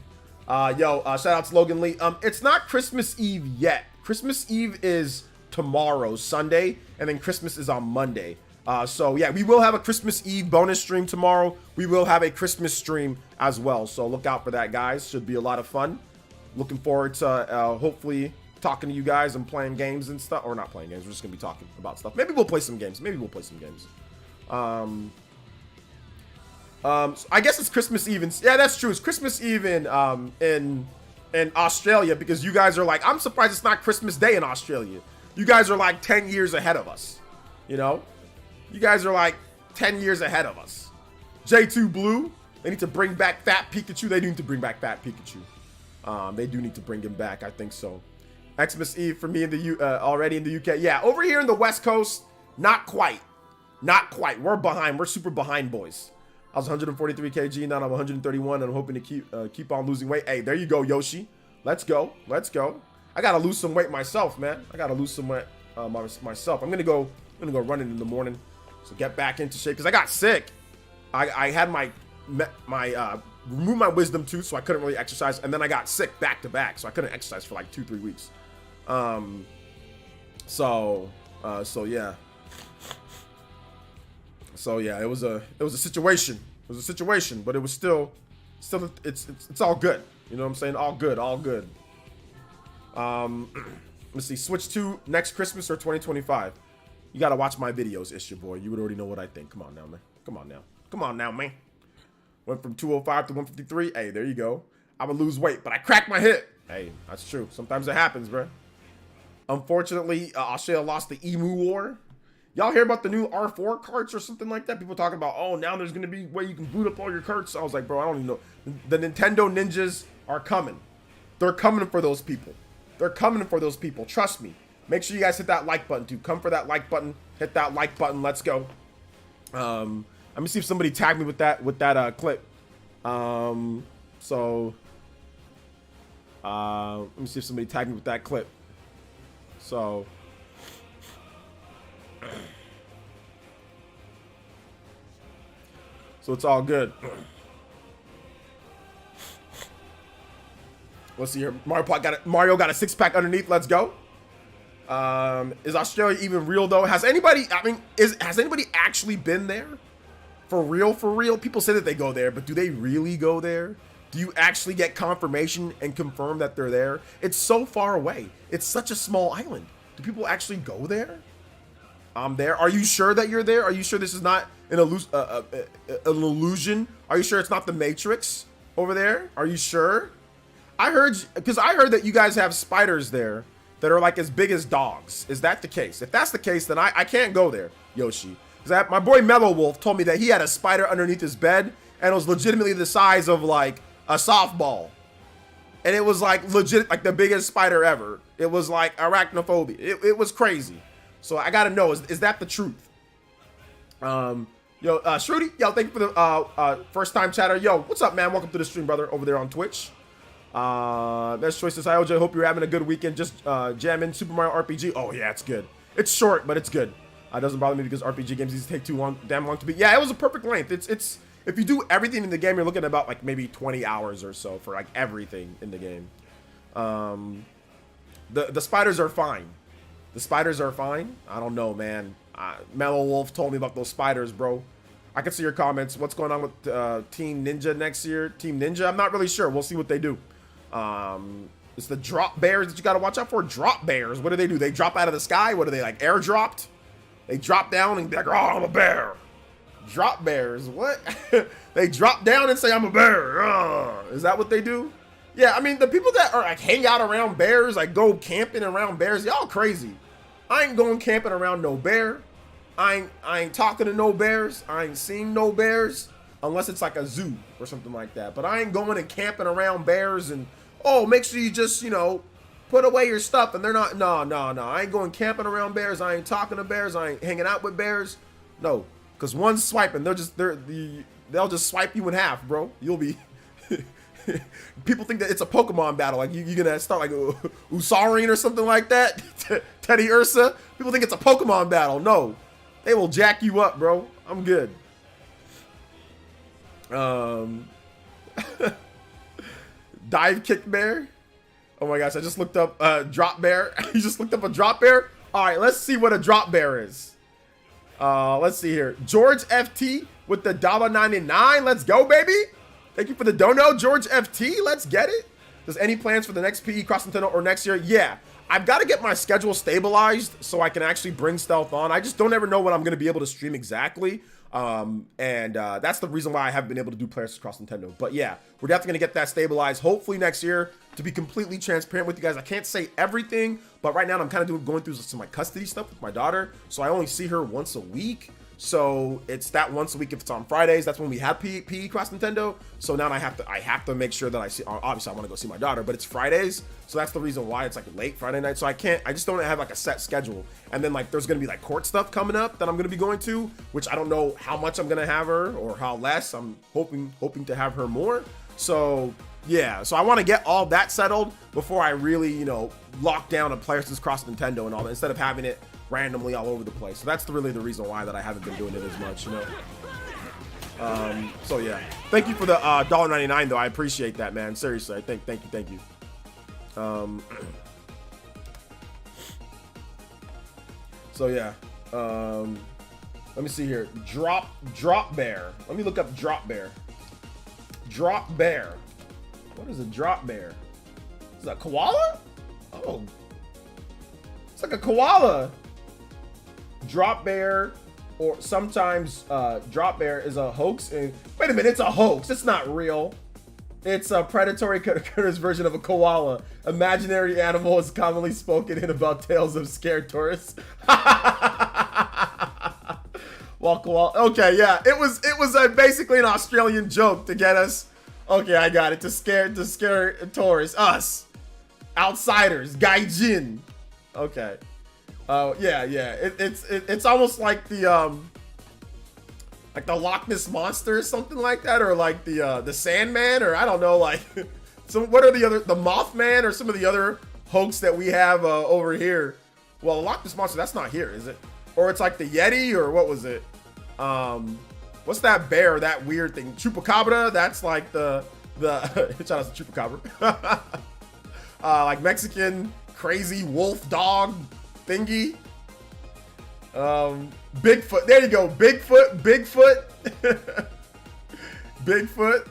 Shout out to Logan Lee. It's not Christmas Eve yet. Christmas Eve is tomorrow, Sunday, and then Christmas is on Monday. So yeah, we will have a Christmas Eve bonus stream tomorrow. We will have a Christmas stream as well. So look out for that, guys. Should be a lot of fun. Looking forward to hopefully talking to you guys and playing games and stuff. Or not playing games. We're just gonna be talking about stuff. Maybe we'll play some games. So I guess it's Christmas Eve. Yeah, that's true. It's Christmas Eve in Australia, because you guys are like, I'm surprised it's not Christmas Day in Australia. You guys are like 10 years ahead of us. You know, you guys are like 10 years ahead of us. J2 Blue, they need to bring back Fat Pikachu. They do need to bring back Fat Pikachu. They do need to bring him back. I think so. Xmas Eve for me in the already in the UK. Yeah, over here in the West Coast, not quite. Not quite. We're behind. We're super behind, boys. I was 143 kg, now I'm 131, and I'm hoping to keep on losing weight. Hey, there you go, Yoshi. Let's go. Let's go. I gotta lose some weight myself, man. I gotta lose some weight myself. I'm gonna go running in the morning, so get back into shape, because I got sick. I had removed my wisdom tooth, so I couldn't really exercise, and then I got sick back to back, so I couldn't exercise for like 2-3 weeks. So yeah. So yeah, it was a situation. It was a situation, but it was still it's all good. You know what I'm saying? All good. Let's see. Switch 2 next Christmas or 2025. You gotta watch my videos. It's your boy. You would already know what I think. Come on now, man. Went from 205 to 153. Hey, there you go. I would lose weight, but I cracked my hip. Hey, that's true. Sometimes it happens, bro. Unfortunately, Australia lost the Emu War. Y'all hear about the new R4 carts or something like that? People talking about, oh, now there's going to be a way you can boot up all your carts. I was like, bro, I don't even know. The Nintendo ninjas are coming. They're coming for those people. Trust me. Make sure you guys hit that like button, too. Come for that like button. Hit that like button. Let's go. Let me see if somebody tagged me with that clip. Let me see if somebody tagged me with that clip. So... So it's all good. Let's see here. Mario got a 6-pack underneath. Let's go. Is Australia even real though? Has anybody actually been there? For real? People say that they go there, but do they really go there? Do you actually get confirmation and confirm that they're there? It's so far away. It's such a small island. Do people actually go there? I'm there. Are you sure that you're there? Are you sure this is not an illusion? Are you sure it's not the Matrix over there? Are you sure? I heard that you guys have spiders there that are like as big as dogs. Is that the case? If that's the case, then I can't go there, Yoshi. Because my boy Mellow Wolf told me that he had a spider underneath his bed, and it was legitimately the size of like a softball. And it was like legit, like the biggest spider ever. It was like arachnophobia. It was crazy. So I gotta know, is that the truth? Shruti, yo, thank you for the first time chatter. Yo, what's up, man? Welcome to the stream, brother, over there on Twitch. Best choices, IOJ. Hope you're having a good weekend. Just jamming Super Mario RPG. Oh yeah, it's good. It's short, but it's good. It doesn't bother me because RPG games these take damn long to beat. Yeah, it was a perfect length. It's if you do everything in the game, you're looking at about like maybe 20 hours or so for like everything in the game. The spiders are fine. The spiders are fine. I don't know, man. Mellow Wolf told me about those spiders, bro. I can see your comments. What's going on with Team Ninja next year? Team Ninja? I'm not really sure. We'll see what they do. It's the drop bears that you got to watch out for. Drop bears. What do? They drop out of the sky? What are they, like airdropped? They drop down and be like, oh, I'm a bear. Drop bears. What? They drop down and say, I'm a bear. Is that what they do? Yeah, I mean, the people that are like hang out around bears, like go camping around bears, y'all crazy. I ain't going camping around no bear. I ain't talking to no bears. I ain't seeing no bears unless it's like a zoo or something like that. But I ain't going and camping around bears and, oh, make sure you just, put away your stuff. And they're not, no. I ain't going camping around bears. I ain't talking to bears. I ain't hanging out with bears. No, because one's swiping. They'll just swipe you in half, bro. You'll be... People think that it's a Pokemon battle. Like you're gonna start like Usarine or something like that. Teddy Ursa. People think it's a Pokemon battle. No, they will jack you up, bro. I'm good. Dive kick bear. Oh my gosh, I just looked up drop bear. You just looked up a drop bear? All right, let's see what a drop bear is. Let's see here. George FT with the $1.99. Let's go, baby. Thank you for the dono, George FT. Let's get it. Does any plans for the next PE Cross Nintendo or next year? Yeah. I've got to get my schedule stabilized so I can actually bring Stealth on. I just don't ever know when I'm going to be able to stream exactly. That's the reason why I haven't been able to do PlayerEssence Cross Nintendo. But yeah, we're definitely going to get that stabilized hopefully next year. To be completely transparent with you guys, I can't say everything, but right now I'm kind of going through some like custody stuff with my daughter. So I only see her once a week. So it's that once a week. If it's on Fridays, that's when we have PE Cross Nintendo. So now I have to make sure that I see, obviously I want to go see my daughter, but it's Fridays. So that's the reason why it's like late Friday night. So I just don't have like a set schedule. And then like, there's going to be like court stuff coming up that I'm going to be going to, which I don't know how much I'm going to have her or how less. I'm hoping to have her more. So yeah, so I want to get all that settled before I really, you know, lock down a PlayerEssence Cross Nintendo and all that, instead of having it randomly all over the place. So that's really the reason why that I haven't been doing it as much, you know. So yeah, thank you for the $1.99 though. I appreciate that, man. Seriously, thank you. So yeah, let me see here. Drop bear. Let me look up drop bear. Drop bear. What is a drop bear? Is that a koala? Oh, it's like a koala. Drop bear, or sometimes drop bear is a hoax. And wait a minute, it's a hoax. It's not real. It's a predatory critters version of a koala. Imaginary animal is commonly spoken in about tales of scared tourists. Well, koala. Okay, yeah, it was basically an Australian joke to get us. Okay, I got it. To scare tourists, us, outsiders, gaijin. Okay. Yeah. It's almost like the Loch Ness Monster or something like that, or like the Sandman, or I don't know, like so what are the Mothman or some of the other hoax that we have over here? Well, the Loch Ness Monster, that's not here, is it? Or it's like the Yeti, or what was it? What's that bear, that weird thing? Chupacabra, that's like the shout out to Chupacabra. Like Mexican crazy wolf dog thingy. Bigfoot, there you go. Bigfoot. Bigfoot.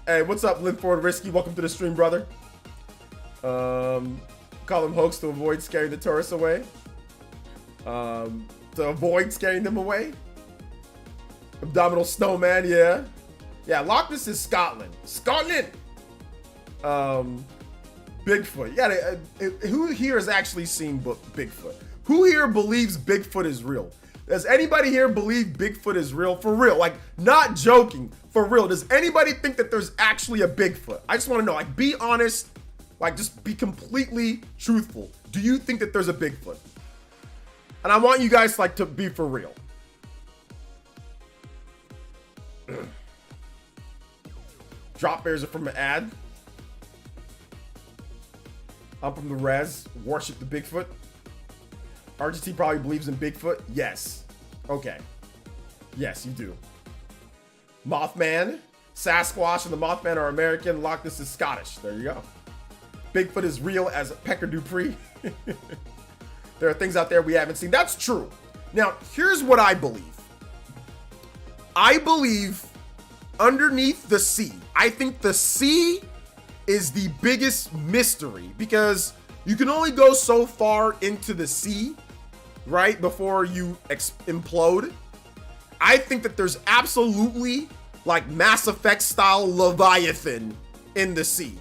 Hey, what's up, Linford Risky? Welcome to the stream, brother. Call him hoax to avoid scaring the tourists away. To avoid scaring them away. Abdominal snowman, yeah. Yeah, Loch Ness is Scotland. Bigfoot. You gotta, who here has actually seen Bigfoot? Who here believes Bigfoot is real? Does anybody here believe Bigfoot is real? For real, like not joking, for real. Does anybody think that there's actually a Bigfoot? I just want to know, like, be honest, like just be completely truthful. Do you think that there's a Bigfoot? And I want you guys like to be for real. Drop bears are from an ad. I'm from the res. Worship the Bigfoot. RGT probably believes in Bigfoot. Yes. Okay. Yes, you do. Mothman, Sasquatch, and the Mothman are American. Loch Ness is Scottish. There you go. Bigfoot is real as Pecker Dupree. There are things out there we haven't seen. That's true. Now, here's what I believe. I believe underneath the sea. I think the sea is the biggest mystery, because you can only go so far into the sea, right, before you implode. I think that there's absolutely like Mass Effect style Leviathan in the sea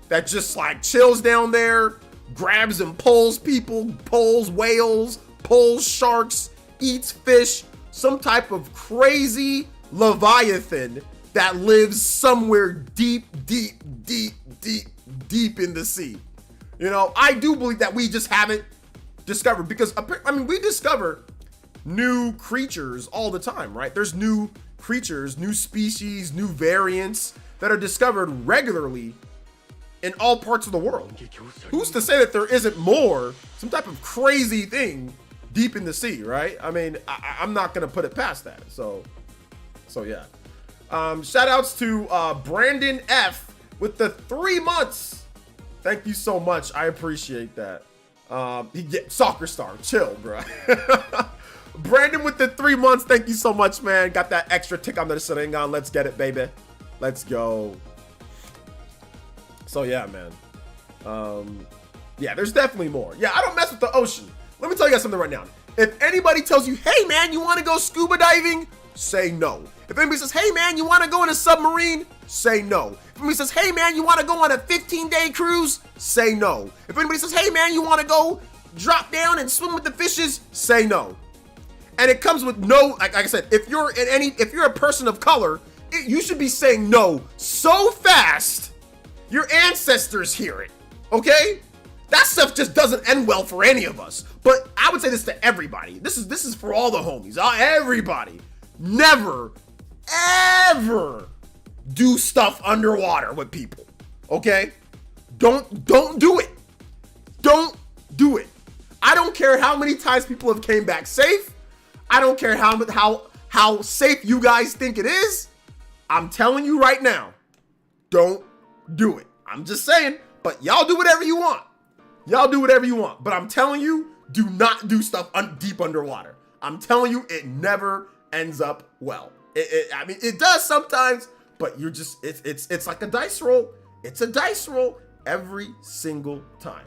that just like chills down there, grabs and pulls people, pulls whales, pulls sharks, eats fish, some type of crazy Leviathan that lives somewhere deep in the sea. You know, I do believe that we just haven't discovered, because I mean, we discover new creatures all the time, right? There's new creatures, new species, new variants that are discovered regularly in all parts of the world. Who's to say that there isn't more, some type of crazy thing deep in the sea, right? I mean, I'm not gonna put it past that. So yeah. Shout outs to Brandon F with the 3 months. Thank you so much. I appreciate that. Soccer star, chill, bro. Brandon with the 3 months. Thank you so much, man. Got that extra tick on the Sharingan. Let's get it, baby. Let's go. So yeah, man. Yeah, there's definitely more. Yeah, I don't mess with the ocean. Let me tell you guys something right now. If anybody tells you, hey man, you want to go scuba diving? Say no. If anybody says, hey man, you want to go in a submarine? Say no. If anybody says, hey man, you want to go on a 15-day cruise? Say no. If anybody says, hey man, you want to go drop down and swim with the fishes? Say no. And it comes with no, like I said, if you're a person of color, you should be saying no so fast your ancestors hear it. Okay? That stuff just doesn't end well for any of us. But I would say this to everybody. This is for all the homies. Everybody. Never, ever do stuff underwater with people. Okay? Don't do it. Don't do it. I don't care how many times people have came back safe. I don't care how safe you guys think it is. I'm telling you right now, don't do it. I'm just saying, but y'all do whatever you want. Y'all do whatever you want, but I'm telling you, do not do stuff deep underwater. I'm telling you, it never ends up well. I mean, it does sometimes, but you're just, it's like a dice roll. It's a dice roll every single time.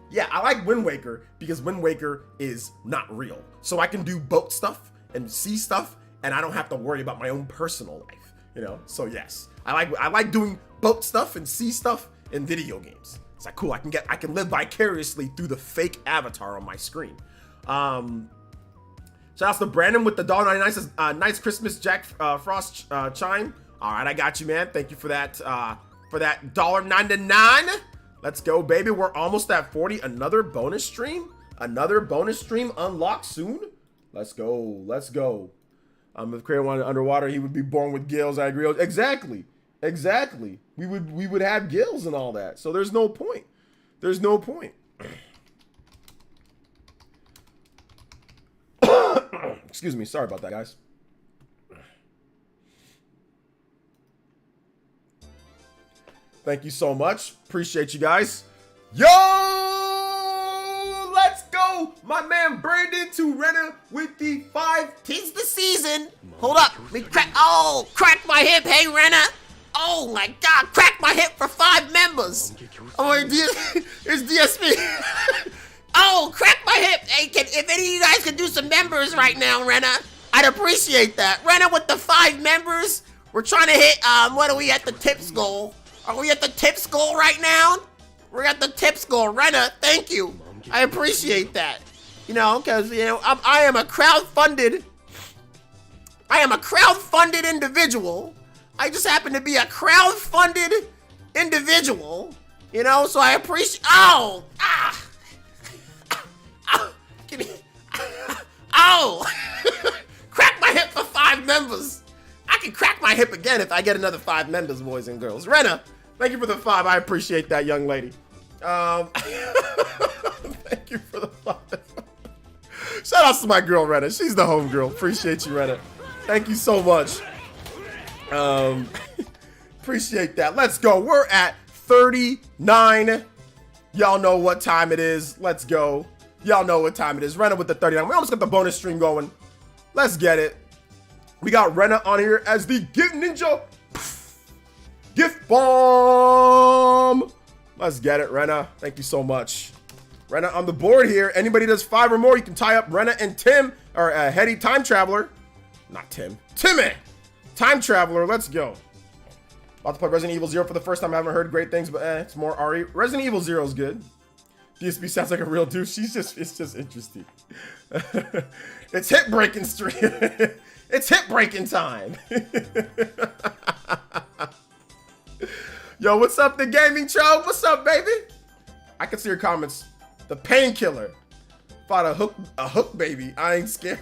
Yeah, I like Wind Waker because Wind Waker is not real. So I can do boat stuff and sea stuff, and I don't have to worry about my own personal life, you know? So yes, I like doing boat stuff and sea stuff in video games. It's like, cool, I can live vicariously through the fake avatar on my screen. Shout out to Brandon with the $1.99 says, nice Christmas Jack Frost chime. All right, I got you, man. Thank you for that $1.99. Let's go, baby. We're almost at 40. Another bonus stream unlocked soon. Let's go. Let's go. If Crayon wanted underwater, he would be born with gills. I agree. Exactly. We would have gills and all that. So there's no point. Excuse me. Sorry about that, guys. Thank you so much. Appreciate you guys. Yo! Let's go! My man Brandon to Renner with the 5. 'Tis the season. Hold up. Crack my hip. Hey, Renner. Oh my God. Crack my hip for 5 members. Oh, it's DSP. Oh, crack my hip. Hey, if any of you guys could do some members right now, Renner, I'd appreciate that. Renner with the 5 members. We're trying to hit, what are we at the tips goal? Are we at the tips goal right now? We're at the tips goal. Renner, thank you. I appreciate that. You know, because, you know, I am a crowd-funded individual. I just happen to be a crowd-funded individual. You know, so I appreciate... Give me... Crack my hip for 5 members. I can crack my hip again if I get another 5 members, boys and girls. Renna, thank you for the 5. I appreciate that, young lady. Thank you for the 5. Shout out to my girl, Renna. She's the home girl. Appreciate you, Renna. Thank you so much. Appreciate that. Let's go. We're at 39. Y'all know what time it is. Let's go. Y'all know what time it is. Renna with the 39. We almost got the bonus stream going. Let's get it. We got Renna on here as the Gift Ninja. Gift Bomb. Let's get it, Renna. Thank you so much. Renna on the board here. Anybody does 5 or more, you can tie up Renna and Tim, or Hetty Time Traveler. Not Tim. Timmy! Time Traveler, let's go. About to play Resident Evil 0 for the first time. I haven't heard great things, but it's more RE. Resident Evil 0 is good. DSP sounds like a real douche. It's just interesting. It's hit breaking stream. It's hit breaking time. Yo, what's up, the gaming show? What's up, baby? I can see your comments. The painkiller. Fought a hook baby. I ain't scared.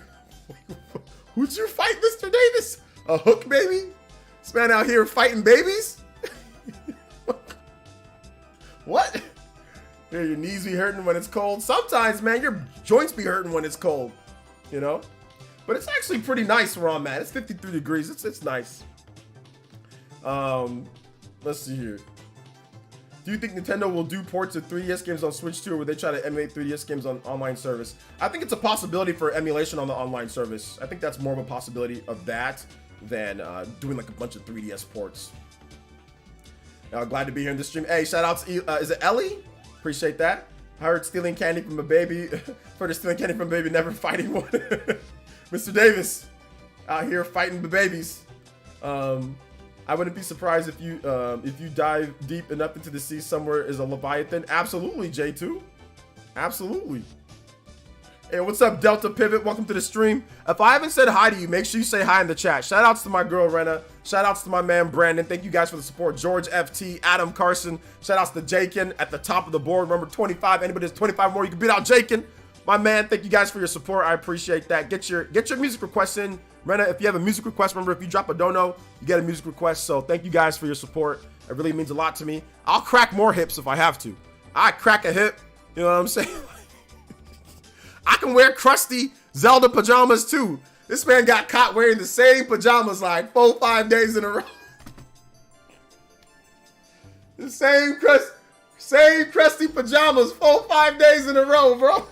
Who'd you fight, Mr. Davis? A hook baby? This man out here fighting babies? What? Here, your knees be hurting when it's cold. Sometimes, man, your joints be hurting when it's cold. You know? But it's actually pretty nice where I'm at. It's 53 degrees. It's nice. Let's see here. Do you think Nintendo will do ports of 3DS games on Switch too, or will they try to emulate 3DS games on online service? I think it's a possibility for emulation on the online service. I think that's more of a possibility of that than doing like a bunch of 3DS ports. Glad to be here in this stream. Hey, shout out to, is it Ellie? Appreciate that. I heard stealing candy from a baby. For stealing candy from a baby, never fighting one. Mr. Davis, out here fighting the babies. I wouldn't be surprised if you dive deep enough into the sea somewhere is a Leviathan. Absolutely, J2. Absolutely. Hey, what's up, Delta Pivot? Welcome to the stream. If I haven't said hi to you, make sure you say hi in the chat. Shout outs to my girl, Rena. Shout outs to my man, Brandon. Thank you guys for the support. George FT, Adam Carson. Shout outs to Jakin at the top of the board. Remember, 25. Anybody that's 25 more, you can beat out Jakin. My man, thank you guys for your support. I appreciate that. Get your music requests in. Rena, if you have a music request, remember, if you drop a dono, you get a music request. So thank you guys for your support. It really means a lot to me. I'll crack more hips if I have to. I crack a hip. You know what I'm saying? I can wear crusty Zelda pajamas too. This man got caught wearing the same pajamas like 4-5 days in a row. The same crusty pajamas 4-5 days in a row, bro.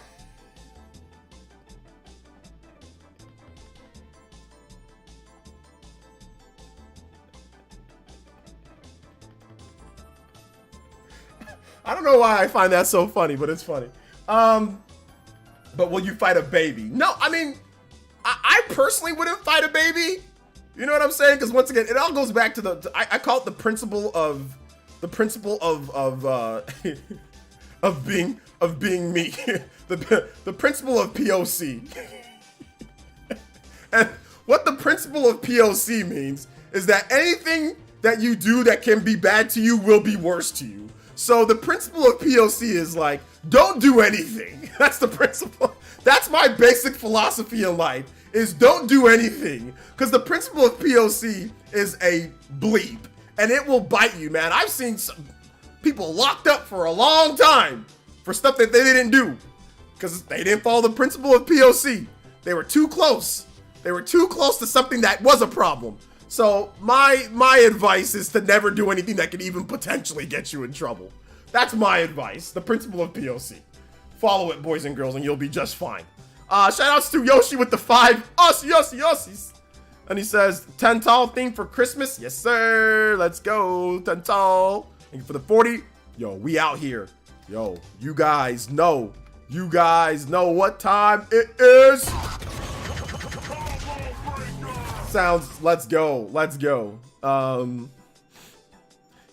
I don't know why I find that so funny, but it's funny. But will you fight a baby? No, I mean, I personally wouldn't fight a baby. You know what I'm saying? Because once again, it all goes back to I call it the principle of being me. the principle of POC. And what the principle of POC means is that anything that you do that can be bad to you will be worse to you. So the principle of POC is like, don't do anything. That's the principle. That's my basic philosophy in life, is don't do anything. Because the principle of POC is a bleep, and it will bite you, man. I've seen some people locked up for a long time for stuff that they didn't do because they didn't follow the principle of POC. They were too close. They were too close to something that was a problem. So my advice is to never do anything that could even potentially get you in trouble. That's my advice. The principle of POC. Follow it, boys and girls, and you'll be just fine. Shout outs to Yoshi with the 5. Yossies. And he says, Tental theme for Christmas? Yes, sir. Let's go, Tental. Thank you for the 40. Yo, we out here. Yo, you guys know what time it is. Sounds, let's go.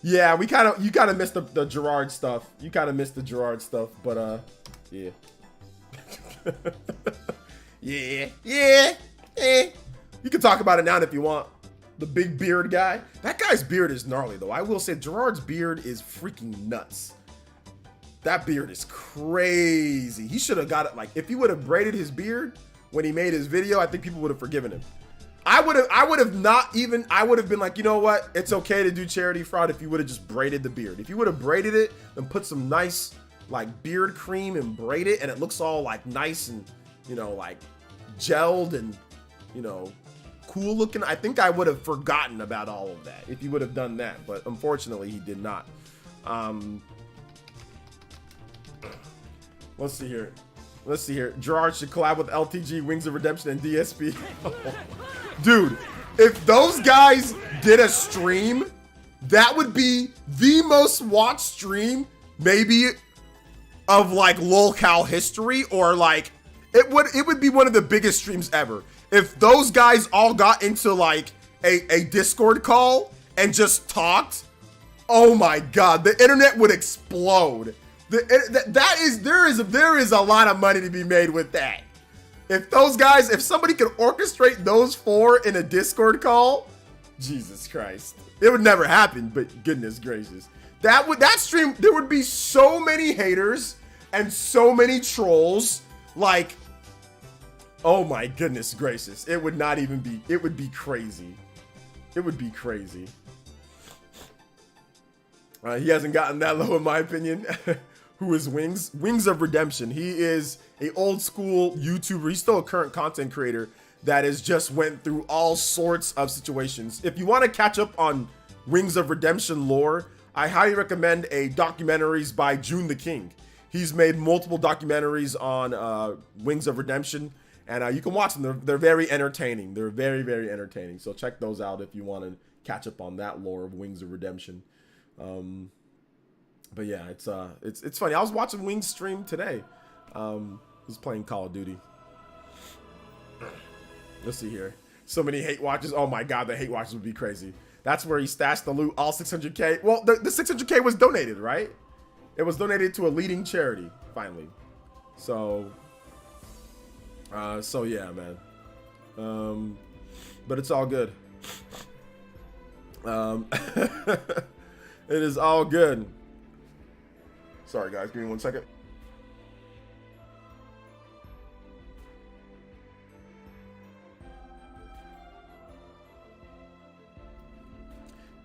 Yeah, you kind of missed the Jirard stuff. You kind of missed the Jirard stuff, but yeah. yeah. You can talk about it now if you want. The big beard guy. That guy's beard is gnarly though. I will say Jirard's beard is freaking nuts. That beard is crazy. He should have got it, like, if he would have braided his beard when he made his video, I think people would have forgiven him. I would have been like, you know what? It's okay to do charity fraud if you would have just braided the beard. If you would have braided it and put some nice, like, beard cream and braid it, and it looks all, like, nice and, you know, like, gelled and, you know, cool looking, I think I would have forgotten about all of that if you would have done that. But unfortunately, he did not. Let's see here. Jirard should collab with LTG, Wings of Redemption, and DSP. Dude, if those guys did a stream, that would be the most watched stream, maybe, of like lolcow history, or like it would be one of the biggest streams ever. If those guys all got into like a Discord call and just talked, oh my god, the internet would explode. There is a lot of money to be made with that. If somebody could orchestrate those four in a Discord call, Jesus Christ. It would never happen, but goodness gracious. That stream, there would be so many haters and so many trolls, like, oh my goodness gracious. It would be crazy. It would be crazy. He hasn't gotten that low in my opinion. Who is Wings of Redemption. He is a old school YouTuber. He's still a current content creator that has just went through all sorts of situations. If you want to catch up on Wings of Redemption lore, I highly recommend a documentaries by June the King. He's made multiple documentaries on Wings of Redemption, and you can watch them. They're very entertaining. They're very, very entertaining. So check those out if you want to catch up on that lore of Wings of Redemption. But yeah, it's funny. I was watching Wings stream today. I was playing Call of Duty. Let's see here. So many hate watches. Oh my god, the hate watches would be crazy. That's where he stashed the loot, all 600k. Well, the 600k was donated, right? It was donated to a leading charity, finally. So yeah, man. But it's all good. It is all good. Sorry guys, give me 1 second.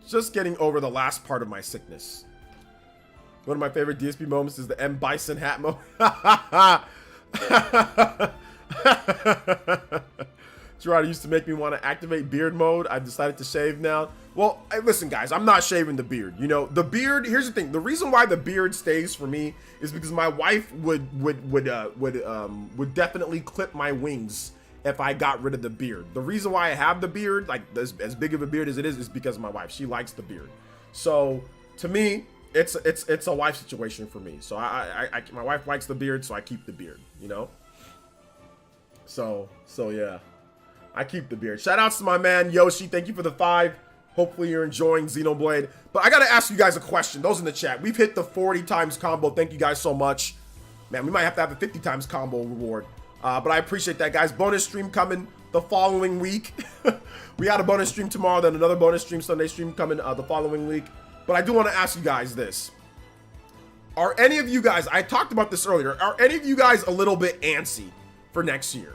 Just getting over the last part of my sickness. One of my favorite DSP moments is the M. Bison hat moment. Jirard used to make me want to activate beard mode. I've decided to shave now. Well, listen, guys, I'm not shaving the beard. You know, the beard. Here's the thing: the reason why the beard stays for me is because my wife would definitely clip my wings if I got rid of the beard. The reason why I have the beard, like as big of a beard as it is because of my wife. She likes the beard. So to me, it's a wife situation for me. So my wife likes the beard, so I keep the beard. You know. So yeah, I keep the beard. Shout outs to my man Yoshi. Thank you for the 5. Hopefully you're enjoying Xenoblade. But I gotta ask you guys a question. Those in the chat, we've hit the 40 times combo. Thank you guys so much. Man, we might have to have a 50 times combo reward. But I appreciate that, guys. Bonus stream coming the following week. We had a bonus stream tomorrow, then another bonus stream, Sunday stream coming the following week. But I do want to ask you guys this. Are any of you guys, I talked about this earlier, are any of you guys a little bit antsy for next year?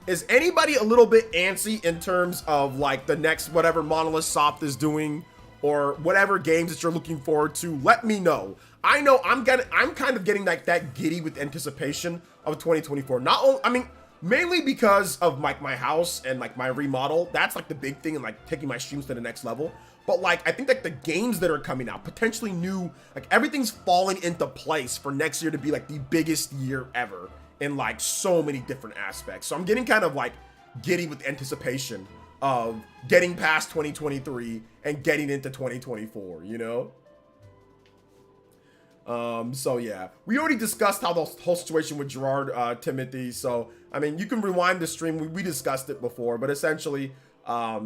Is anybody a little bit antsy in terms of like the next whatever Monolith Soft is doing or whatever games that you're looking forward to? Let me know. I know I'm kind of getting like that giddy with anticipation of 2024. Not only, I mean, mainly because of like my house and like my remodel. That's like the big thing and like taking my streams to the next level. But like I think like the games that are coming out, potentially new, like everything's falling into place for next year to be like the biggest year ever in like so many different aspects. So I'm getting kind of like giddy with anticipation of getting past 2023 and getting into 2024, you know? So yeah, we already discussed how the whole situation with Jirard, Timothy. So, I mean, you can rewind the stream. We discussed it before, but essentially,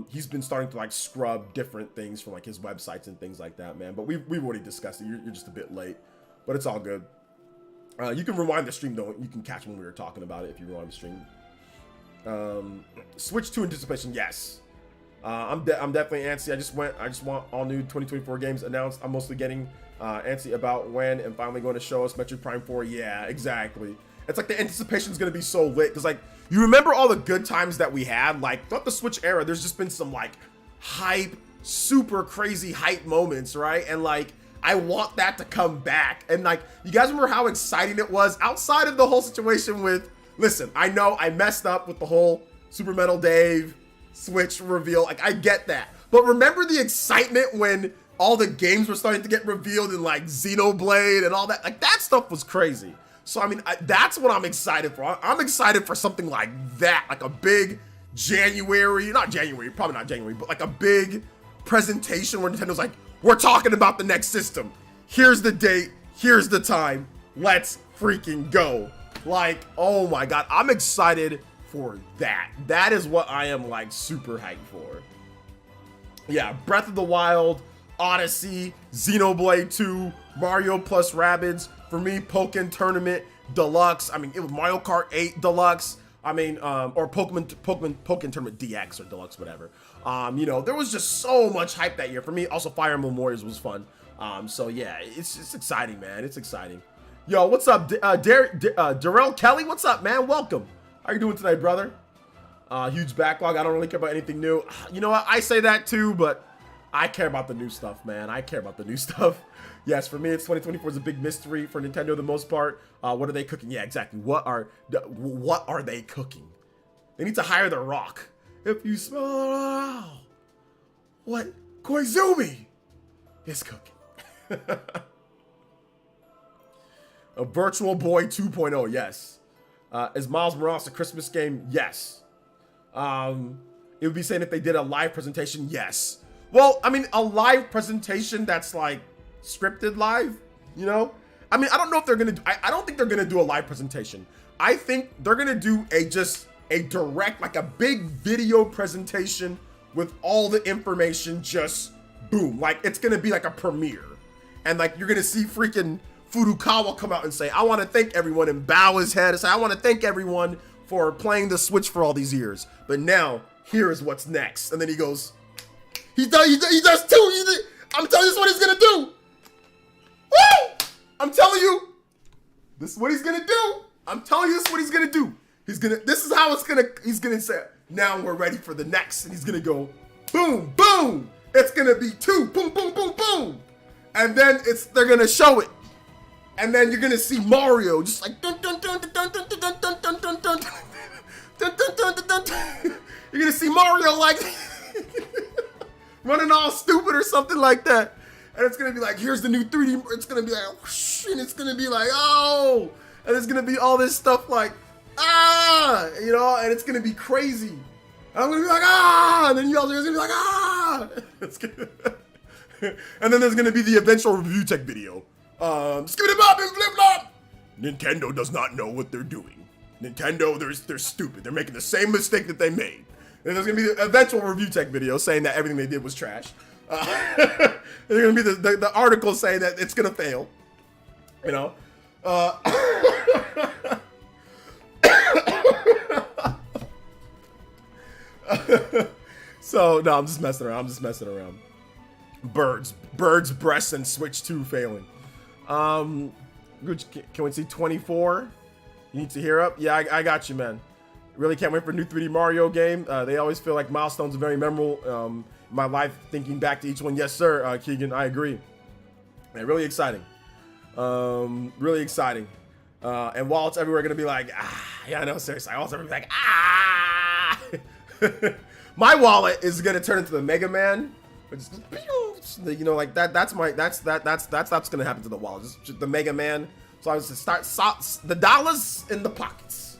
he's been starting to like scrub different things from like his websites and things like that, man. But we've already discussed it. You're just a bit late, but it's all good. You can rewind the stream though. You can catch when we were talking about it if you rewind the stream. Switch to anticipation. Yes. I'm definitely antsy. I just want all new 2024 games announced. I'm mostly getting antsy about when and finally going to show us Metroid Prime 4. Yeah, exactly. It's like the anticipation is going to be so lit because like you remember all the good times that we had like throughout the Switch era. There's just been some like hype, super crazy hype moments, right? And like I want that to come back. And like you guys remember how exciting it was outside of the whole situation with. Listen, I know I messed up with the whole Super Metal Dave Switch reveal. Like I get that, but remember the excitement when all the games were starting to get revealed in like Xenoblade and all that. Like that stuff was crazy. So I mean, that's what I'm excited for. I'm excited for something like that, like a big January, probably not January, but like a big presentation where Nintendo's like, we're talking about the next system. Here's the date. Here's the time. Let's freaking go. Like, oh my God, I'm excited for that. That is what I am like super hyped for. Yeah, Breath of the Wild, Odyssey, Xenoblade 2, Mario plus Rabbids. For me, Pokken Tournament Deluxe. I mean, it was Mario Kart 8 Deluxe. I mean, or Pokken Tournament DX or Deluxe, whatever. You know, there was just so much hype that year. For me, also Fire Emblem Warriors was fun. So yeah, it's exciting, man. It's exciting. Yo, what's up, Darrell Kelly? What's up, man? Welcome. How you doing today, brother? Huge backlog. I don't really care about anything new. You know what? I say that too, but I care about the new stuff, man. I care about the new stuff. Yes, for me, it's 2024 is a big mystery for Nintendo the most part. What are they cooking? Yeah, exactly. What are they cooking? They need to hire The Rock. If you smell what Koizumi is cooking. A Virtual Boy 2.0, yes. Is Miles Morales a Christmas game? Yes. It would be saying if they did a live presentation, yes. Well, I mean, a live presentation that's like scripted live, you know? I mean, I don't know if they're gonna do, I don't think they're gonna do a live presentation. I think they're gonna do just a direct, like a big video presentation with all the information, just boom. Like it's gonna be like a premiere. And like you're gonna see freaking Furukawa come out and say, I wanna thank everyone, and bow his head and say, I wanna thank everyone for playing the Switch for all these years. But now, here is what's next. And then he goes, he does too. I'm telling you, this is what he's gonna do. Woo! I'm telling you, this is what he's gonna do. I'm telling you, this is what he's gonna do. This is how he's gonna say, now we're ready for the next. And he's gonna go, boom, boom. It's gonna be 2, boom, boom, boom, boom. And then they're gonna show it. And then you're gonna see Mario just like, dun, dun, dun, dun, dun, dun, dun, dun, dun, dun, dun, dun, dun, dun, dun, dun. You're gonna see Mario like running all stupid or something like that. And it's gonna be like, here's the new 3D. It's gonna be like, whoosh, and it's gonna be like, oh. And it's gonna be all this stuff like, you know, and it's gonna be crazy. And I'm gonna be like, and then y'all are gonna be like, It's gonna and then there's gonna be the eventual review tech video. Skip it bop and flip flop. Nintendo does not know what they're doing. Nintendo, they're stupid. They're making the same mistake that they made. And there's gonna be the eventual review tech video saying that everything they did was trash. There's gonna be the article saying that it's gonna fail. You know. So no, I'm just messing around. Birds, breasts, and Switch 2 failing. Can we see 24? You need to hear up? Yeah, I got you, man. Really can't wait for a new 3D Mario game. They always feel like milestones are very memorable. My life thinking back to each one. Yes, sir, Keegan, I agree. Man, really exciting. Really exciting. And wallets everywhere are gonna be like, yeah, I know, seriously. Wallets everywhere like, My wallet is gonna turn into the Mega Man. You know, like that's gonna happen to the wallet. Just the Mega Man. So I was to start the dollars in the pockets.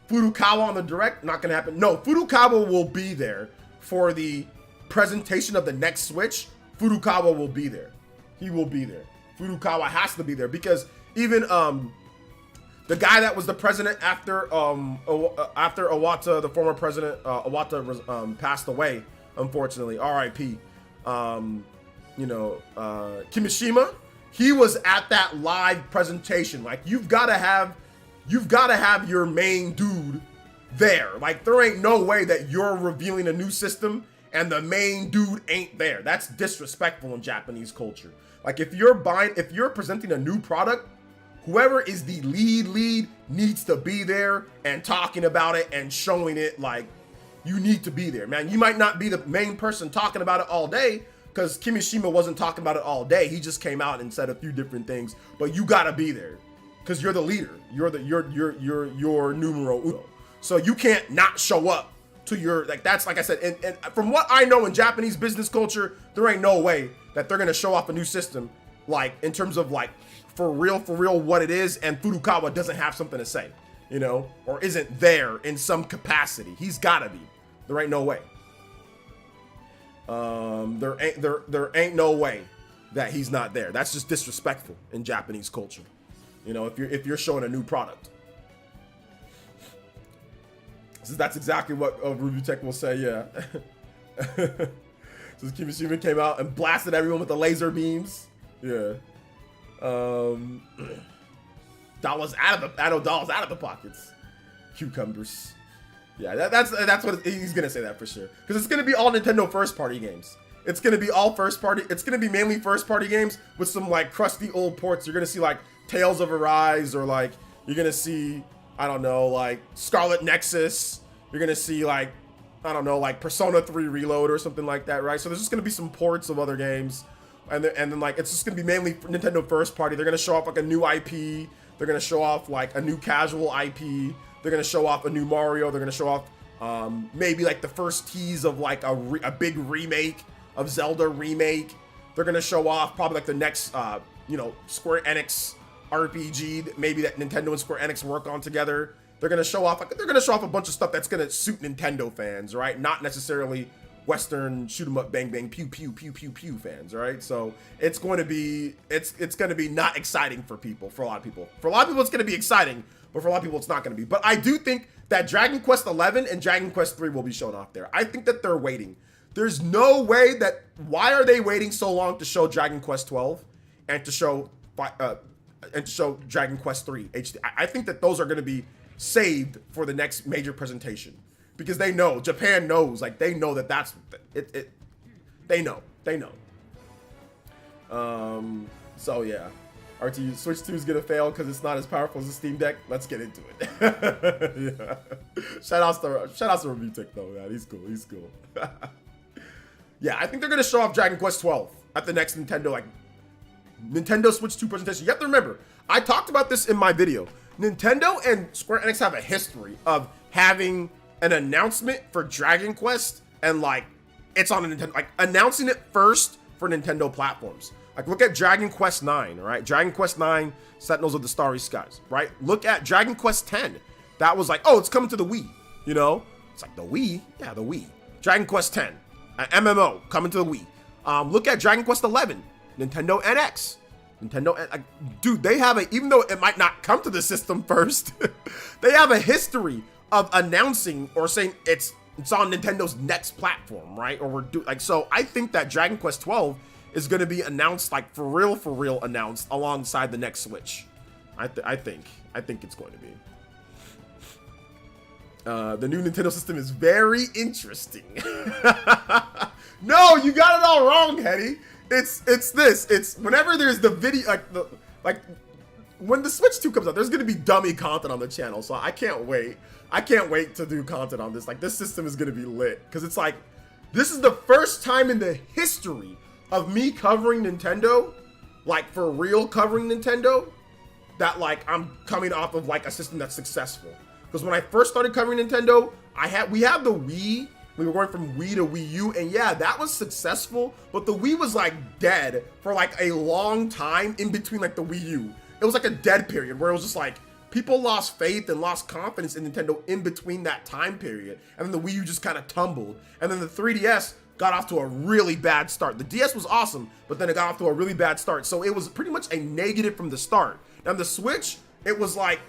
Furukawa on the direct, not gonna happen. No, Furukawa will be there for the presentation of the next Switch. Furukawa will be there. He will be there. Furukawa has to be there because even the guy that was the president after Iwata, the former president Iwata passed away, unfortunately. R.I.P. Kimishima, he was at that live presentation. Like you've got to have your main dude there. Like there ain't no way that you're revealing a new system and the main dude ain't there. That's disrespectful in Japanese culture. Like if you're presenting a new product, whoever is the lead needs to be there and talking about it and showing it. Like you need to be there, man. You might not be the main person talking about it all day, because Kimishima wasn't talking about it all day. He just came out and said a few different things, but you gotta be there because you're the leader. You're numero uno. So you can't not show up to your, like, that's, like I said, and from what I know in Japanese business culture, there ain't no way that they're gonna show off a new system, like in terms of like for real what it is, and Furukawa doesn't have something to say, you know, or isn't there in some capacity. He's gotta be. There ain't no way. There ain't no way that he's not there. That's just disrespectful in Japanese culture. You know, if you're showing a new product. So that's exactly what Review Tech will say, yeah. So Kimishima came out and blasted everyone with the laser beams. Yeah. Dollars out of the pockets. Cucumbers. Yeah, that's what he's gonna say, that for sure. Because it's gonna be all Nintendo first party games. It's gonna be all first party. It's gonna be mainly first party games with some like crusty old ports. You're gonna see like Tales of Arise, or like you're gonna see, I don't know, like Scarlet Nexus. You're gonna see like, I don't know, like Persona 3 Reload or something like that, right? So there's just gonna be some ports of other games, and then like it's just gonna be mainly Nintendo first party. They're gonna show off like a new IP. They're gonna show off like a new casual IP. They're gonna show off a new Mario. They're gonna show off Maybe like the first tease of like a big remake of Zelda remake. They're gonna show off probably like the next, you know, Square Enix RPG that maybe that Nintendo and Square Enix work on together. They're gonna show off a bunch of stuff that's gonna suit Nintendo fans, right? Not necessarily Western shoot 'em up, bang bang, pew pew pew pew pew fans, right? So it's going to be not exciting for people. For a lot of people, it's gonna be exciting, but for a lot of people, it's not gonna be. But I do think that Dragon Quest 11 and Dragon Quest 3 will be shown off there. I think that they're waiting. There's no way that. Why are they waiting so long to show Dragon Quest 12 and to show Dragon Quest 3 HD? I think that those are going to be saved for the next major presentation because they know, Japan knows, like they know that that's it. They know. So yeah. RT Switch 2 is gonna fail because it's not as powerful as the Steam Deck. Let's get into it. Yeah. Shout outs to Review Tick though, man. He's cool. Yeah, I think they're gonna show off Dragon Quest 12 at the next Nintendo Switch 2 presentation. You have to remember, I talked about this in my video. Nintendo and Square Enix have a history of having an announcement for Dragon Quest and like it's on a Nintendo, like announcing it first for Nintendo platforms. Like look at Dragon Quest 9, right? Dragon Quest 9, Sentinels of the Starry Skies, right? Look at Dragon Quest 10. That was like, oh, it's coming to the Wii, you know? It's like the Wii? Yeah, the Wii. Dragon Quest 10, MMO, coming to the Wii. Look at Dragon Quest 11, Nintendo NX. Dude, they have even though it might not come to the system first, they have a history of announcing or saying it's on Nintendo's next platform, right? Or so I think that Dragon Quest 12 is going to be announced, like for real announced alongside the next Switch. I think it's going to be. The new Nintendo system is very interesting. No, you got it all wrong, Hetty. It's whenever there's the video, when the Switch 2 comes out, there's going to be dummy content on the channel. So I can't wait. I can't wait to do content on this. Like this system is going to be lit because it's like, this is the first time in the history of me covering Nintendo, like for real covering Nintendo, that like I'm coming off of like a system that's successful. Because when I first started covering Nintendo, we had the Wii. We were going from Wii to Wii U, and yeah, that was successful, but the Wii was like dead for like a long time in between like the Wii U. It was like a dead period where it was just like people lost faith and lost confidence in Nintendo in between that time period. And then the Wii U just kind of tumbled. And then the 3DS got off to a really bad start. The DS was awesome, but then it got off to a really bad start. So it was pretty much a negative from the start. Now the Switch, it was like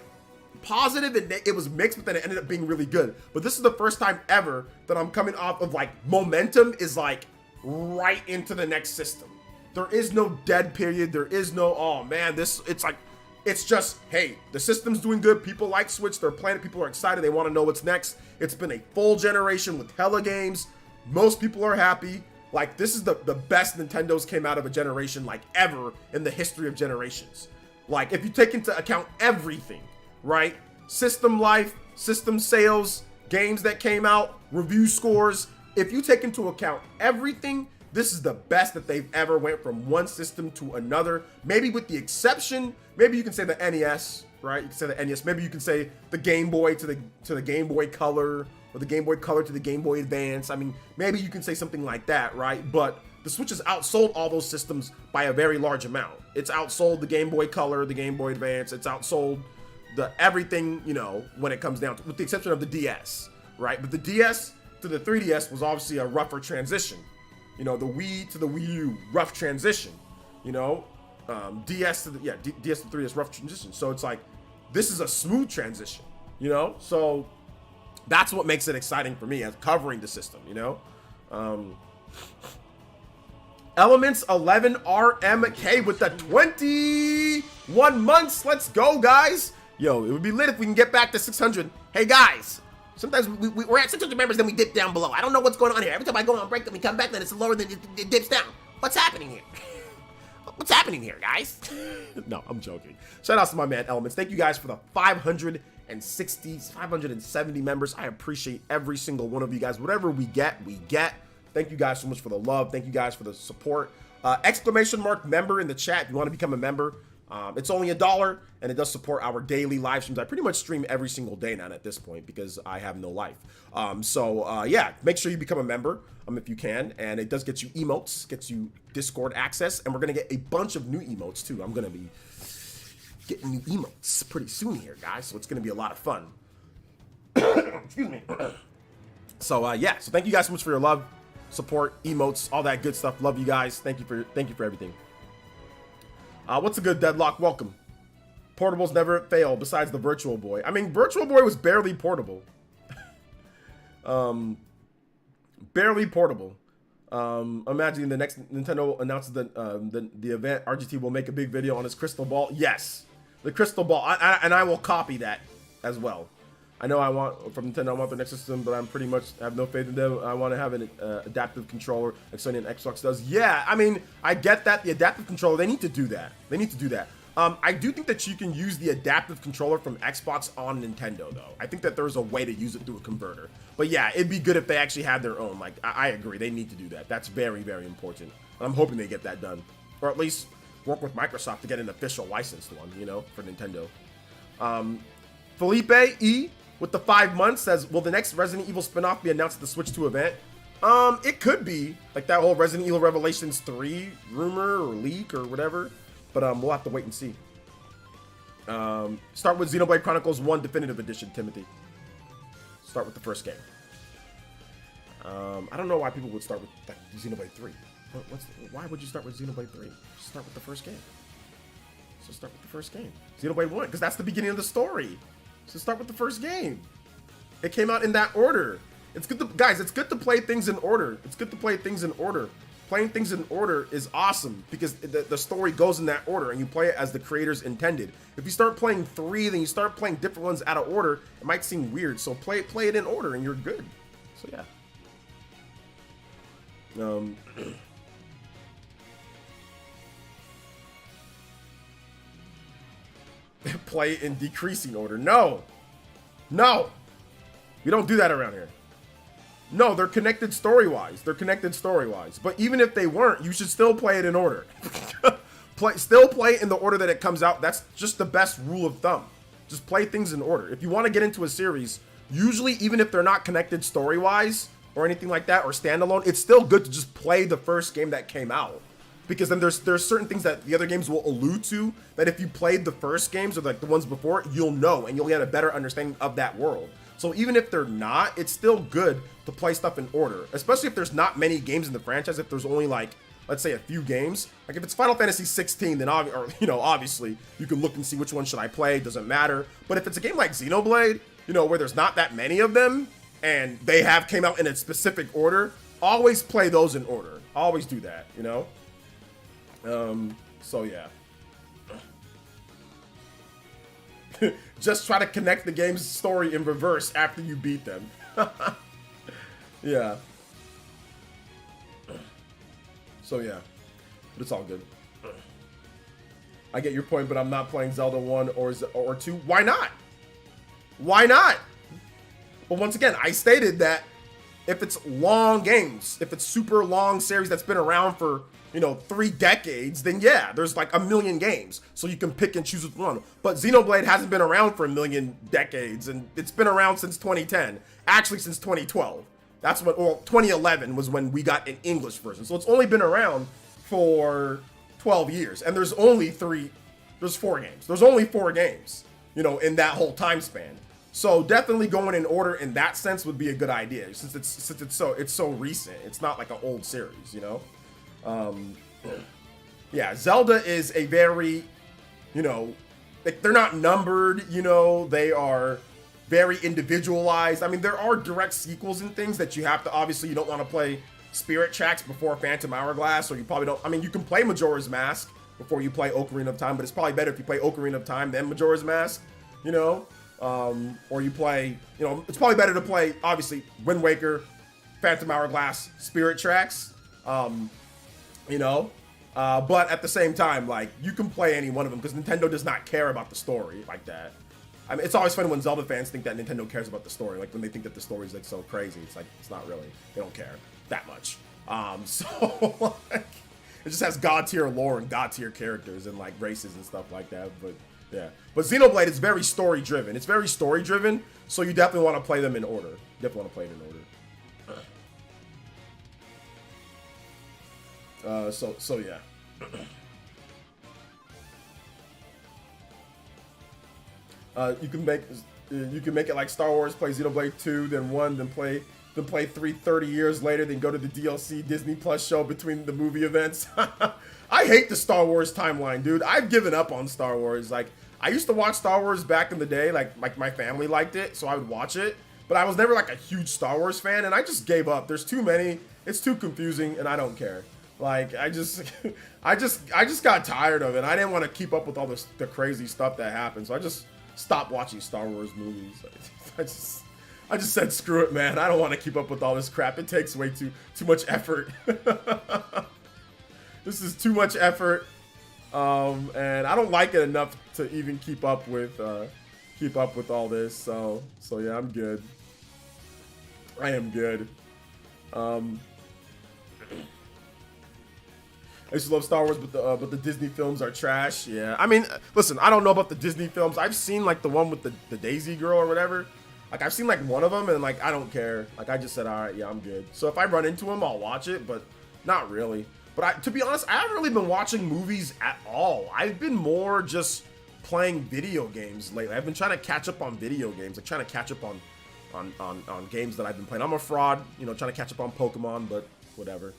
positive and it was mixed, but then it ended up being really good. But this is the first time ever that I'm coming off of like momentum is like right into the next system. There is no dead period. There is no, oh man, it's just, hey, the system's doing good. People like Switch. They're playing it. People are excited. They want to know what's next. It's been a full generation with hella games. Most people are happy. Like this is the best Nintendo's came out of a generation like ever in the history of generations. Like if you take into account everything, right? System life, system sales, games that came out, review scores. If you take into account everything, this is the best that they've ever went from one system to another. Maybe with the exception, maybe you can say the NES, right? You can say the NES. Maybe you can say the Game Boy to the Game Boy Color, or the Game Boy Color to the Game Boy Advance. I mean, maybe you can say something like that, right? But the Switch has outsold all those systems by a very large amount. It's outsold the Game Boy Color, the Game Boy Advance. It's outsold the everything, you know, when it comes down to, with the exception of the DS, right? But the DS to the 3DS was obviously a rougher transition. You know, the Wii to the Wii U, rough transition. You know, DS to 3DS, rough transition. So it's like, this is a smooth transition, you know? So that's what makes it exciting for me as covering the system, you know? Elements 11 RMK with the 21 months. Let's go, guys. Yo, it would be lit if we can get back to 600. Hey, guys. Sometimes we're at 600 members, then we dip down below. I don't know what's going on here. Every time I go on break, then we come back, then it's lower, then it dips down. What's happening here? What's happening here, guys? No, I'm joking. Shout out to my man, Elements. Thank you guys for the 570 members. I appreciate every single one of you guys. Whatever we get, we get. Thank you guys so much for the love. Thank you guys for the support. ! Member in the chat. If you want to become a member, It's only $1, and it does support our daily live streams. I pretty much stream every single day now at this point because I have no life. Yeah, make sure you become a member if you can, and it does get you emotes, gets you Discord access, and we're gonna get a bunch of new emotes too. I'm gonna be getting new emotes pretty soon here, guys, so it's gonna be a lot of fun. Excuse me. Yeah, so thank you guys so much for your love, support, emotes, all that good stuff. Love you guys. Thank you for everything. What's a good deadlock? Welcome. Portables never fail besides the Virtual Boy. I mean, Virtual Boy was barely portable. Barely portable. Imagine the next Nintendo announces the event, RGT will make a big video on his crystal ball. Yes, the crystal ball. And I will copy that as well. I know I want from Nintendo, I want their next system, but I'm pretty much have no faith in them. I want to have an adaptive controller like Sony and Xbox does. Yeah, I mean, I get that. The adaptive controller, they need to do that. They need to do that. I do think that you can use the adaptive controller from Xbox on Nintendo, though. I think that there's a way to use it through a converter. But yeah, it'd be good if they actually had their own. Like, I agree. They need to do that. That's very, very important. And I'm hoping they get that done. Or at least work with Microsoft to get an official licensed one, you know, for Nintendo. Felipe E with the 5 months says, will the next Resident Evil spinoff be announced at the Switch 2 event? It could be. Like that whole Resident Evil Revelations 3 rumor or leak or whatever. But we'll have to wait and see. Start with Xenoblade Chronicles 1 Definitive Edition, Timothy. Start with the first game. I don't know why people would start with Xenoblade 3. Why would you start with Xenoblade 3? Just start with the first game. So start with the first game. Xenoblade 1, because that's the beginning of the story. So start with the first game. It came out in that order. It's good to, guys, it's good to play things in order. It's good to play things in order. Playing things in order is awesome because the story goes in that order and you play it as the creators intended. If you start playing 3, then you start playing different ones out of order, it might seem weird. So play it in order and you're good. So yeah. Play it in decreasing order. No. No. We don't do that around here. No, they're connected story-wise. They're connected story-wise. But even if they weren't, you should still play it in order. Still play in the order that it comes out. That's just the best rule of thumb. Just play things in order. If you want to get into a series, usually even if they're not connected story-wise or anything like that or standalone, it's still good to just play the first game that came out. Because then there's certain things that the other games will allude to that if you played the first games or like the ones before, you'll know and you'll get a better understanding of that world. So even if they're not, it's still good to play stuff in order, especially if there's not many games in the franchise. If there's only like, let's say a few games, like if it's Final Fantasy 16, then obviously you can look and see which one should I play. Doesn't matter. But if it's a game like Xenoblade, where there's not that many of them and they have came out in a specific order, always play those in order. Always do that, So yeah. Just try to connect the game's story in reverse after you beat them. Yeah. So yeah. But it's all good. I get your point, but I'm not playing Zelda 1 or 2. Why not? Why not? But once again, I stated that if it's long games, if it's super long series that's been around for 3 decades, then yeah, there's like a million games. So you can pick and choose which one. But Xenoblade hasn't been around for a million decades, and it's been around since 2010. Actually, since 2012. That's when, 2011 was when we got an English version. So it's only been around for 12 years. And there's only 4 games. There's only 4 games, in that whole time span. So definitely going in order in that sense would be a good idea, since it's so recent. It's not like an old series, Yeah, Zelda is a very, like they're not numbered, they are very individualized. I mean, there are direct sequels and things that you have to, obviously you don't want to play Spirit Tracks before Phantom Hourglass, or you probably don't, I mean, you can play Majora's Mask before you play Ocarina of Time, but it's probably better if you play Ocarina of Time then Majora's Mask, or you play, it's probably better to play, obviously, Wind Waker, Phantom Hourglass, Spirit Tracks, but at the same time, like, you can play any one of them because Nintendo does not care about the story like that. I mean, it's always funny when Zelda fans think that Nintendo cares about the story, like when they think that the story is like so crazy. It's like, it's not really, they don't care that much. So like, It just has god tier lore and god tier characters and like races and stuff like that. But yeah, but Xenoblade is very story driven. It's very story driven, so you definitely want to play them in order. You definitely want to play it in order. So yeah. You can make it like Star Wars, play Xenoblade 2, then 1, then play 3 30 years later, then go to the DLC Disney Plus show between the movie events. I hate the Star Wars timeline, dude. I've given up on Star Wars. Like, I used to watch Star Wars back in the day, like my family liked it, so I would watch it. But I was never like a huge Star Wars fan, and I just gave up. There's too many. It's too confusing, and I don't care. Like, I just got tired of it. I didn't want to keep up with all the crazy stuff that happened, so I just stopped watching Star Wars movies. I just said, screw it, man. I don't want to keep up with all this crap. It takes way too much effort. This is too much effort, and I don't like it enough to even keep up with all this. So yeah, I'm good. I am good. I used to love Star Wars, but the Disney films are trash. Yeah, I mean, listen, I don't know about the Disney films. I've seen like the one with the Daisy girl or whatever. Like, I've seen like one of them, and like I don't care. Like, I just said, all right, yeah, I'm good. So if I run into them, I'll watch it, but not really. But to be honest, I haven't really been watching movies at all. I've been more just playing video games lately. I've been trying to catch up on video games, like trying to catch up on games that I've been playing. I'm a fraud, you know, trying to catch up on Pokemon, but whatever.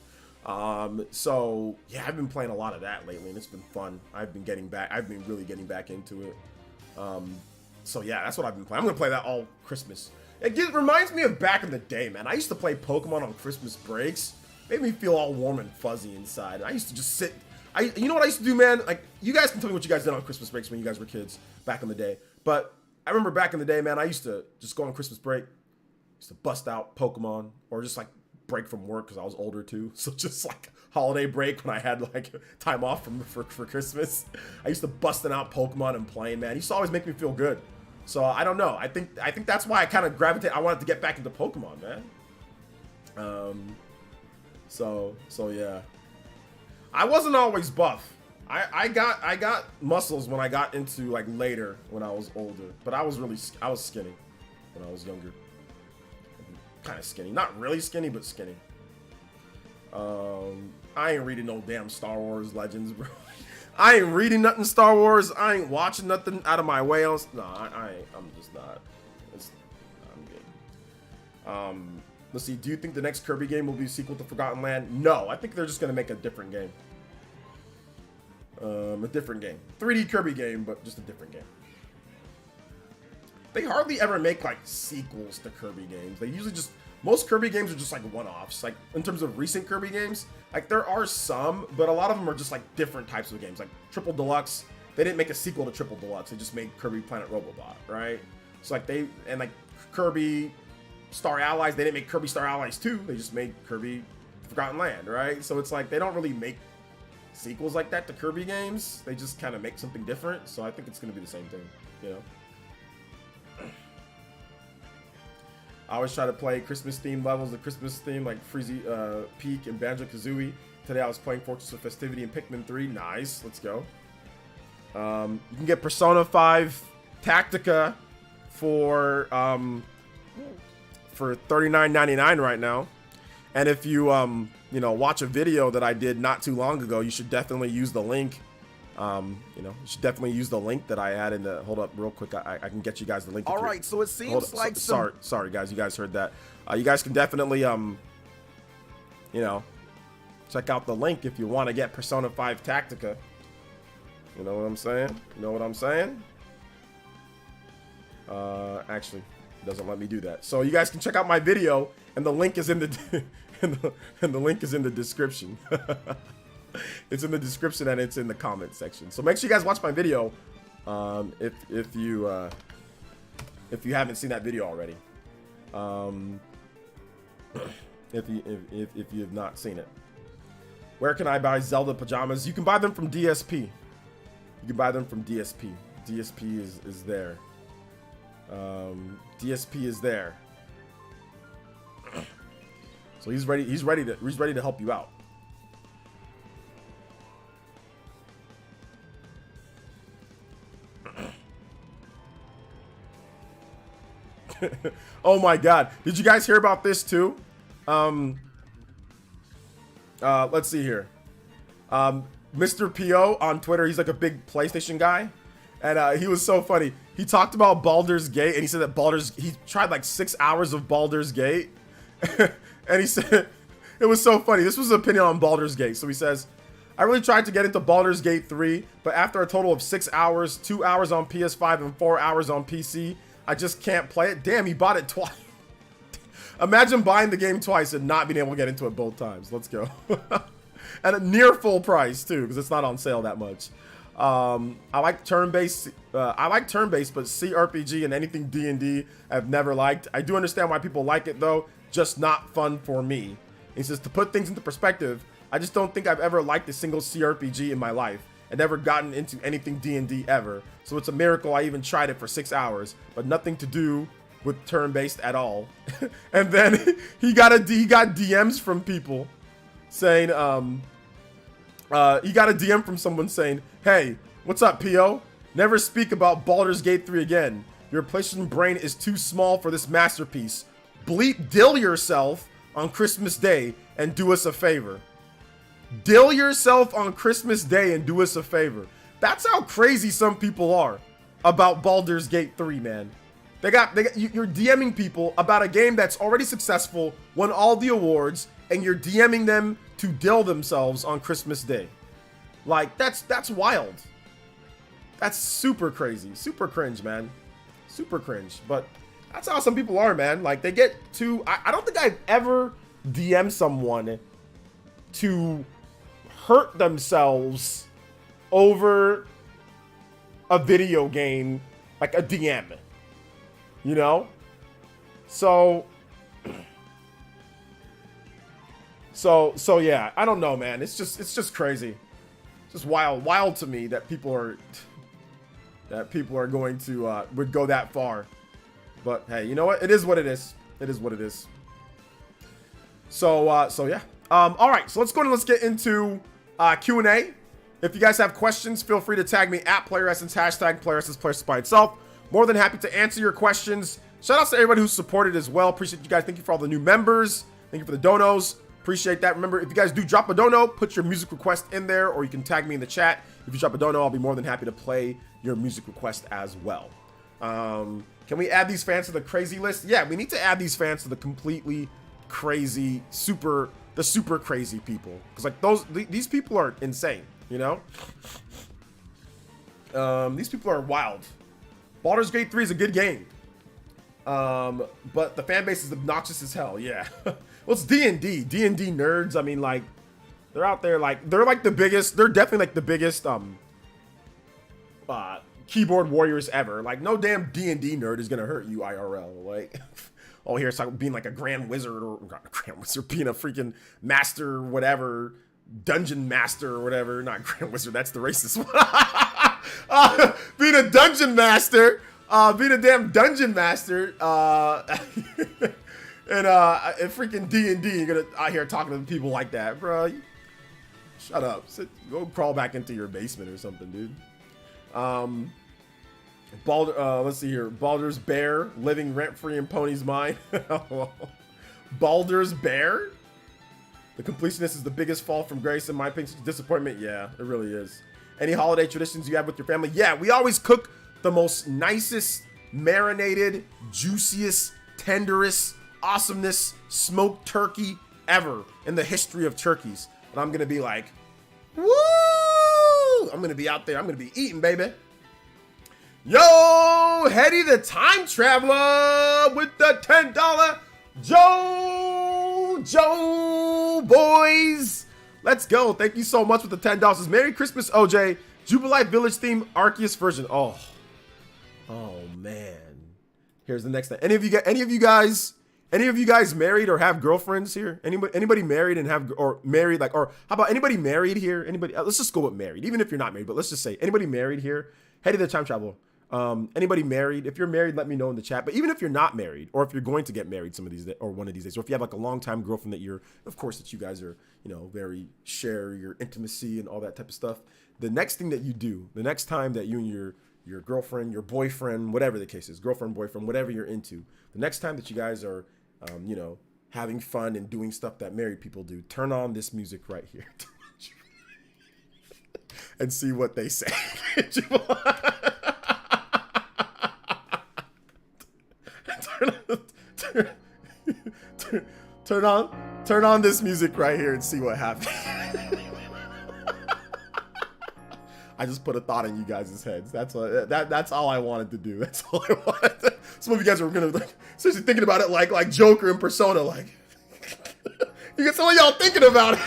So yeah, I've been playing a lot of that lately, and it's been fun. I've been really getting back into it. So yeah, that's what I've been playing. I'm gonna play that all Christmas. It reminds me of back in the day, man. I used to play Pokemon on Christmas breaks. Made me feel all warm and fuzzy inside. I used to just sit. You know what I used to do, man? Like, you guys can tell me what you guys did on Christmas breaks when you guys were kids back in the day. But I remember back in the day, man, I used to just go on Christmas break, used to bust out Pokemon, or just like break from work because I was older too. So just like holiday break when I had like time off for Christmas, I used to busting out Pokemon and playing, man. It used to always make me feel good. So I don't know. I think that's why I kind of I wanted to get back into Pokemon, man. So yeah. I wasn't always buff. I got muscles when I got into like later when I was older, but I was skinny when I was younger. Kind of skinny, not really skinny, but skinny. I ain't reading no damn Star Wars Legends, bro. I ain't reading nothing Star Wars. I ain't watching nothing out of my way. No, I ain't. I'm just not. I'm good. Let's see. Do you think the next Kirby game will be a sequel to Forgotten Land? No, I think they're just gonna make a different game. A different game. 3D Kirby game, but just a different game. They hardly ever make like sequels to Kirby games. They usually most Kirby games are just like one-offs. Like in terms of recent Kirby games, like there are some, but a lot of them are just like different types of games. Like Triple Deluxe, they didn't make a sequel to Triple Deluxe. They just made Kirby Planet Robobot, right? So like Kirby Star Allies, they didn't make Kirby Star Allies 2. They just made Kirby Forgotten Land, right? So it's like they don't really make sequels like that to Kirby games. They just kind of make something different. So I think it's going to be the same thing, you know? I always try to play Christmas themed levels, the Christmas theme like Freezy Peak and Banjo-Kazooie. Today I was playing Fortress of Festivity and Pikmin 3. Nice, let's go. You can get Persona 5 Tactica for $39.99 right now. And if you you know, watch a video that I did not too long ago, you should definitely use the link. You know, you should definitely use the link that I had in the. Hold up, real quick. I can get you guys the link. All right, so it seems like sorry, guys. You guys heard that. You guys can definitely you know, check out the link if you want to get Persona 5 Tactica. You know what I'm saying? You know what I'm saying? Actually, it doesn't let me do that. So you guys can check out my video, and the link is in the and the link is in the description. It's in the description and it's in the comment section. So make sure you guys watch my video if you haven't seen that video already. If you have not seen it. Where can I buy Zelda pajamas? You can buy them from DSP. You can buy them from DSP. DSP is there. DSP is there. So he's ready to help you out. Oh my God. Did you guys hear about this too? Let's see here. Mr. PO on Twitter, he's like a big PlayStation guy. And he was so funny. He talked about Baldur's Gate, and he said that he tried like 6 hours of Baldur's Gate. And he said, it was so funny. This was his opinion on Baldur's Gate. So he says, I really tried to get into Baldur's Gate 3, but after a total of 6 hours, 2 hours on PS5 and 4 hours on PC, I just can't play it. Damn, he bought it twice. Imagine buying the game twice and not being able to get into it both times. Let's go. At a near full price too, because it's not on sale that much. I like turn-based. But CRPG and anything D&D I've never liked. I do understand why people like it though, just not fun for me. He says, to put things into perspective, I just don't think I've ever liked a single CRPG in my life. I've never gotten into anything D&D ever. So it's a miracle I even tried it for 6 hours, but nothing to do with turn-based at all. And then he got DMs from people saying, he got a DM from someone saying, hey, what's up, PO? Never speak about Baldur's Gate 3 again. Your PlayStation brain is too small for this masterpiece. Bleep dill yourself on Christmas Day and do us a favor. Dill yourself on Christmas Day and do us a favor. That's how crazy some people are about Baldur's Gate 3, man. You're DMing people about a game that's already successful, won all the awards, and you're DMing them to dill themselves on Christmas Day. Like, that's wild. That's super crazy. Super cringe, man. Super cringe. But that's how some people are, man. Like, they get too... I don't think I've ever DM'd someone to hurt themselves over a video game, like a DM. You know? So yeah, I don't know, man. It's just crazy. It's just wild to me that people are going to would go that far. But hey, you know what? It is what it is. It is what it is. So yeah. All right, so let's go and let's get into Q&A. If you guys have questions, feel free to tag me at PlayerEssence, hashtag PlayerEssence, PlayerEssence by itself. More than happy to answer your questions. Shout out to everybody who's supported as well. Appreciate you guys. Thank you for all the new members. Thank you for the donos. Appreciate that. Remember, if you guys do drop a dono, put your music request in there, or you can tag me in the chat. If you drop a dono, I'll be more than happy to play your music request as well. Can we add these fans to the crazy list? Yeah, we need to add these fans to the completely crazy, super crazy people. Because like these people are insane, you know? These people are wild. Baldur's Gate 3 is a good game. But the fan base is obnoxious as hell, yeah. Well, it's D&D. D&D nerds, I mean, like, they're out there, like, they're like the biggest, they're definitely like the biggest, keyboard warriors ever. Like, no damn D&D nerd is gonna hurt you IRL. Like, oh, here it's like being like a grand wizard, or not a grand wizard, being a freaking master, whatever, dungeon master or whatever. Not grand wizard, that's the racist one. Being a dungeon master, being a damn dungeon master, and freaking D&D, you're gonna out here talking to people like that, bro. Shut up. Go crawl back into your basement or something, dude. Let's see here. Baldur's Bear, living rent-free in Pony's mind. Baldur's Bear? The Completionist is the biggest fall from grace in my opinion. Disappointment? Yeah, it really is. Any holiday traditions you have with your family? Yeah, we always cook the most nicest, marinated, juiciest, tenderest, awesomeness smoked turkey ever in the history of turkeys. And I'm gonna be like, woo! I'm gonna be out there. I'm gonna be eating, baby. Yo, Hetty the Time Traveler with the $10 Joe boys. Let's go. Thank you so much with the $10. Merry Christmas, OJ. Jubilite Village theme Arceus version. Oh man. Here's the next thing. Any of you guys married or have girlfriends here? Anybody married and have, or married, like, or how about anybody married here? Anybody? Let's just go with married, even if you're not married. But let's just say anybody married here. Hetty the Time Traveler. Anybody married? If you're married, let me know in the chat. But even if you're not married, or if you're going to get married some of these or one of these days, or if you have like a long-time girlfriend that you're, of course, that you guys are, you know, very share your intimacy and all that type of stuff. The next thing that you do, the next time that you and your girlfriend, your boyfriend, whatever the case is, girlfriend, boyfriend, whatever you're into. The next time that you guys are, you know, having fun and doing stuff that married people do, turn on this music right here and see what they say. Turn on this music right here and see what happens. I just put a thought in you guys' heads. That's all I wanted to do. That's all I wanted. Some of you guys are gonna like seriously thinking about it like Joker and Persona. Like you get some of y'all thinking about it.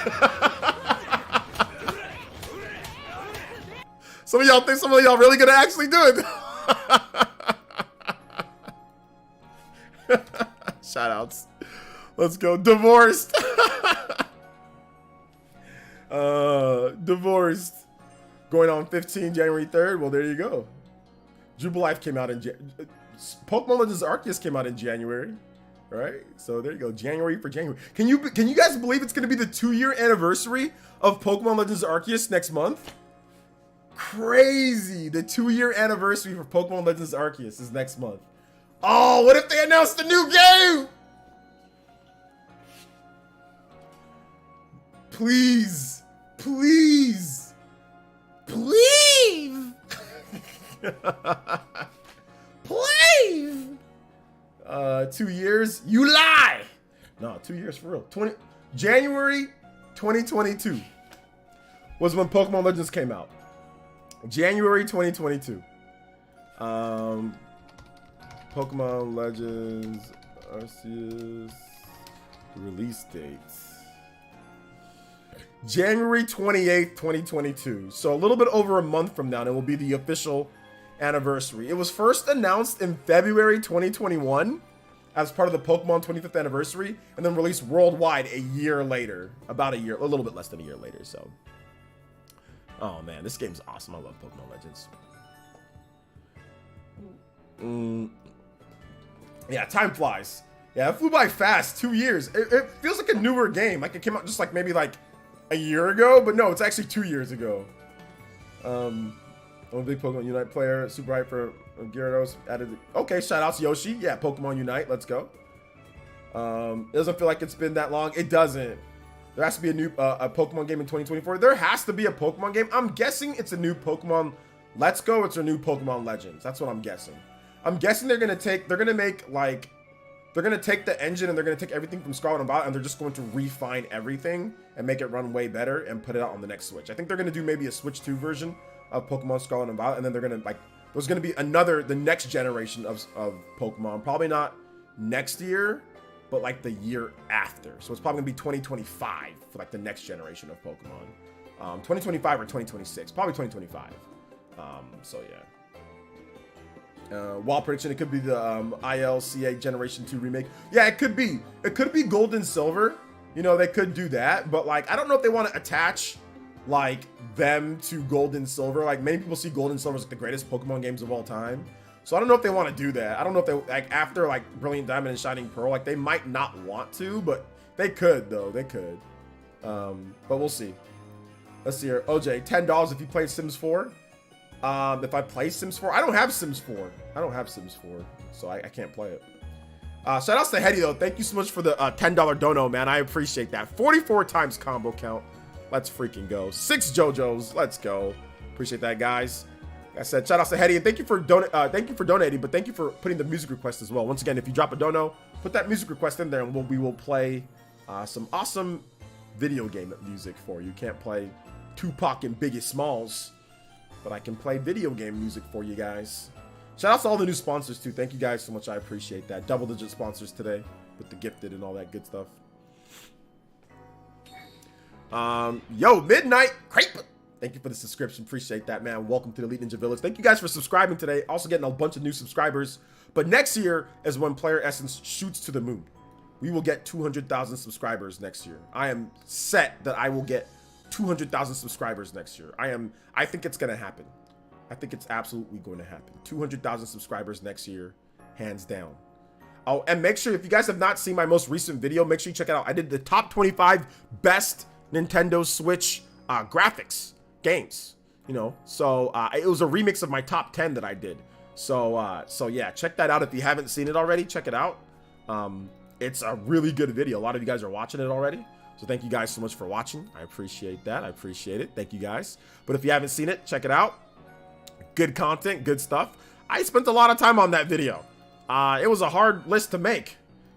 Some of y'all think some of y'all really gonna actually do it. Shout outs. Let's go. Divorced. Divorced. Going on 15 January 3rd. Well, there you go. Jubilife came out in Pokemon Legends Arceus came out in January. Right? So there you go. January for January. Can you guys believe it's gonna be the 2-year anniversary of Pokemon Legends Arceus next month? Crazy. The 2-year anniversary for Pokemon Legends Arceus is next month. Oh, what if they announced a new game? Please. Please. Please. Please. 2 years? You lie. No, 2 years for real. January 2022 was when Pokemon Legends came out. January 2022. Pokemon Legends Arceus release dates. January 28th, 2022. So a little bit over a month from now, and it will be the official anniversary. It was first announced in February 2021 as part of the Pokemon 25th anniversary, and then released worldwide a year later. About a year, a little bit less than a year later, so. Oh man, this game's awesome. I love Pokemon Legends. Yeah, time flies. Yeah, it flew by fast. 2 years. It feels like a newer game. Like it came out just like maybe like a year ago, but no, it's actually 2 years ago. I'm a big Pokemon Unite player. Super hype for Gyarados added. Okay, shout out to Yoshi. Yeah, Pokemon Unite. Let's go. It doesn't feel like it's been that long. It doesn't. There has to be a new a Pokemon game in 2024. There has to be a Pokemon game. I'm guessing it's a new Pokemon Let's Go. It's a new Pokemon Legends. That's what I'm guessing. I'm guessing they're gonna take the engine and they're gonna take everything from Scarlet and Violet and they're just going to refine everything and make it run way better and put it out on the next Switch. I think they're gonna do maybe a Switch 2 version of Pokemon Scarlet and Violet, and then they're gonna there's gonna be the next generation of Pokemon. Probably not next year, but like the year after. So it's probably gonna be 2025 for like the next generation of Pokemon. 2025 or 2026, probably 2025. So yeah. Wild prediction, it could be the ILCA Generation 2 remake. Yeah, it could be. It could be Gold and Silver. You know, they could do that. But, like, I don't know if they want to attach, like, them to Gold and Silver. Like, many people see Gold and Silver as like, the greatest Pokemon games of all time. So I don't know if they want to do that. I don't know if they, like, after, like, Brilliant Diamond and Shining Pearl, like, they might not want to. But they could, though. They could. But we'll see. Let's see here. OJ, $10 if you play Sims 4. If I play Sims 4, I don't have Sims 4. I don't have Sims 4, so I can't play it. Shout outs to Hetty though. Thank you so much for the $10 dono, man. I appreciate that. 44 times combo count. Let's freaking go. 6 JoJo's. Let's go. Appreciate that, guys. Like I said, shout outs to Hetty, and thank you for donating, but thank you for putting the music request as well. Once again, if you drop a dono, put that music request in there, and we will play some awesome video game music for you. Can't play Tupac and Biggie Smalls, but I can play video game music for you guys. Shout out to all the new sponsors too. Thank you guys so much. I appreciate that. Double-digit sponsors today with the gifted and all that good stuff. Yo, Midnight Creep. Thank you for the subscription. Appreciate that, man. Welcome to the Elite Ninja Village. Thank you guys for subscribing today. Also getting a bunch of new subscribers. But next year is when PlayerEssence shoots to the moon. We will get 200,000 subscribers next year. I am set that I will get 200,000 subscribers next year. I think it's gonna happen. I think it's absolutely going to happen. 200,000 subscribers next year, hands down. Oh, and make sure if you guys have not seen my most recent video, make sure you check it out. I did the top 25 best Nintendo Switch graphics games. you know. So it was a remix of my top 10 that I did. So yeah, check that out if you haven't seen it already. Check it out. It's a really good video. A lot of you guys are watching it already. So thank you guys so much for watching. I appreciate that. I appreciate it. Thank you guys. But if you haven't seen it, check it out. Good content, good stuff. I spent a lot of time on that video. It was a hard list to make.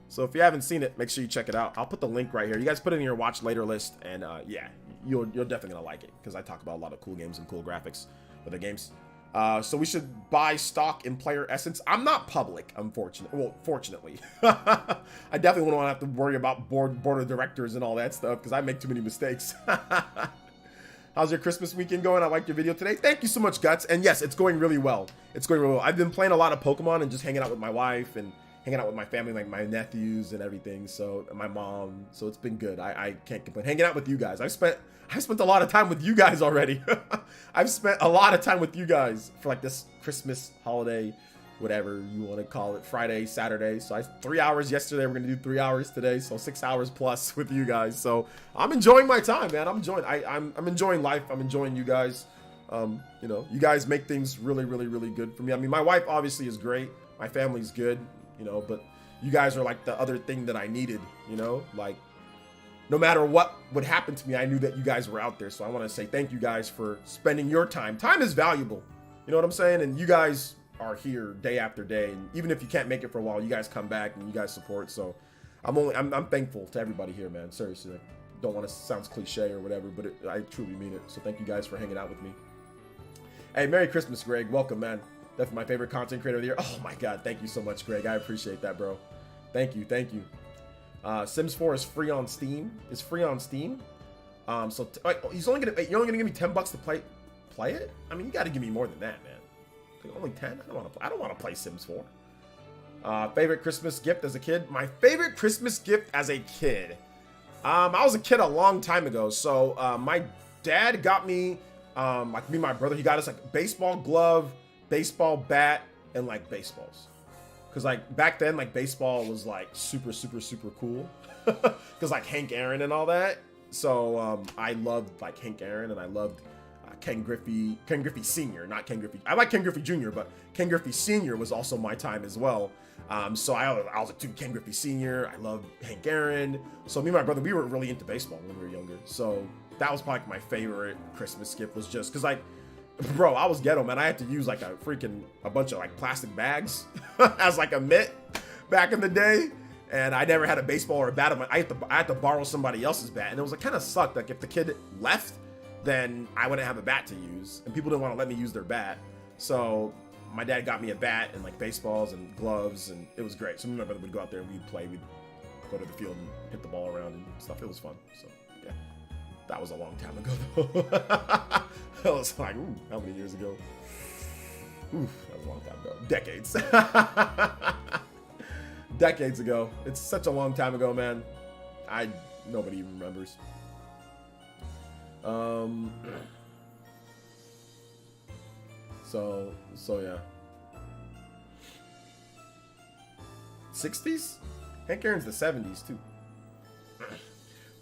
So if you haven't seen it, make sure you check it out. I'll put the link right here. You guys put it in your watch later list, and yeah, you're definitely gonna like it because I talk about a lot of cool games and cool graphics with the games. So we should buy stock in PlayerEssence. I'm not public, unfortunately. Well, fortunately. I definitely wouldn't want to have to worry about board of directors and all that stuff because I make too many mistakes. How's your Christmas weekend going? I liked your video today. Thank you so much, Guts. And yes, it's going really well. It's going really well. I've been playing a lot of Pokemon and just hanging out with my wife and hanging out with my family, like my nephews and everything. So my mom. So it's been good. I can't complain. Hanging out with you guys. I've spent a lot of time with you guys already. I've spent a lot of time with you guys for like this Christmas holiday, whatever you want to call it, Friday, Saturday. So 3 hours yesterday. We're gonna do 3 hours today, so 6 hours plus with you guys. So I'm enjoying my time, man. I'm enjoying life. I'm enjoying you guys. You know, you guys make things really, really, really good for me. I mean, my wife obviously is great. My family's good, you know, but you guys are like the other thing that I needed, you know, like no matter what would happen to me, I knew that you guys were out there. So I want to say thank you guys for spending your time. Time is valuable. You know what I'm saying? And you guys are here day after day. And even if you can't make it for a while, you guys come back and you guys support. So I'm thankful to everybody here, man. Seriously. Don't want to sound cliche or whatever, but I truly mean it. So thank you guys for hanging out with me. Hey, Merry Christmas, Greg. Welcome, man. That's my favorite content creator of the year. Oh my God. Thank you so much, Greg. I appreciate that, bro. Thank you. Thank you. Sims 4 is free on Steam. It's free on Steam. So you're only gonna give me $10 to play it. I mean, you got to give me more than that, man. Like, only 10? I don't want to play Sims 4. Favorite Christmas gift as a kid. My favorite Christmas gift as a kid. I was a kid a long time ago. So my dad got me, like me and my brother, he got us like a baseball glove, baseball bat, and like baseballs. Because like back then, like baseball was like super, super, super cool. Because like Hank Aaron and all that. So I loved like Hank Aaron, and I loved Ken Griffey Sr., not Ken Griffey. I like Ken Griffey Jr., but Ken Griffey Sr. was also my time as well. So I was like, dude, Ken Griffey Sr., I love Hank Aaron. So me and my brother, we were really into baseball when we were younger. So that was probably my favorite Christmas gift, was just because like, bro, I was ghetto, man. I had to use like a bunch of like plastic bags as like a mitt back in the day. And I never had a baseball or a bat. I had to borrow somebody else's bat. And it was like kind of sucked. Like if the kid left, then I wouldn't have a bat to use. And people didn't want to let me use their bat. So my dad got me a bat and like baseballs and gloves, and it was great. So me and my brother would go out there and we'd play. We'd go to the field and hit the ball around and stuff. It was fun. So yeah, that was a long time ago though. That was like, ooh, how many years ago? Ooh, that was a long time ago. Decades. Decades ago. It's such a long time ago, man. Nobody even remembers. So yeah. 60s? Hank Aaron's the 70s too.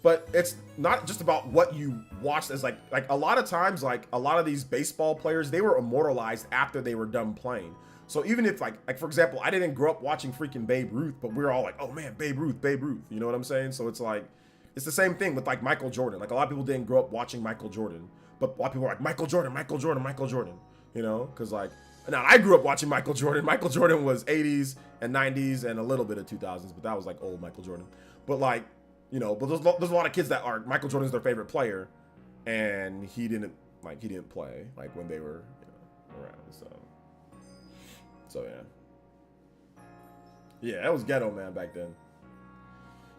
But it's not just about what you watched as like a lot of times, like a lot of these baseball players, they were immortalized after they were done playing. So even if like for example, I didn't grow up watching freaking Babe Ruth, but we're all like, oh man, Babe Ruth. You know what I'm saying? So it's like, it's the same thing with like Michael Jordan. Like a lot of people didn't grow up watching Michael Jordan, but a lot of people are like, Michael Jordan, you know? Because like, now I grew up watching Michael Jordan. Michael Jordan was 80s and 90s and a little bit of 2000s, but that was like old Michael Jordan. But like, you know, but there's a lot of kids that are Michael Jordan's their favorite player, and he didn't play like when they were, you know, around. So yeah, that was ghetto, man, back then.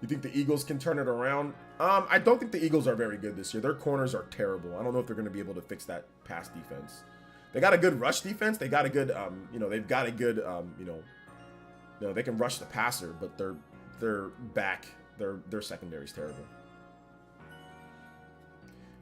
You think the Eagles can turn it around? I don't think the Eagles are very good this year. Their corners are terrible. I don't know if they're going to be able to fix that pass defense. They got a good rush defense. They got a good, they've got a good, they can rush the passer, but their back, their secondary is terrible.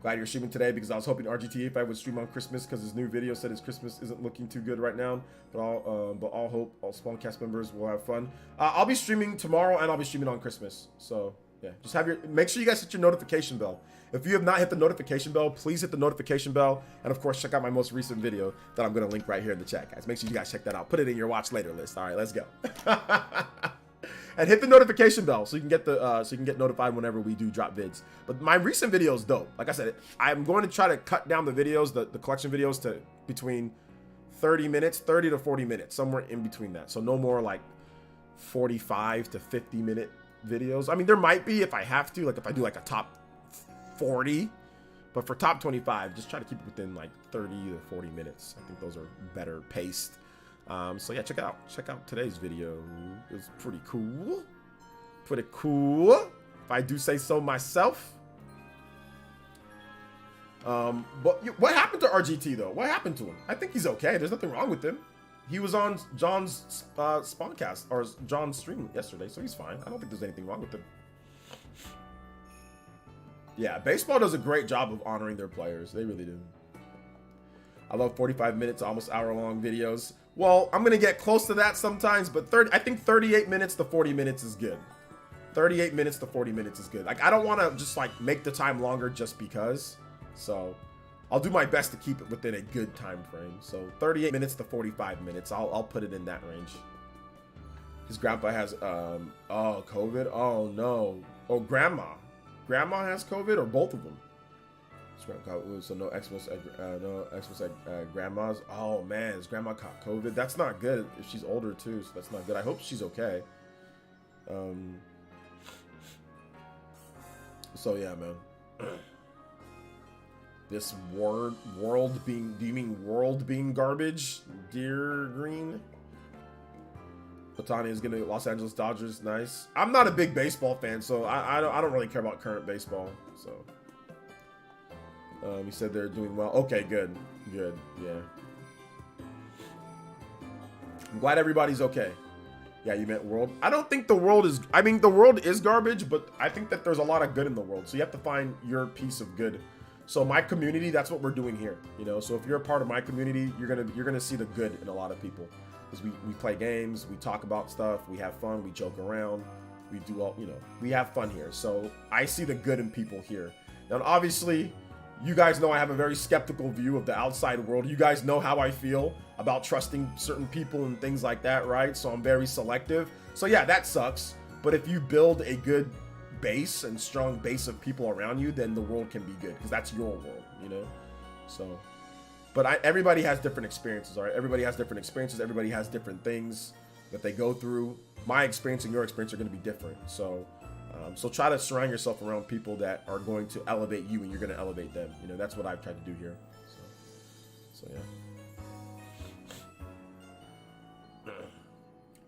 Glad you're streaming today because I was hoping RGT85 would stream on Christmas because his new video said his Christmas isn't looking too good right now. But all hope all Spawncast members will have fun. I'll be streaming tomorrow and I'll be streaming on Christmas. So Yeah, just make sure you guys hit your notification bell. If you have not hit the notification bell, please hit the notification bell. And of course, check out my most recent video that I'm going to link right here in the chat, guys. Make sure you guys check that out. Put it in your watch later list. All right, let's go. And hit the notification bell so you can get notified whenever we do drop vids. But my recent video is dope. Like I said, I'm going to try to cut down the videos, the collection videos, to between 30 to 40 minutes, somewhere in between that. So no more like 45 to 50 minute videos. I mean, there might be if I have to, like if I do like a top 40, but for top 25, just try to keep it within like 30 to 40 minutes. I think those are better paced. So yeah, check out today's video. It was pretty cool. Pretty cool, if I do say so myself. But what happened to RGT though? What happened to him? I think he's okay. There's nothing wrong with him. He was on John's Spawncast, or John's stream yesterday, so he's fine. I don't think there's anything wrong with him. Yeah, baseball does a great job of honoring their players. They really do. I love 45 minutes, almost hour-long videos. Well, I'm going to get close to that sometimes, but I think 38 minutes to 40 minutes is good. 38 minutes to 40 minutes is good. Like, I don't want to just, like, make the time longer just because. So, I'll do my best to keep it within a good time frame. So, 38 minutes to 45 minutes. I'll put it in that range. His grandpa has, oh, COVID? Oh, no. Oh, grandma. Grandma has COVID, or both of them? So no Xmas at grandma's. Oh man, his grandma caught COVID. That's not good if she's older too, so that's not good. I hope she's okay. So yeah, man. This world being, do you mean world being garbage, dear Green? Otani is gonna Los Angeles Dodgers. Nice. I'm not a big baseball fan, so I don't really care about current baseball. So he said they're doing well. Okay, good, yeah. I'm glad everybody's okay. Yeah, you meant world. I don't think the world is. I mean, the world is garbage, but I think that there's a lot of good in the world. So you have to find your piece of good. So my community, that's what we're doing here. You know, so if you're a part of my community, you're gonna see the good in a lot of people. Because we play games, we talk about stuff, we have fun, we joke around, we do all, you know, we have fun here. So I see the good in people here. Now, obviously, you guys know I have a very skeptical view of the outside world. You guys know how I feel about trusting certain people and things like that, right? So I'm very selective. So yeah, that sucks. But if you build a good base and strong base of people around you, then the world can be good because that's your world, you know? So... But everybody has different experiences, all right? Everybody has different experiences. Everybody has different things that they go through. My experience and your experience are going to be different. So, so try to surround yourself around people that are going to elevate you, and you're going to elevate them. You know, that's what I've tried to do here. So yeah.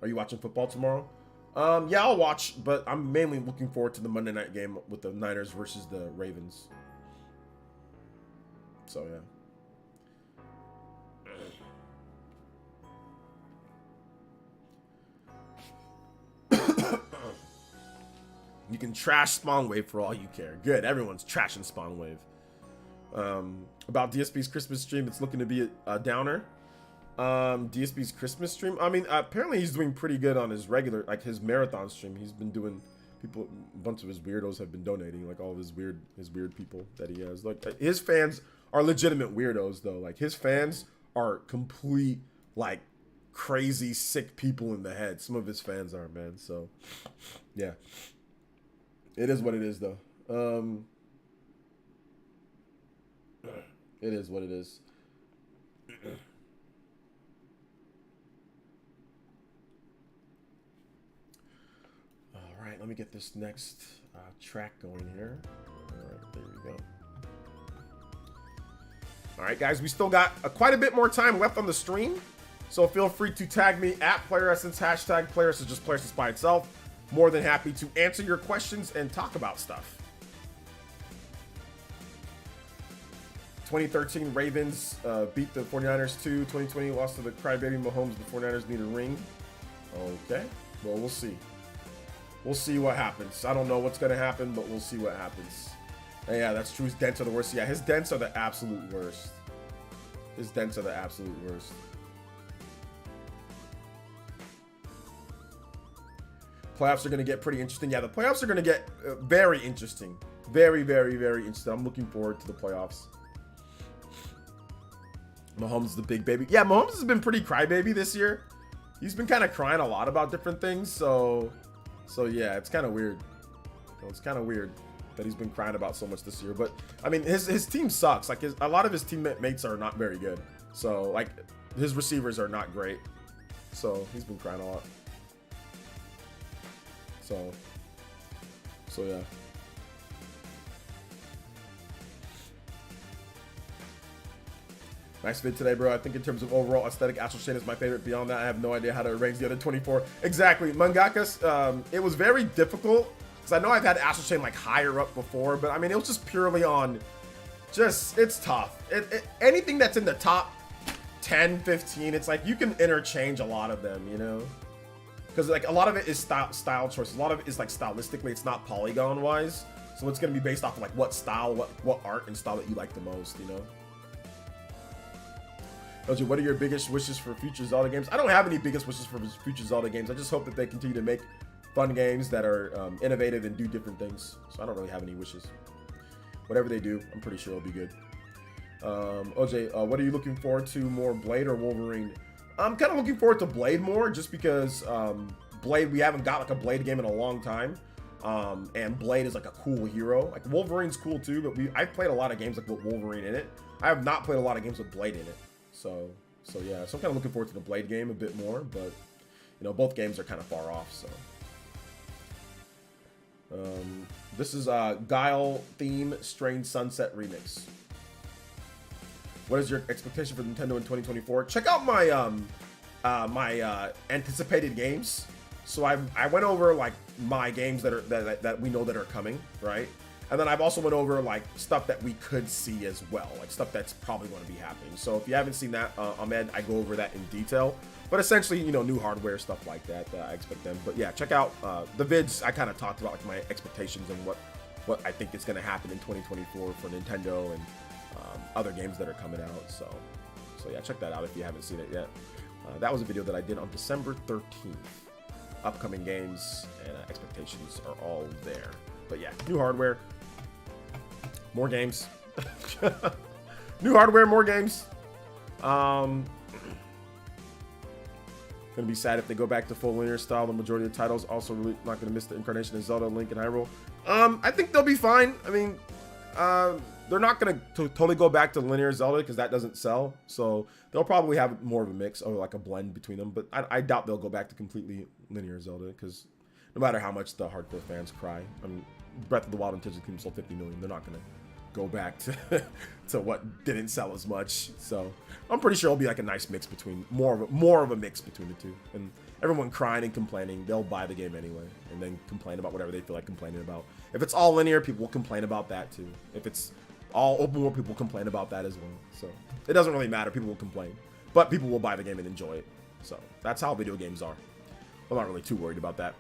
Are you watching football tomorrow? Yeah, I'll watch, but I'm mainly looking forward to the Monday night game with the Niners versus the Ravens. So yeah. You can trash Spawnwave for all you care. Good, everyone's trashing Spawnwave. About DSP's Christmas stream, it's looking to be a downer. DSP's Christmas stream, I mean, apparently he's doing pretty good on his regular, like his marathon stream. He's been doing, a bunch of his weirdos have been donating, like all of his weird people that he has. Like his fans are legitimate weirdos though. Like his fans are complete, like crazy, sick people in the head. Some of his fans are, man. So yeah. It is what it is, though. It is what it is. All right, let me get this next track going here. All right, there we go. All right, guys, we still got quite a bit more time left on the stream, so feel free to tag me at PlayerEssence, hashtag PlayerEssence, just PlayerEssence by itself. More than happy to answer your questions and talk about stuff. 2013 Ravens beat the 49ers 2. 2020 lost to the crybaby Mahomes. The 49ers need a ring. Okay. Well, we'll see. We'll see what happens. I don't know what's going to happen, but we'll see what happens. And yeah, that's true. His dents are the worst. Yeah, his dents are the absolute worst. His dents are the absolute worst. Playoffs are going to get pretty interesting. Yeah, the playoffs are going to get very interesting. Very, very, very interesting. I'm looking forward to the playoffs. Mahomes is the big baby. Yeah, Mahomes has been pretty crybaby this year. He's been kind of crying a lot about different things. So yeah, it's kind of weird. It's kind of weird that he's been crying about so much this year. But I mean, his team sucks. Like a lot of his teammates are not very good. So like his receivers are not great. So he's been crying a lot. So yeah. Nice vid today, bro. I think in terms of overall aesthetic, Astral Chain is my favorite. Beyond that, I have no idea how to arrange the other 24. Exactly. Mangakas, it was very difficult because I know I've had Astral Chain like higher up before, but I mean, it was just purely on it's tough. Anything that's in the top 10, 15, it's like you can interchange a lot of them, you know? Because like a lot of it is style choices. A lot of it is like stylistically, it's not polygon wise. So it's going to be based off of like what style, what art and style that you like the most, you know? LG, what are your biggest wishes for future Zelda games? I don't have any biggest wishes for future Zelda games. I just hope that they continue to make fun games that are innovative and do different things. So I don't really have any wishes. Whatever they do, I'm pretty sure it'll be good. OJ, what are you looking forward to more, Blade or Wolverine? I'm kind of looking forward to Blade more just because Blade, we haven't got like a Blade game in a long time. And Blade is like a cool hero. Like Wolverine's cool too, but I've played a lot of games like with Wolverine in it. I have not played a lot of games with Blade in it. So yeah, so I'm kind of looking forward to the Blade game a bit more, but you know, both games are kind of far off, so. This is Guile theme Strange Sunset remix. What is your expectation for Nintendo in 2024? Check out my my anticipated games. So I went over like my games that we know that are coming, right? And then I've also went over like stuff that we could see as well, like stuff that's probably going to be happening. So if you haven't seen that, Ahmed, I go over that in detail. But essentially, you know, new hardware, stuff like that, I expect them. But yeah, check out the vids. I kind of talked about like my expectations and what I think is going to happen in 2024 for Nintendo and other games that are coming out. So yeah, check that out if you haven't seen it yet. That was a video that I did on December 13th. Upcoming games and expectations are all there. But yeah, new hardware, more games. New hardware, more games. Gonna be sad if they go back to full linear style. The majority of the titles also really not gonna miss the incarnation of Zelda, Link, and Hyrule. I think they'll be fine. I mean, they're not gonna totally go back to linear Zelda because that doesn't sell. So they'll probably have more of a mix or like a blend between them. But I doubt they'll go back to completely linear Zelda because no matter how much the hardcore fans cry, I mean, Breath of the Wild and Tears of the Kingdom sold 50 million. They're not gonna go back to to what didn't sell as much. So I'm pretty sure it'll be like a nice mix between more of a mix between the two. And everyone crying and complaining, they'll buy the game anyway and then complain about whatever they feel like complaining about. If it's all linear, people will complain about that too. If it's all open world, people complain about that as well. So it doesn't really matter. People will complain, but people will buy the game and enjoy it. So that's how video games are. I'm not really too worried about that.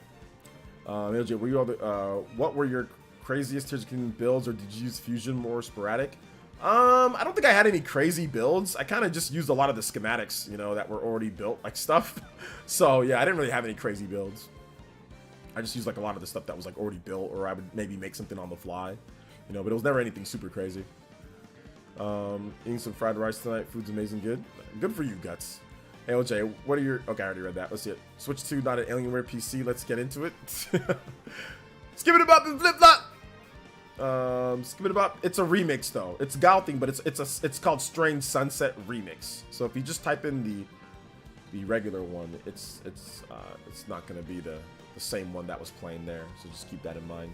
LJ, were you what were your craziest Tears of the Kingdom builds, or did you use fusion more sporadic? I don't think I had any crazy builds. I kind of just used a lot of the schematics, you know, that were already built, like stuff. So yeah, I didn't really have any crazy builds. I just used like a lot of the stuff that was like already built, or I would maybe make something on the fly, you know, but it was never anything super crazy. Eating some fried rice tonight. Food's amazing. Good for you, Guts. Hey, OJ, what are your... Okay, I already read that. Let's see it. Switch 2, not an Alienware PC. Let's get into it. Skip it about the flip-flop. Skip it about... It's a remix, though. It's Gal thing, but it's called Strange Sunset Remix. So if you just type in the regular one, it's not going to be the same one that was playing there. So just keep that in mind.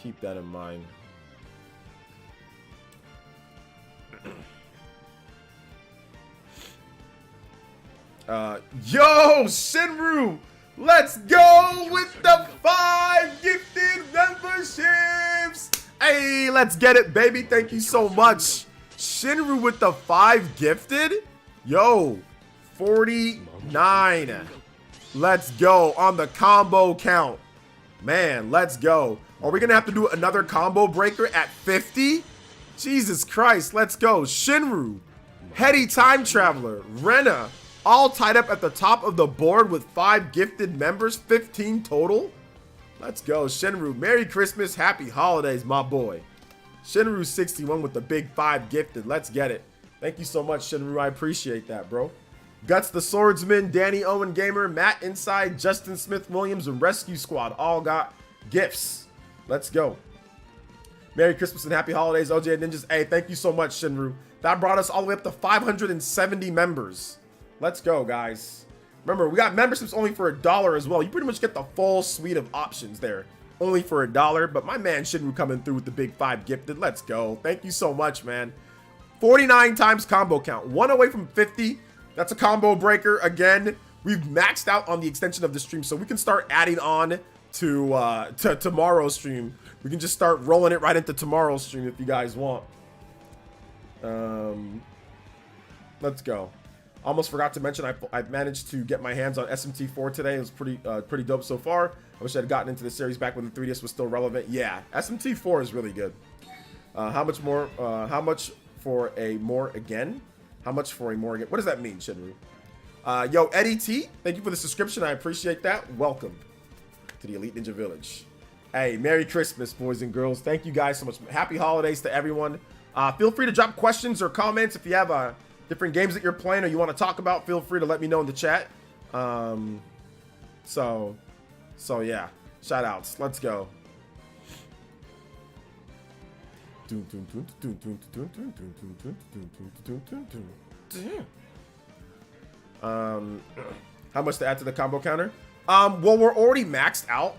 Keep that in mind. Yo, Shinru, let's go with the 5 gifted memberships. Hey, let's get it, baby. Thank you so much. Shinru with the 5 gifted. Yo, 49. Let's go on the combo count. Man, let's go. Are we going to have to do another combo breaker at 50? Jesus Christ, let's go. Shinru, Heady Time Traveler, Rena, all tied up at the top of the board with 5 gifted members, 15 total. Let's go, Shinru. Merry Christmas, happy holidays, my boy. Shinru61 with the big 5 gifted. Let's get it. Thank you so much, Shinru. I appreciate that, bro. Guts the Swordsman, Danny Owen Gamer, Matt Inside, Justin Smith Williams, and Rescue Squad all got gifts. Let's go. Merry Christmas and happy holidays, OJ Ninjas. Hey, thank you so much, Shinru. That brought us all the way up to 570 members. Let's go, guys. Remember, we got memberships only for $1 as well. You pretty much get the full suite of options there. Only for $1, but my man Shinru coming through with the big 5 gifted. Let's go. Thank you so much, man. 49 times combo count. 1 away from 50. That's a combo breaker. Again, we've maxed out on the extension of the stream, so we can start adding on to tomorrow's stream. We can just start rolling it right into tomorrow's stream if you guys want. Let's go. Almost forgot to mention I've managed to get my hands on SMT4 today. It was pretty dope so far. I wish I had gotten into the series back when the 3DS was still relevant. Yeah, SMT4 is really good. How much more? How much for a more again? How much for a more again? What does that mean, Shinru? Yo, Eddie T, thank you for the subscription. I appreciate that. Welcome to the Elite Ninja Village. Hey, Merry Christmas, boys and girls. Thank you guys so much. Happy holidays to everyone. Feel free to drop questions or comments if you have different games that you're playing or you want to talk about. Feel free to let me know in the chat. So yeah, shout outs. Let's go. How much to add to the combo counter? Well, we're already maxed out.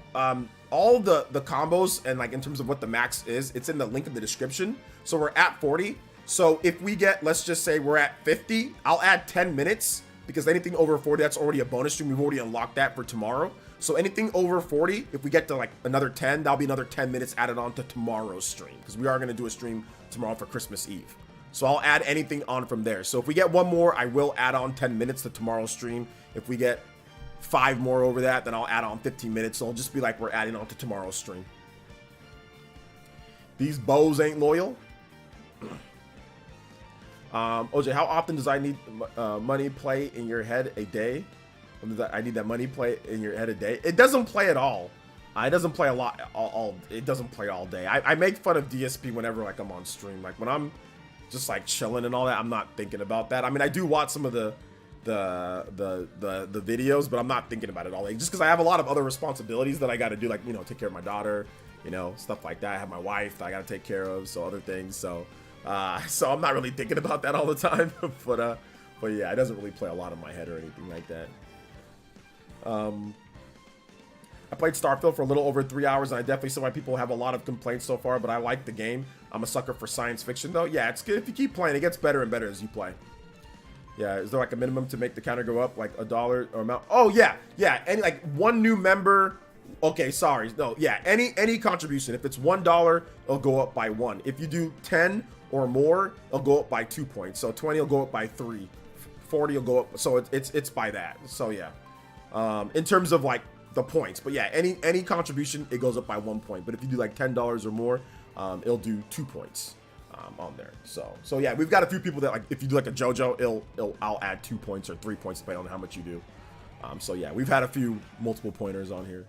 All the combos and like in terms of what the max is, it's in the link in the description. So we're at 40. So if we get, let's just say we're at 50, I'll add 10 minutes because anything over 40, that's already a bonus stream. We've already unlocked that for tomorrow. So anything over 40, if we get to like another 10, that'll be another 10 minutes added on to tomorrow's stream because we are going to do a stream tomorrow for Christmas Eve. So I'll add anything on from there. So if we get one more, I will add on 10 minutes to tomorrow's stream. If we get 5 more over that, then I'll add on 15 minutes. So it'll just be like we're adding on to tomorrow's stream. These bows ain't loyal. OJ, how often does I need money play in your head a day? I need that money play in your head a day. It doesn't play at all. It doesn't play a lot. It doesn't play all day. I make fun of DSP whenever like I'm on stream. Like when I'm just like chilling and all that, I'm not thinking about that. I mean, I do watch some of the videos, but I'm not thinking about it all day. Just because I have a lot of other responsibilities that I got to do, like take care of my daughter, stuff like that. I have my wife that I got to take care of, so other things. So I'm not really thinking about that all the time. but yeah, it doesn't really play a lot in my head or anything like that. I played Starfield for a little over 3 hours, and I definitely see why people have a lot of complaints so far, but I like the game. I'm a sucker for science fiction, though. Yeah, it's good. If you keep playing, it gets better and better as you play. Yeah, is there like a minimum to make the counter go up, like $1 or amount? Oh, yeah. And like one new member. Okay, sorry. No, yeah, any contribution. If it's $1, it'll go up by 1. If you do 10 or more, it'll go up by 2 points. So 20 will go up by 3. 40 will go up. So it's by that. So yeah. In terms of like the points, but yeah, any contribution, it goes up by 1 point. But if you do like $10 or more, it'll do 2 points on there. So yeah, we've got a few people that like if you do like a JoJo, I'll add 2 points or 3 points depending on how much you do. So yeah, we've had a few multiple pointers on here.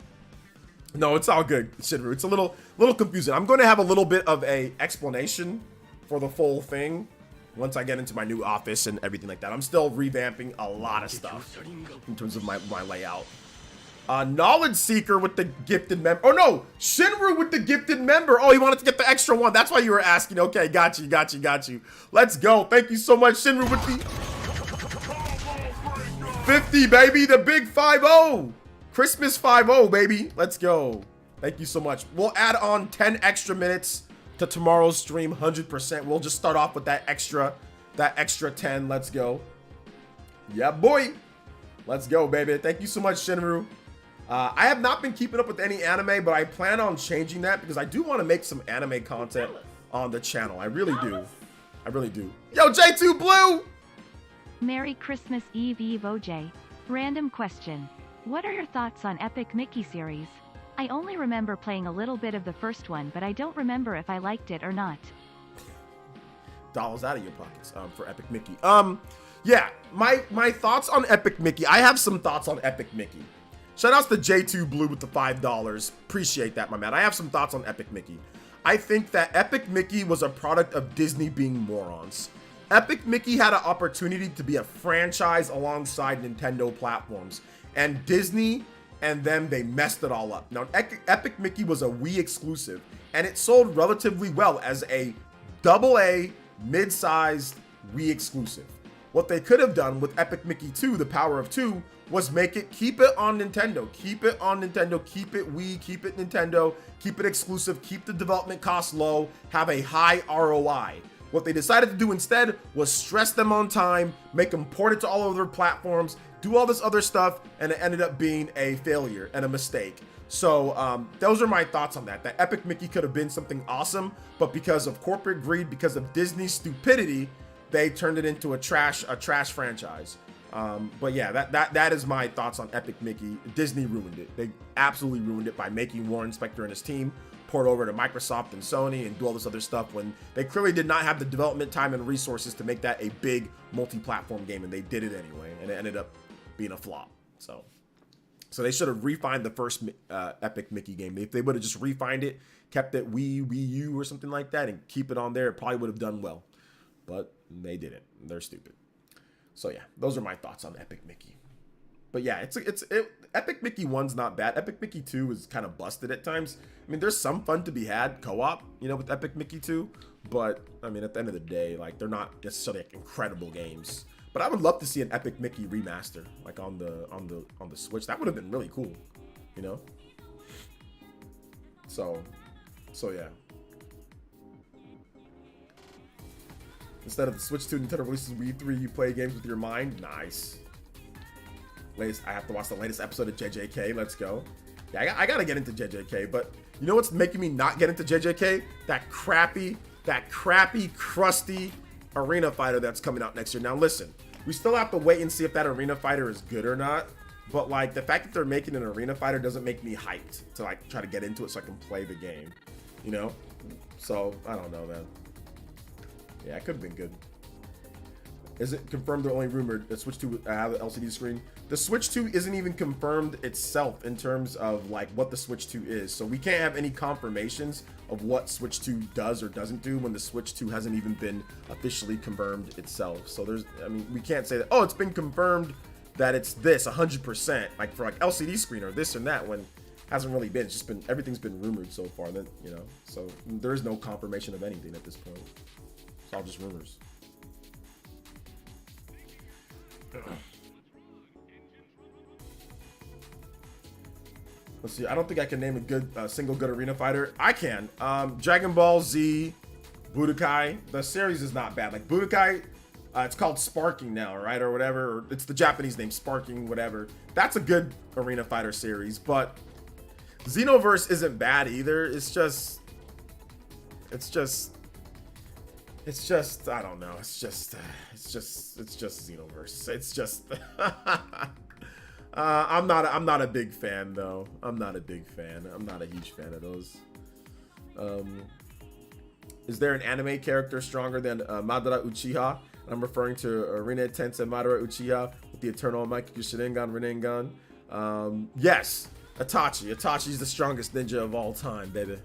No, it's all good, Shinru. It's a little confusing. I'm going to have a little bit of a explanation for the full thing once I get into my new office and everything like that. I'm still revamping a lot of stuff in terms of my layout. Knowledge Seeker with the gifted member. Oh no, Shinru with the gifted member. Oh, he wanted to get the extra one. That's why you were asking. Okay, got you. Let's go. Thank you so much, Shinru with the 50, baby. The big 5-0. Christmas 5-0, baby. Let's go. Thank you so much. We'll add on 10 extra minutes to tomorrow's stream, 100%. We'll just start off with that extra 10. Let's go. Yeah, boy. Let's go, baby. Thank you so much, Shinru. I have not been keeping up with any anime, but I plan on changing that because I do want to make some anime content on the channel. I really do. Yo, J2 Blue! Merry Christmas Eve OJ. Random question. What are your thoughts on Epic Mickey series? I only remember playing a little bit of the first one, but I don't remember if I liked it or not. Dollars out of your pockets for Epic Mickey. Yeah, my thoughts on Epic Mickey. I have some thoughts on Epic Mickey. Shout outs to J2 Blue with the $5. Appreciate that, my man. I have some thoughts on Epic Mickey. I think that Epic Mickey was a product of Disney being morons. Epic Mickey had an opportunity to be a franchise alongside Nintendo platforms, and Disney and them, they messed it all up. Now, Epic Mickey was a Wii exclusive, and it sold relatively well as a AA mid-sized Wii exclusive. What they could have done with Epic Mickey 2, The Power of 2, was keep it on Nintendo, keep it on Nintendo, keep it Wii, keep it Nintendo, keep it exclusive, keep the development costs low, have a high ROI. What they decided to do instead was stress them on time, make them port it to all of their platforms, do all this other stuff, and it ended up being a failure and a mistake. So those are my thoughts on that. That Epic Mickey could have been something awesome, but because of corporate greed, because of Disney's stupidity, they turned it into a trash franchise. But yeah, that is my thoughts on Epic Mickey. Disney ruined it. They absolutely ruined it by making Warren Spector and his team port over to Microsoft and Sony and do all this other stuff when they clearly did not have the development time and resources to make that a big multi-platform game, and they did it anyway, and it ended up being a flop. So they should have refined the first Epic Mickey game. If they would have just refined it, kept it Wii U or something like that, and keep it on there, it probably would have done well. But they didn't. They're stupid. So yeah, those are my thoughts on Epic Mickey. But yeah, Epic Mickey 1's not bad. Epic Mickey 2 is kind of busted at times. I mean, there's some fun to be had co-op, with Epic Mickey 2. But I mean, at the end of the day, like, they're not necessarily like incredible games. But I would love to see an Epic Mickey remaster, like on the Switch. That would have been really cool, So yeah. Instead of the Switch 2, Nintendo releases Wii 3, you play games with your mind. Nice. I have to watch the latest episode of JJK. Let's go. Yeah, I gotta get into JJK, but you know what's making me not get into JJK? That crappy, crusty Arena Fighter that's coming out next year. Now listen, we still have to wait and see if that Arena Fighter is good or not. But like, the fact that they're making an Arena Fighter doesn't make me hyped to like try to get into it so I can play the game. So I don't know, man. Yeah, it could have been good. Is it confirmed or only rumored that Switch 2 have an LCD screen? The Switch 2 isn't even confirmed itself in terms of like what the Switch 2 is. So we can't have any confirmations of what Switch 2 does or doesn't do when the Switch 2 hasn't even been officially confirmed itself. So we can't say that, oh, it's been confirmed that it's this 100%, like for like LCD screen or this and that, when it hasn't really been. It's just been, everything's been rumored so far. Then, so there is no confirmation of anything at this point. It's all just rumors. Let's see. I don't think I can name a good single good arena fighter. I can. Dragon Ball Z, Budokai. The series is not bad. Like Budokai, it's called Sparking now, right, or whatever. Or it's the Japanese name, Sparking, whatever. That's a good arena fighter series. But Xenoverse isn't bad either. It's just I don't know. It's just Xenoverse. It's just I'm not a big fan though. I'm not a big fan. I'm not a huge fan of those. Is there an anime character stronger than Madara Uchiha? I'm referring to Rin Tensei Madara Uchiha with the Eternal Mike Sharingan Rinnegan. Yes, Itachi. Itachi's the strongest ninja of all time, baby.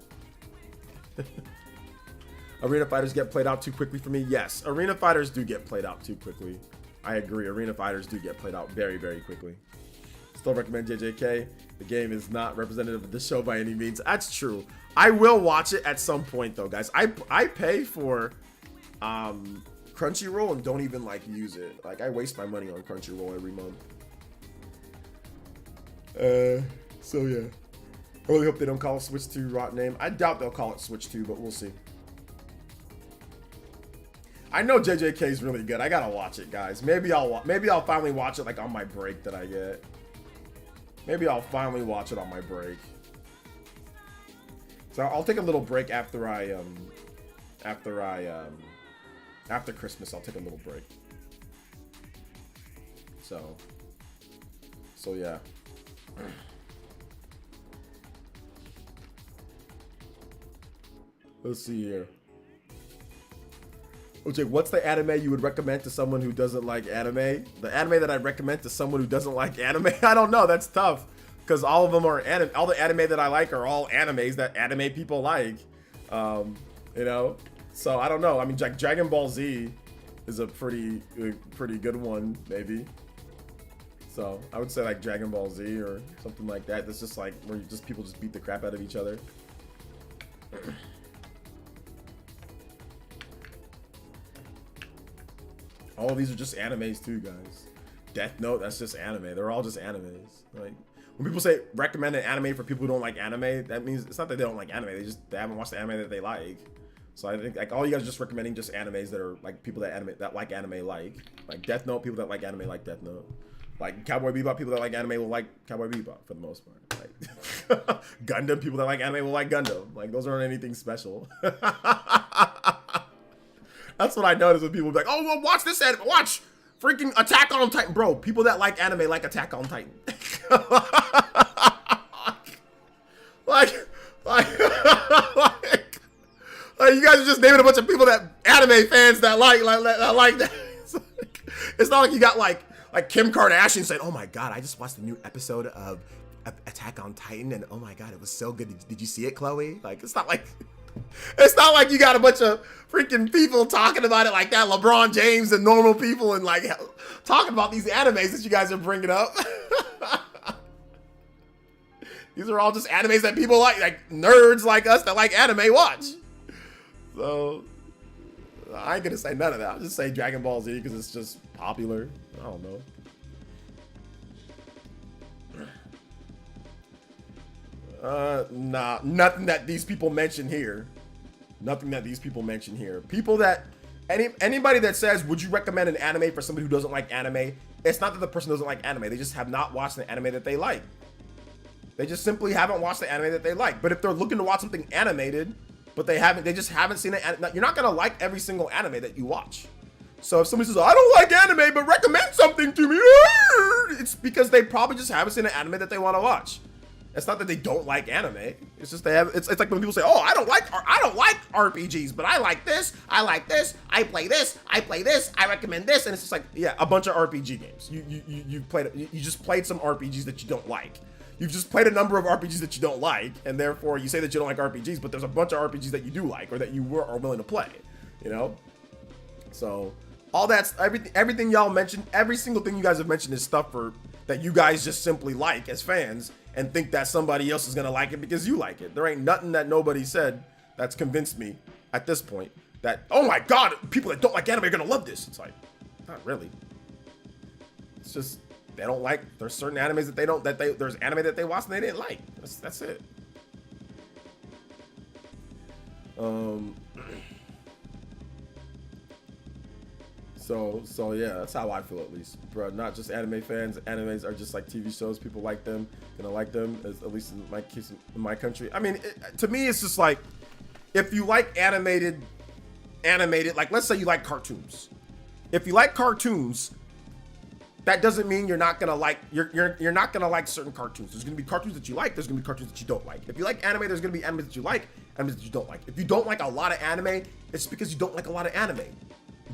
Arena fighters get played out too quickly for me. Yes, arena fighters do get played out too quickly. I agree. Arena fighters do get played out very, very quickly. Still recommend JJK. The game is not representative of the show by any means. That's true. I will watch it at some point though, guys. I pay for Crunchyroll and don't even like use it. Like, I waste my money on Crunchyroll every month. So yeah. I really hope they don't call it Switch 2 rot name. I doubt they'll call it Switch 2, but we'll see. I know JJK is really good. I gotta watch it, guys. Maybe I'll finally watch it like on my break that I get. Maybe I'll finally watch it on my break. So I'll take a little break after Christmas. I'll take a little break. So yeah. Let's see here. OJ, what's the anime you would recommend to someone who doesn't like anime? The anime that I'd recommend to someone who doesn't like anime? I don't know. That's tough. Because all of them are anime. All the anime that I like are all animes that anime people like. You know? So I don't know. I mean, like Dragon Ball Z is a pretty good one, maybe. So I would say like Dragon Ball Z or something like that. That's just like where people just beat the crap out of each other. All of these are just animes too, guys. Death Note, that's just anime. They're all just animes. Like when people say recommend an anime for people who don't like anime, that means it's not that they don't like anime. They haven't watched the anime that they like. So I think like all you guys are just recommending just animes that are like people that like anime like Death Note. People that like anime like Death Note. Like Cowboy Bebop, people that like anime will like Cowboy Bebop for the most part. Like Gundam, people that like anime will like Gundam. Like those aren't anything special. That's what I notice when people be like, oh, well, watch this anime. Watch freaking Attack on Titan. Bro, people that like anime like Attack on Titan. like, you guys are just naming a bunch of people that anime fans that like that. It's not like you got like Kim Kardashian saying, oh my God, I just watched the new episode of Attack on Titan and oh my God, it was so good. Did you see it, Chloe? Like, it's not like you got a bunch of freaking people talking about it like that. LeBron James and normal people and like talking about these animes that you guys are bringing up. These are all just animes that people like nerds like us that like anime watch. So I ain't gonna say none of that. I'll just say Dragon Ball Z because it's just popular. I don't know. Nah, nothing that these people mention here. Nothing that these people mention here. People that anybody that says, would you recommend an anime for somebody who doesn't like anime? It's not that the person doesn't like anime. They just have not watched the anime that they like. They just simply haven't watched the anime that they like. But if they're looking to watch something animated, but they just haven't seen it. You're not gonna like every single anime that you watch. So if somebody says, I don't like anime, but recommend something to me, it's because they probably just haven't seen an anime that they want to watch. It's not that they don't like anime. It's just it's like when people say, oh, I don't like RPGs, but I like this, I play this, I recommend this, and it's just like, yeah, a bunch of RPG games. You just played some RPGs that you don't like. You've just played a number of RPGs that you don't like, and therefore you say that you don't like RPGs, but there's a bunch of RPGs that you do like or that you are willing to play, you know? So all that's everything y'all mentioned, every single thing you guys have mentioned is stuff that you guys just simply like as fans and think that somebody else is gonna like it because you like it. There ain't nothing that nobody said that's convinced me at this point that, oh my God, people that don't like anime are gonna love this. It's like, not really. It's just, they don't like, there's certain animes that there's anime that they watched and they didn't like. That's it. So yeah, that's how I feel at least, bro. Not just anime fans. Animes are just like TV shows. People like them, gonna like them. At least in my case, in my country. I mean, to me, it's just like, if you like animated, like let's say you like cartoons. If you like cartoons, that doesn't mean you're not gonna like you're not gonna like certain cartoons. There's gonna be cartoons that you like. There's gonna be cartoons that you don't like. If you like anime, there's gonna be anime that you like, anime that you don't like. If you don't like a lot of anime, it's because you don't like a lot of anime.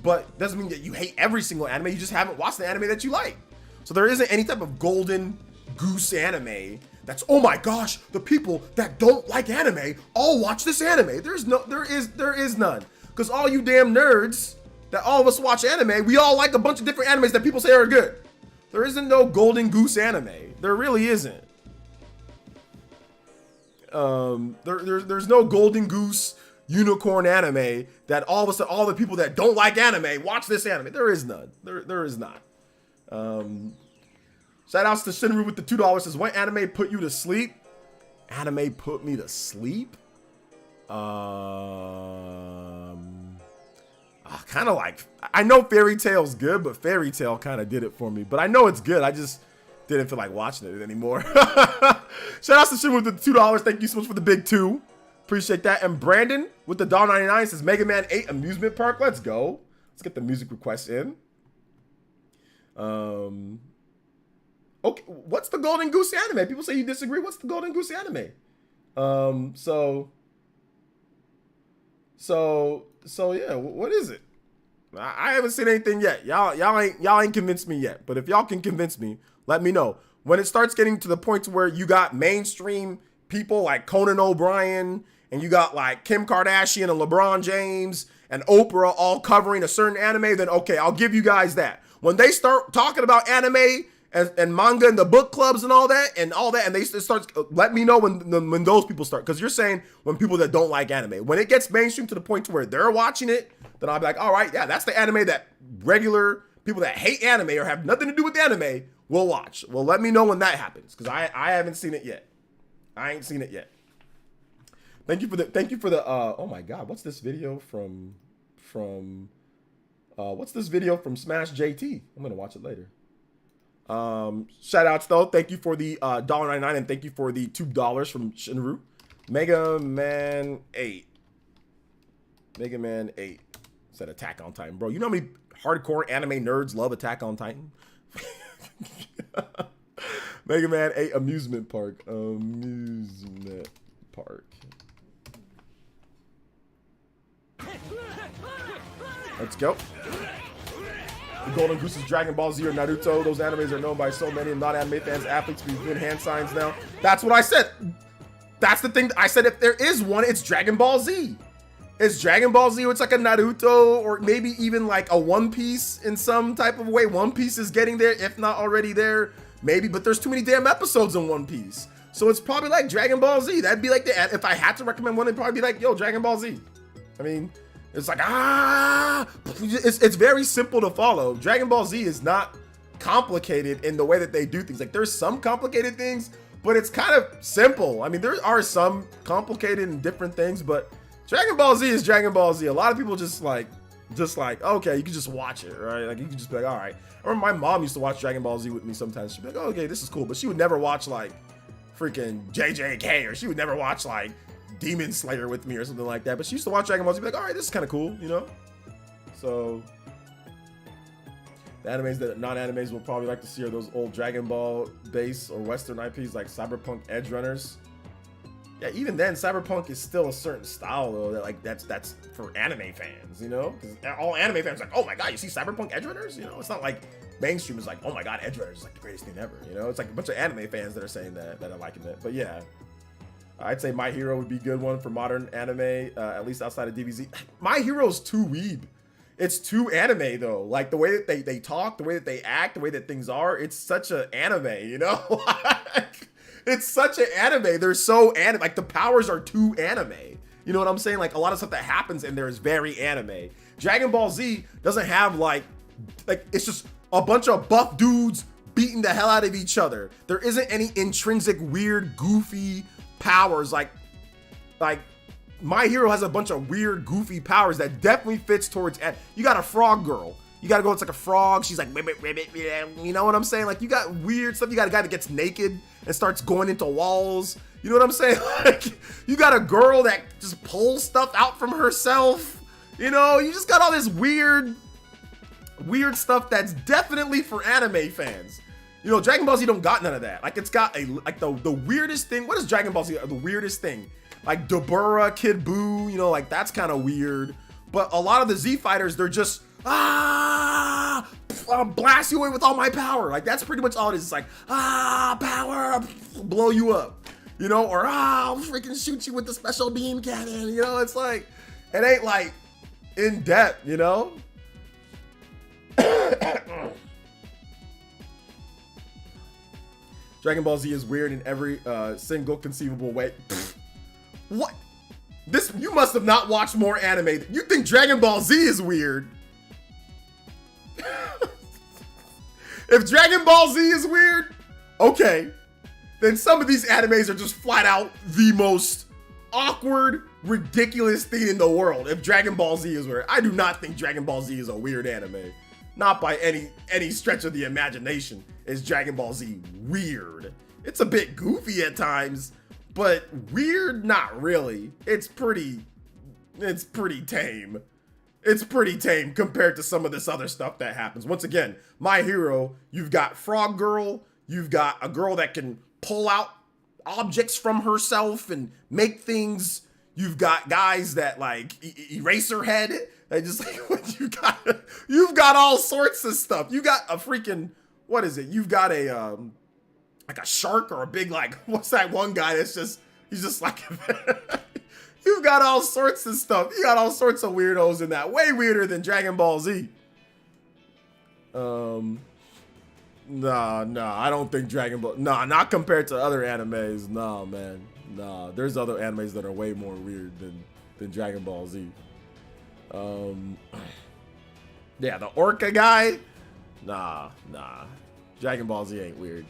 But doesn't mean that you hate every single anime. You just haven't watched the anime that you like. So there isn't any type of golden goose anime that's, oh my gosh, the people that don't like anime all watch this anime. There is none. Because all you damn nerds that all of us watch anime, we all like a bunch of different animes that people say are good. There isn't no golden goose anime. There really isn't. There's no golden goose unicorn anime that all of a sudden all the people that don't like anime watch this anime. There is none. There is not. Shout outs to Shinru with the $2. Says, what anime put you to sleep? Anime put me to sleep? Kind of like, I know Fairy Tail's good, but Fairy Tail kind of did it for me. But I know it's good. I just didn't feel like watching it anymore. Shout outs to Shinru with the $2. Thank you so much for the big 2. Appreciate that. And Brandon with the $1.99 says Mega Man 8 amusement park. Let's go. Let's get the music requests in. Okay, what's the Golden Goose anime? People say you disagree. What's the Golden Goose anime? So yeah, what is it? I haven't seen anything yet. Y'all ain't convinced me yet. But if y'all can convince me, let me know. When it starts getting to the point where you got mainstream people like Conan O'Brien and you got like Kim Kardashian and LeBron James and Oprah all covering a certain anime, then okay, I'll give you guys that. When they start talking about anime and manga and the book clubs and all that, and they start, let me know when those people start. Because you're saying when people that don't like anime, when it gets mainstream to the point to where they're watching it, then I'll be like, all right, yeah, that's the anime that regular people that hate anime or have nothing to do with anime will watch. Well, let me know when that happens, because I haven't seen it yet. I ain't seen it yet. Thank you for the oh my god, what's this video from what's this video from Smash JT? I'm gonna watch it later. Shout outs though. Thank you for the $1.99 and thank you for the $2 from Shinru. Mega Man 8 said Attack on Titan. Bro, you know how many hardcore anime nerds love Attack on Titan? Mega Man 8 Amusement Park. Let's go. The Golden Gooses, Dragon Ball Z, or Naruto. Those animes are known by so many non-anime fans, athletes, to be good hand signs now. That's what I said. That's the thing. I said if there is one, it's Dragon Ball Z. It's Dragon Ball Z. It's like a Naruto or maybe even like a One Piece in some type of way. One Piece is getting there, if not already there. Maybe, but there's too many damn episodes in One Piece. So it's probably like Dragon Ball Z. That'd be like if I had to recommend one, it'd probably be like, yo, Dragon Ball Z. I mean, it's like, it's very simple to follow. Dragon Ball Z is not complicated in the way that they do things. Like there's some complicated things, but it's kind of simple. I mean, there are some complicated and different things, but Dragon Ball Z is Dragon Ball Z. A lot of people just like, okay, you can just watch it, right? Like you can just be like, all right. I remember my mom used to watch Dragon Ball Z with me sometimes. She'd be like, oh, okay, this is cool. But she would never watch like freaking JJK, or she would never watch like Demon Slayer with me or something like that. But she used to watch Dragon Ball Z, be like, all right, this is kind of cool, you know? So the animes that non-animes will probably like to see are those old Dragon Ball base or Western IPs like Cyberpunk Edge Runners. Yeah, even then, Cyberpunk is still a certain style though that like that's for anime fans, you know? Because all anime fans are like, oh my god, you see Cyberpunk Edge Runners? You know, it's not like mainstream is like, oh my god, Edge Runners is like the greatest thing ever, you know? It's like a bunch of anime fans that are saying that are liking it. But yeah, I'd say My Hero would be a good one for modern anime, at least outside of DBZ. My Hero's too weeb. It's too anime though. Like the way that they talk, the way that they act, the way that things are, it's such an anime, you know? It's such an anime. They're so anime. Like the powers are too anime. You know what I'm saying? Like a lot of stuff that happens in there is very anime. Dragon Ball Z doesn't have like it's just a bunch of buff dudes beating the hell out of each other. There isn't any intrinsic weird goofy powers like My Hero has a bunch of weird goofy powers that definitely fits towards. You got a frog girl. You gotta go, it's like a frog. She's like, you know what I'm saying? Like you got weird stuff. You got a guy that gets naked and starts going into walls. You know what I'm saying? Like you got a girl that just pulls stuff out from herself. You know, you just got all this weird stuff that's definitely for anime fans. You know, Dragon Ball Z don't got none of that. Like it's got the weirdest thing. What is Dragon Ball Z? The weirdest thing. Like Dabura, Kid Buu, you know, like that's kind of weird. But a lot of the Z fighters, they're just I'll blast you away with all my power. Like that's pretty much all it is. It's like power, blow you up, you know, or I'll freaking shoot you with the special beam cannon. You know, it's like it ain't like in depth, you know. Dragon Ball Z is weird in every single conceivable way. What? This, you must have not watched more anime. You think Dragon Ball Z is weird? If Dragon Ball Z is weird, okay, then some of these animes are just flat out the most awkward, ridiculous thing in the world. If Dragon Ball Z is weird, I do not think Dragon Ball Z is a weird anime. Not by any stretch of the imagination is Dragon Ball Z weird. It's a bit goofy at times, but weird, not really. It's pretty tame. It's pretty tame compared to some of this other stuff that happens. Once again, My Hero, you've got Frog Girl, you've got a girl that can pull out objects from herself and make things. You've got guys that like Eraserhead. They just like, you got You've got all sorts of stuff. You got a freaking, what is it? You've got a like a shark or a big, like, what's that one guy that's just, he's just like, you've got all sorts of stuff. You got all sorts of weirdos in that. Way weirder than Dragon Ball Z. Nah, I don't think Dragon Ball, nah, not compared to other animes. Nah, man. Nah, there's other animes that are way more weird than Dragon Ball Z. Yeah, the Orca guy? Nah. Dragon Ball Z ain't weird.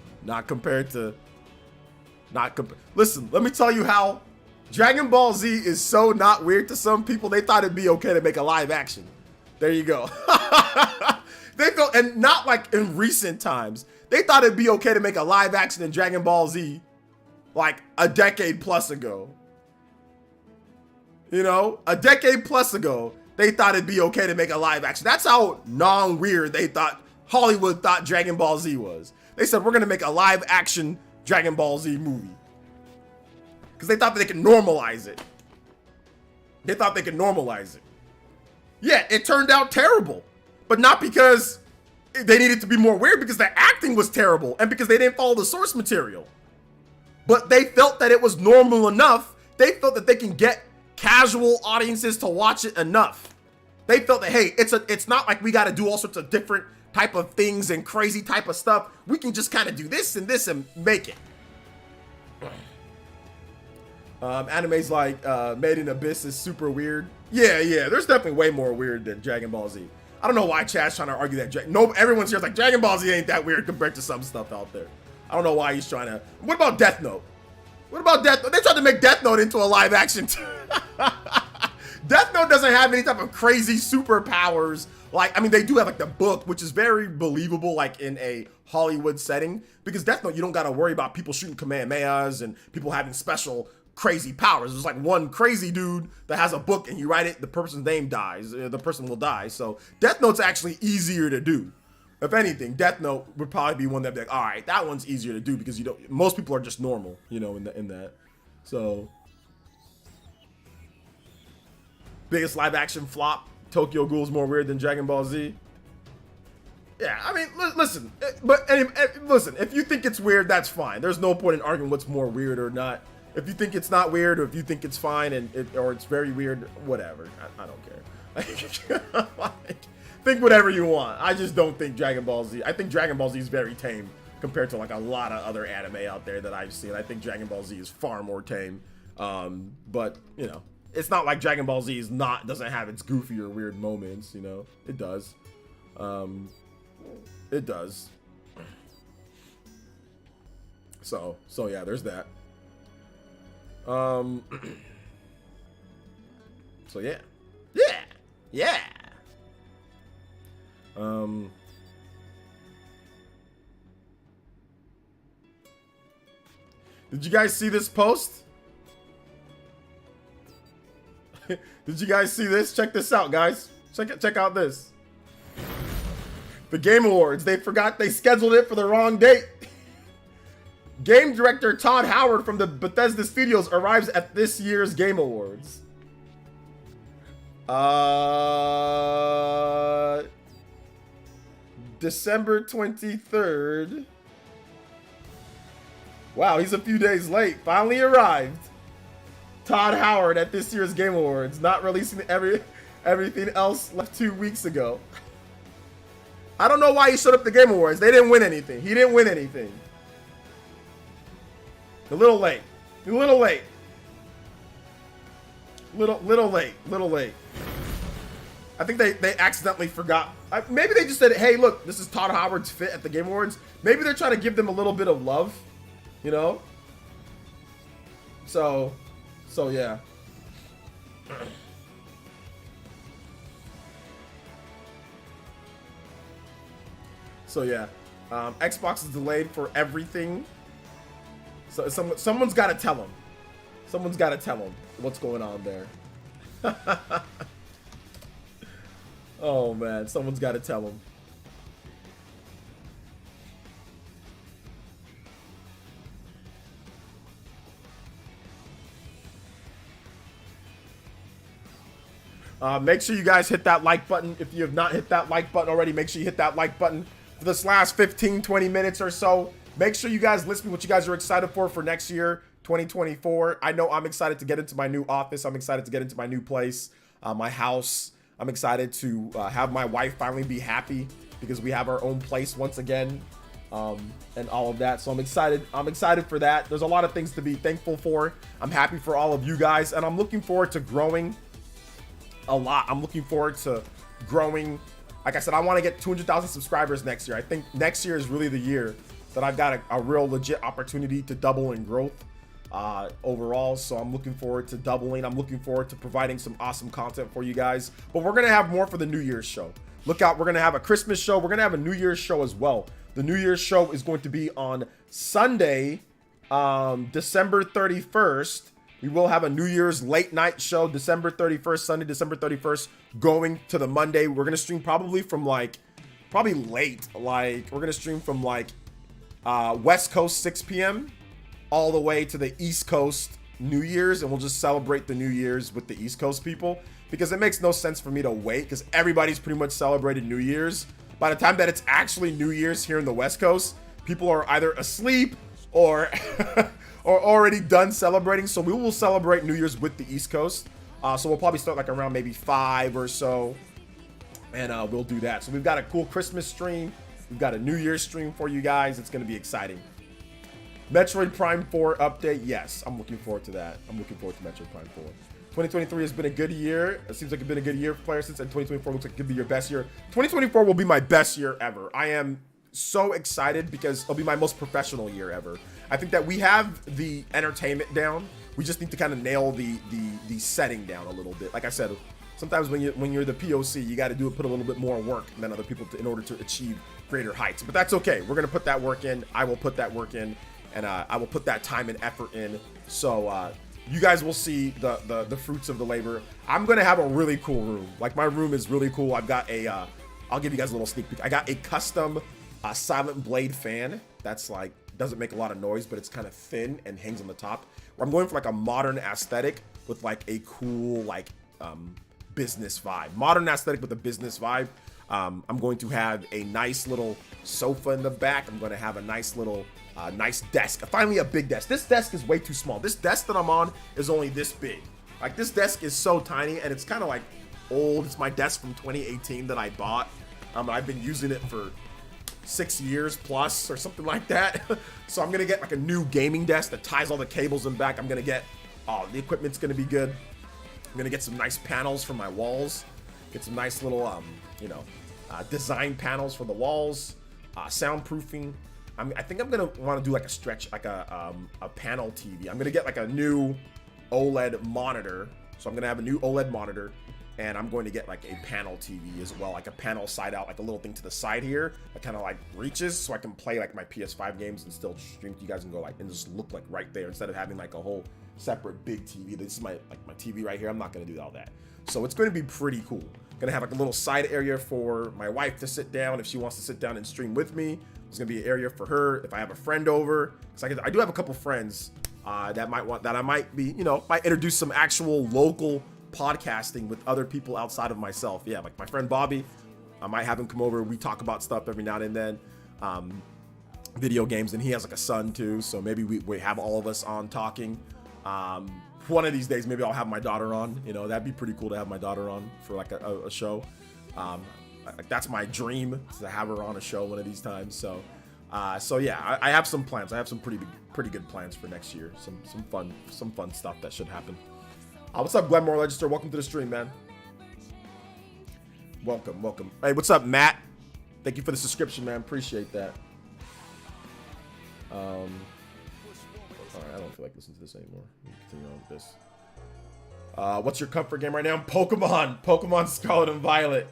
Listen, let me tell you how Dragon Ball Z is so not weird to some people, they thought it'd be okay to make a live action. There you go. They felt, and not like in recent times, they thought it'd be okay to make a live action in Dragon Ball Z like a decade plus ago. You know, a decade plus ago, they thought it'd be okay to make a live action. That's how non-weird they thought, Hollywood thought Dragon Ball Z was. They said, we're gonna make a live action Dragon Ball Z movie. Because they thought that they could normalize it. Yeah, it turned out terrible. But not because they needed to be more weird, because the acting was terrible and because they didn't follow the source material. But they felt that it was normal enough. They felt that they can get casual audiences to watch it enough. They felt that, hey, it's not like we got to do all sorts of different type of things and crazy type of stuff. We can just kind of do this and make it. Animes like Made in Abyss is super weird. Yeah, there's definitely way more weird than Dragon Ball Z. I don't know why Chad's trying to argue that. Everyone's here like Dragon Ball Z ain't that weird compared to some stuff out there. I don't know why he's trying to. What about Death Note? They tried to make Death Note into a live action. Death Note doesn't have any type of crazy superpowers. Like, I mean, they do have like the book, which is very believable, like in a Hollywood setting, because Death Note, you don't got to worry about people shooting Kamehamehas and people having special crazy powers. There's like one crazy dude that has a book and you write it, the person's name dies, the person will die. So Death Note's actually easier to do. If anything, Death Note would probably be one that'd be like, all right, that one's easier to do because most people are just normal, you know, in that. So biggest live action flop, Tokyo Ghoul's more weird than Dragon Ball Z. Yeah, I mean, listen, listen, if you think it's weird, that's fine. There's no point in arguing what's more weird or not. If you think it's not weird, or if you think it's fine or it's very weird, whatever. I don't care. Like, think whatever you want. I just don't think Dragon Ball Z. I think Dragon Ball Z is very tame compared to like a lot of other anime out there that I've seen. I think Dragon Ball Z is far more tame. But you know, it's not like Dragon Ball Z doesn't have its goofy or weird moments. You know, it does. It does. So yeah, there's that. So yeah. Did you guys see this post? Did you guys see this? Check this out, guys. Check out this. The Game Awards. They scheduled it for the wrong date. Game director Todd Howard from the Bethesda Studios arrives at this year's Game Awards. December 23rd. Wow, he's a few days late. Finally arrived. Todd Howard at this year's Game Awards, not releasing everything else left 2 weeks ago. I don't know why he showed up at the Game Awards. They didn't win anything. He didn't win anything. A little late. Little late. I think they accidentally forgot. Maybe they just said, hey, look, this is Todd Howard's fit at the Game Awards. Maybe they're trying to give them a little bit of love, you know? So yeah. So yeah. Xbox is delayed for everything. So someone's got to tell him. Someone's got to tell him what's going on there. Oh man, someone's got to tell him. Make sure you guys hit that like button. If you have not hit that like button already, make sure you hit that like button for this last 15, 20 minutes or so. Make sure you guys list me what you guys are excited for next year, 2024. I know I'm excited to get into my new office. I'm excited to get into my new place, my house. I'm excited to have my wife finally be happy because we have our own place once again, and all of that. So I'm excited. I'm excited for that. There's a lot of things to be thankful for. I'm happy for all of you guys, and I'm looking forward to growing a lot. I'm looking forward to growing. Like I said, I want to get 200,000 subscribers next year. I think next year is really the year that I've got a real legit opportunity to double in growth overall. So I'm looking forward to doubling. I'm looking forward to providing some awesome content for you guys. But we're going to have more for the New Year's show. Look out. We're going to have a Christmas show. We're going to have a New Year's show as well. The New Year's show is going to be on Sunday, December 31st. We will have a New Year's late night show, December 31st, Sunday, December 31st, going to the Monday. We're going to stream probably from probably late. We're going to stream from West Coast 6 p.m. all the way to the East Coast New Year's. And we'll just celebrate the New Year's with the East Coast people, because it makes no sense for me to wait, because everybody's pretty much celebrated New Year's. By the time that it's actually New Year's here in the West Coast, people are either asleep or or already done celebrating. So we will celebrate New Year's with the East Coast. So we'll probably start around maybe 5 or so, and we'll do that. So we've got a cool Christmas stream. We've got a New Year's stream for you guys. It's going to be exciting. Metroid Prime 4 update. Yes, I'm looking forward to that. I'm looking forward to Metroid Prime 4. 2023 has been a good year. It seems like it's been a good year for PlayerEssence, and 2024 looks like it could be your best year. 2024 will be my best year ever. I am so excited because it'll be my most professional year ever. I think that we have the entertainment down. We just need to kind of nail the setting down a little bit. Like I said, sometimes when you're the POC, you got to put a little bit more work than other people in order to achieve greater heights. But that's okay. We're gonna put that work in. I will put that work in, and I will put that time and effort in. So you guys will see the fruits of the labor. I'm gonna have a really cool room. My room is really cool. I've got I'll give you guys a little sneak peek. I got a custom Silent Blade fan that's doesn't make a lot of noise, but it's kind of thin and hangs on the top. I'm going for a modern aesthetic with a cool business vibe. Modern aesthetic with a business vibe. I'm going to have a nice little sofa in the back. I'm going to have a nice little nice desk. Finally a big desk. This desk is way too small. This desk that I'm on is only this big. This desk is so tiny, and it's kind of old. It's my desk from 2018 that I bought. I've been using it for 6 years plus or something like that. So I'm gonna get a new gaming desk that ties all the cables in back. I'm gonna get the equipment's gonna be good. I'm gonna get some nice panels for my walls, get some nice little design panels for the walls, soundproofing. I think I'm gonna want to do a stretch, a panel TV. I'm gonna get a new OLED monitor. So I'm gonna have a new OLED monitor, and I'm going to get a panel TV as well, a panel side out, a little thing to the side here that kind of reaches, so I can play my PS5 games and still stream to you guys and go and just look right there, instead of having a whole separate big TV. This is my TV right here. I'm not gonna do all that. So it's going to be pretty cool. Gonna have a little side area for my wife to sit down if she wants to sit down and stream with me. There's gonna be an area for her if I have a friend over, because I do have a couple friends that I might be, might introduce some actual local podcasting with other people outside of myself. Yeah, my friend Bobby, I might have him come over. We talk about stuff every now and then, video games, and he has a son too, so maybe we have all of us on talking. One of these days maybe I'll have my daughter on. That'd be pretty cool to have my daughter on for a show. That's my dream, to have her on a show one of these times. So yeah, I have some plans. I have some pretty good plans for next year. Some fun stuff that should happen. What's up, Glenmore Register? Welcome to the stream, man. Welcome. Hey, what's up, Matt? Thank you for the subscription, man. Appreciate that. All right, I don't feel like listening to this anymore. Continue on with this. What's your comfort game right now? Pokemon Scarlet and Violet.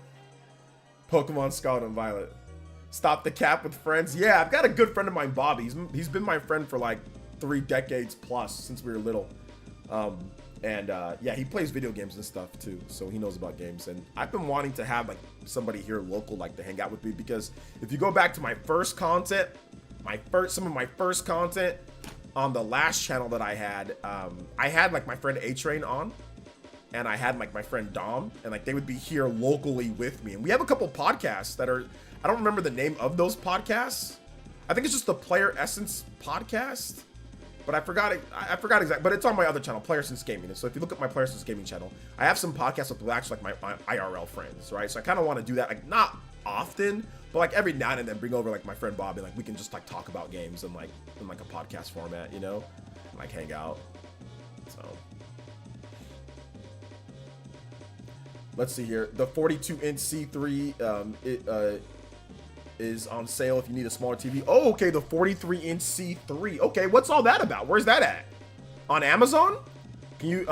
Pokemon Scarlet and Violet. Stop the cap with friends. Yeah, I've got a good friend of mine, Bobby. He's been my friend for 3 decades plus, since we were little. Yeah, he plays video games and stuff too, so he knows about games. And I've been wanting to have somebody here local to hang out with me, because if you go back to my first content, some of my first content on the last channel that I had my friend A-Train on, and I had like my friend Dom, and like they would be here locally with me. And we have a couple podcasts that are, I don't remember the name of those podcasts. I think it's just the PlayerEssence podcast, but I forgot it. I forgot exactly, but it's on my other channel, PlayerEssence Gaming. And so if you look at my PlayerEssence Gaming channel, I have some podcasts with actually like my IRL friends, right? So I kind of want to do that, like not often, but like every now and then bring over like my friend Bobby, like we can just like talk about games and like in like a podcast format, you know, and, like hang out. So let's see here. The 42-inch C3 is on sale if you need a smaller TV. Oh, okay, the 43-inch C3. Okay, what's all that about? Where's that at? On Amazon? Can you,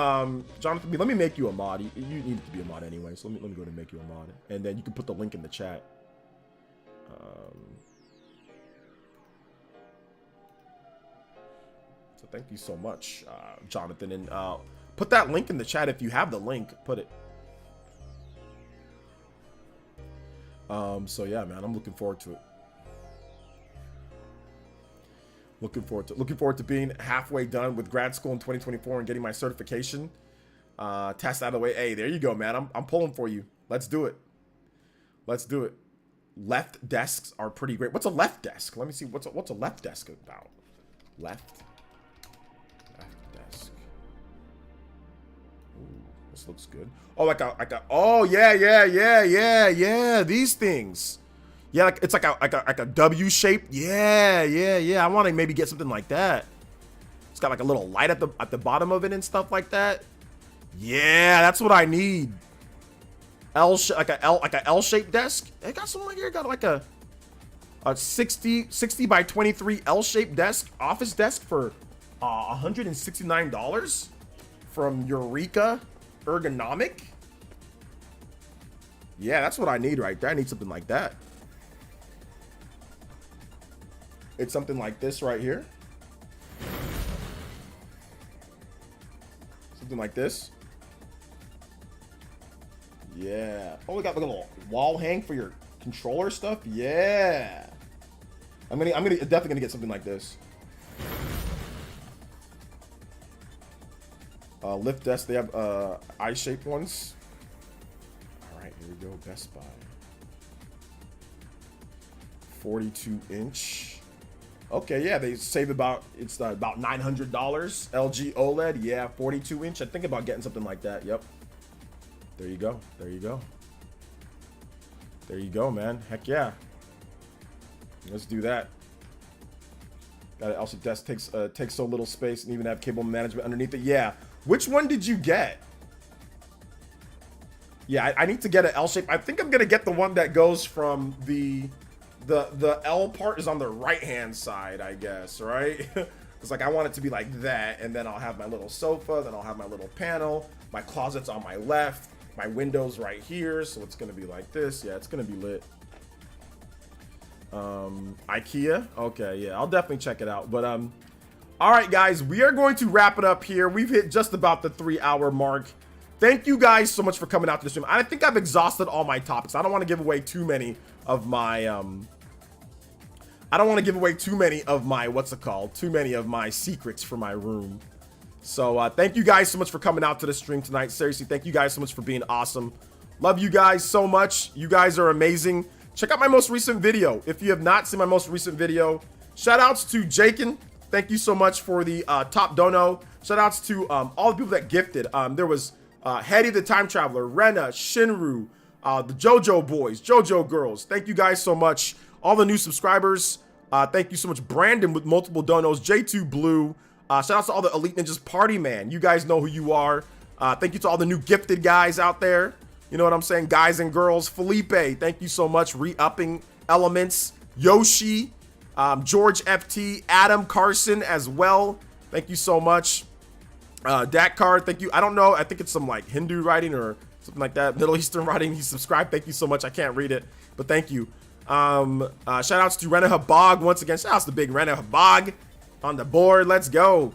Jonathan, let me make you a mod. You need to be a mod anyway, so let me go ahead and make you a mod. And then you can put the link in the chat. So thank you so much, Jonathan. And put that link in the chat if you have the link. Put it. So yeah, man, I'm looking forward to it. Looking forward to being halfway done with grad school in 2024 and getting my certification. Test out of the way. Hey, there you go, man. I'm pulling for you. Let's do it. Let's do it. Left desks are pretty great. What's a left desk? Let me see. What's a left desk about? Left desk. Ooh, this looks good. Oh, like a. Oh yeah. These things. Yeah, like it's like a W shape. Yeah. I want to maybe get something like that. It's got like a little light at the bottom of it and stuff like that. Yeah, that's what I need. Like a L-shaped desk. It got something like here. Got like a 60 by 23 L-shaped desk, office desk for $169 from Eureka Ergonomic. Yeah, that's what I need right there. I need something like that. It's something like this right here. Something like this. Yeah. Oh, we got like a little wall hang for your controller stuff. Yeah. I'm definitely gonna get something like this. Lift desk. They have I-shaped ones. All right, here we go. Best Buy. 42-inch. Okay, yeah, they save about about $900. LG OLED. Yeah, 42-inch. I think about getting something like that. Yep. There you go. There you go. There you go, man. Heck yeah. Let's do that. Got it. Also, desk takes so little space and even have cable management underneath it. Yeah. Which one did you get? Yeah, I need to get an L shape. I think I'm gonna get the one that goes from the L part is on the right hand side, I guess, right? It's like I want it to be like that, and then I'll have my little sofa, then I'll have my little panel, my closet's on my left, my window's right here, so it's gonna be like this. Yeah, it's gonna be lit. IKEA. Okay, yeah, I'll definitely check it out. But all right, guys, we are going to wrap it up here. We've hit just about the 3-hour mark. Thank you guys so much for coming out to the stream. I think I've exhausted all my topics. I don't want to give away too many of my what's it called? Too many of my secrets for my room. So thank you guys so much for coming out to the stream tonight. Seriously, thank you guys so much for being awesome. Love you guys so much. You guys are amazing. Check out my most recent video. If you have not seen my most recent video, shout outs to Jakin. Thank you so much for the top dono. Shout outs to all the people that gifted. There was Hetty the Time Traveler, Rena, Shinru, the JoJo boys, JoJo girls. Thank you guys so much. All the new subscribers. Thank you so much. Brandon with multiple donos. J2 Blue. Shout out to all the Elite Ninjas Party Man. You guys know who you are. Thank you to all the new gifted guys out there. You know what I'm saying? Guys and girls. Felipe, thank you so much. Re-upping Elements. Yoshi. George FT. Adam Carson as well. Thank you so much. Dakar, thank you. I don't know. I think it's some like Hindu writing or something like that. Middle Eastern writing. He subscribed. Thank you so much. I can't read it, but thank you. Shout outs to Rena Habag once again. Shout outs to big Rena Habag on the board. Let's go.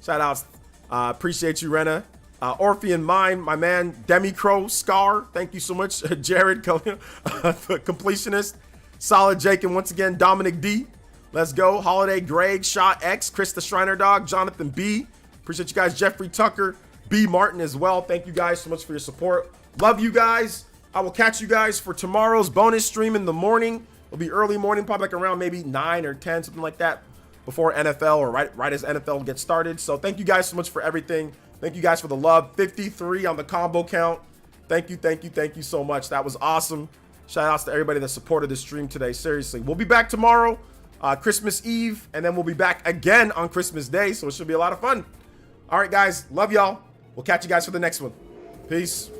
Shout outs. Appreciate you, Rena. Orphean Mind, my man, Demi Crow, Scar. Thank you so much. Jared, Completionist. Solid Jake, and once again, Dominic D. Let's go. Holiday, Greg, Shot X, Chris the Shriner Dog, Jonathan B. Appreciate you guys. Jeffrey Tucker, B. Martin as well. Thank you guys so much for your support. Love you guys. I will catch you guys for tomorrow's bonus stream in the morning. It'll be early morning, probably like around maybe 9 or 10, something like that, before NFL or right as NFL gets started. So thank you guys so much for everything. Thank you guys for the love. 53 on the combo count. Thank you so much. That was awesome. Shout outs to everybody that supported the stream today. Seriously, we'll be back tomorrow, Christmas Eve, and then we'll be back again on Christmas Day. So it should be a lot of fun. All right, guys, love y'all. We'll catch you guys for the next one. Peace.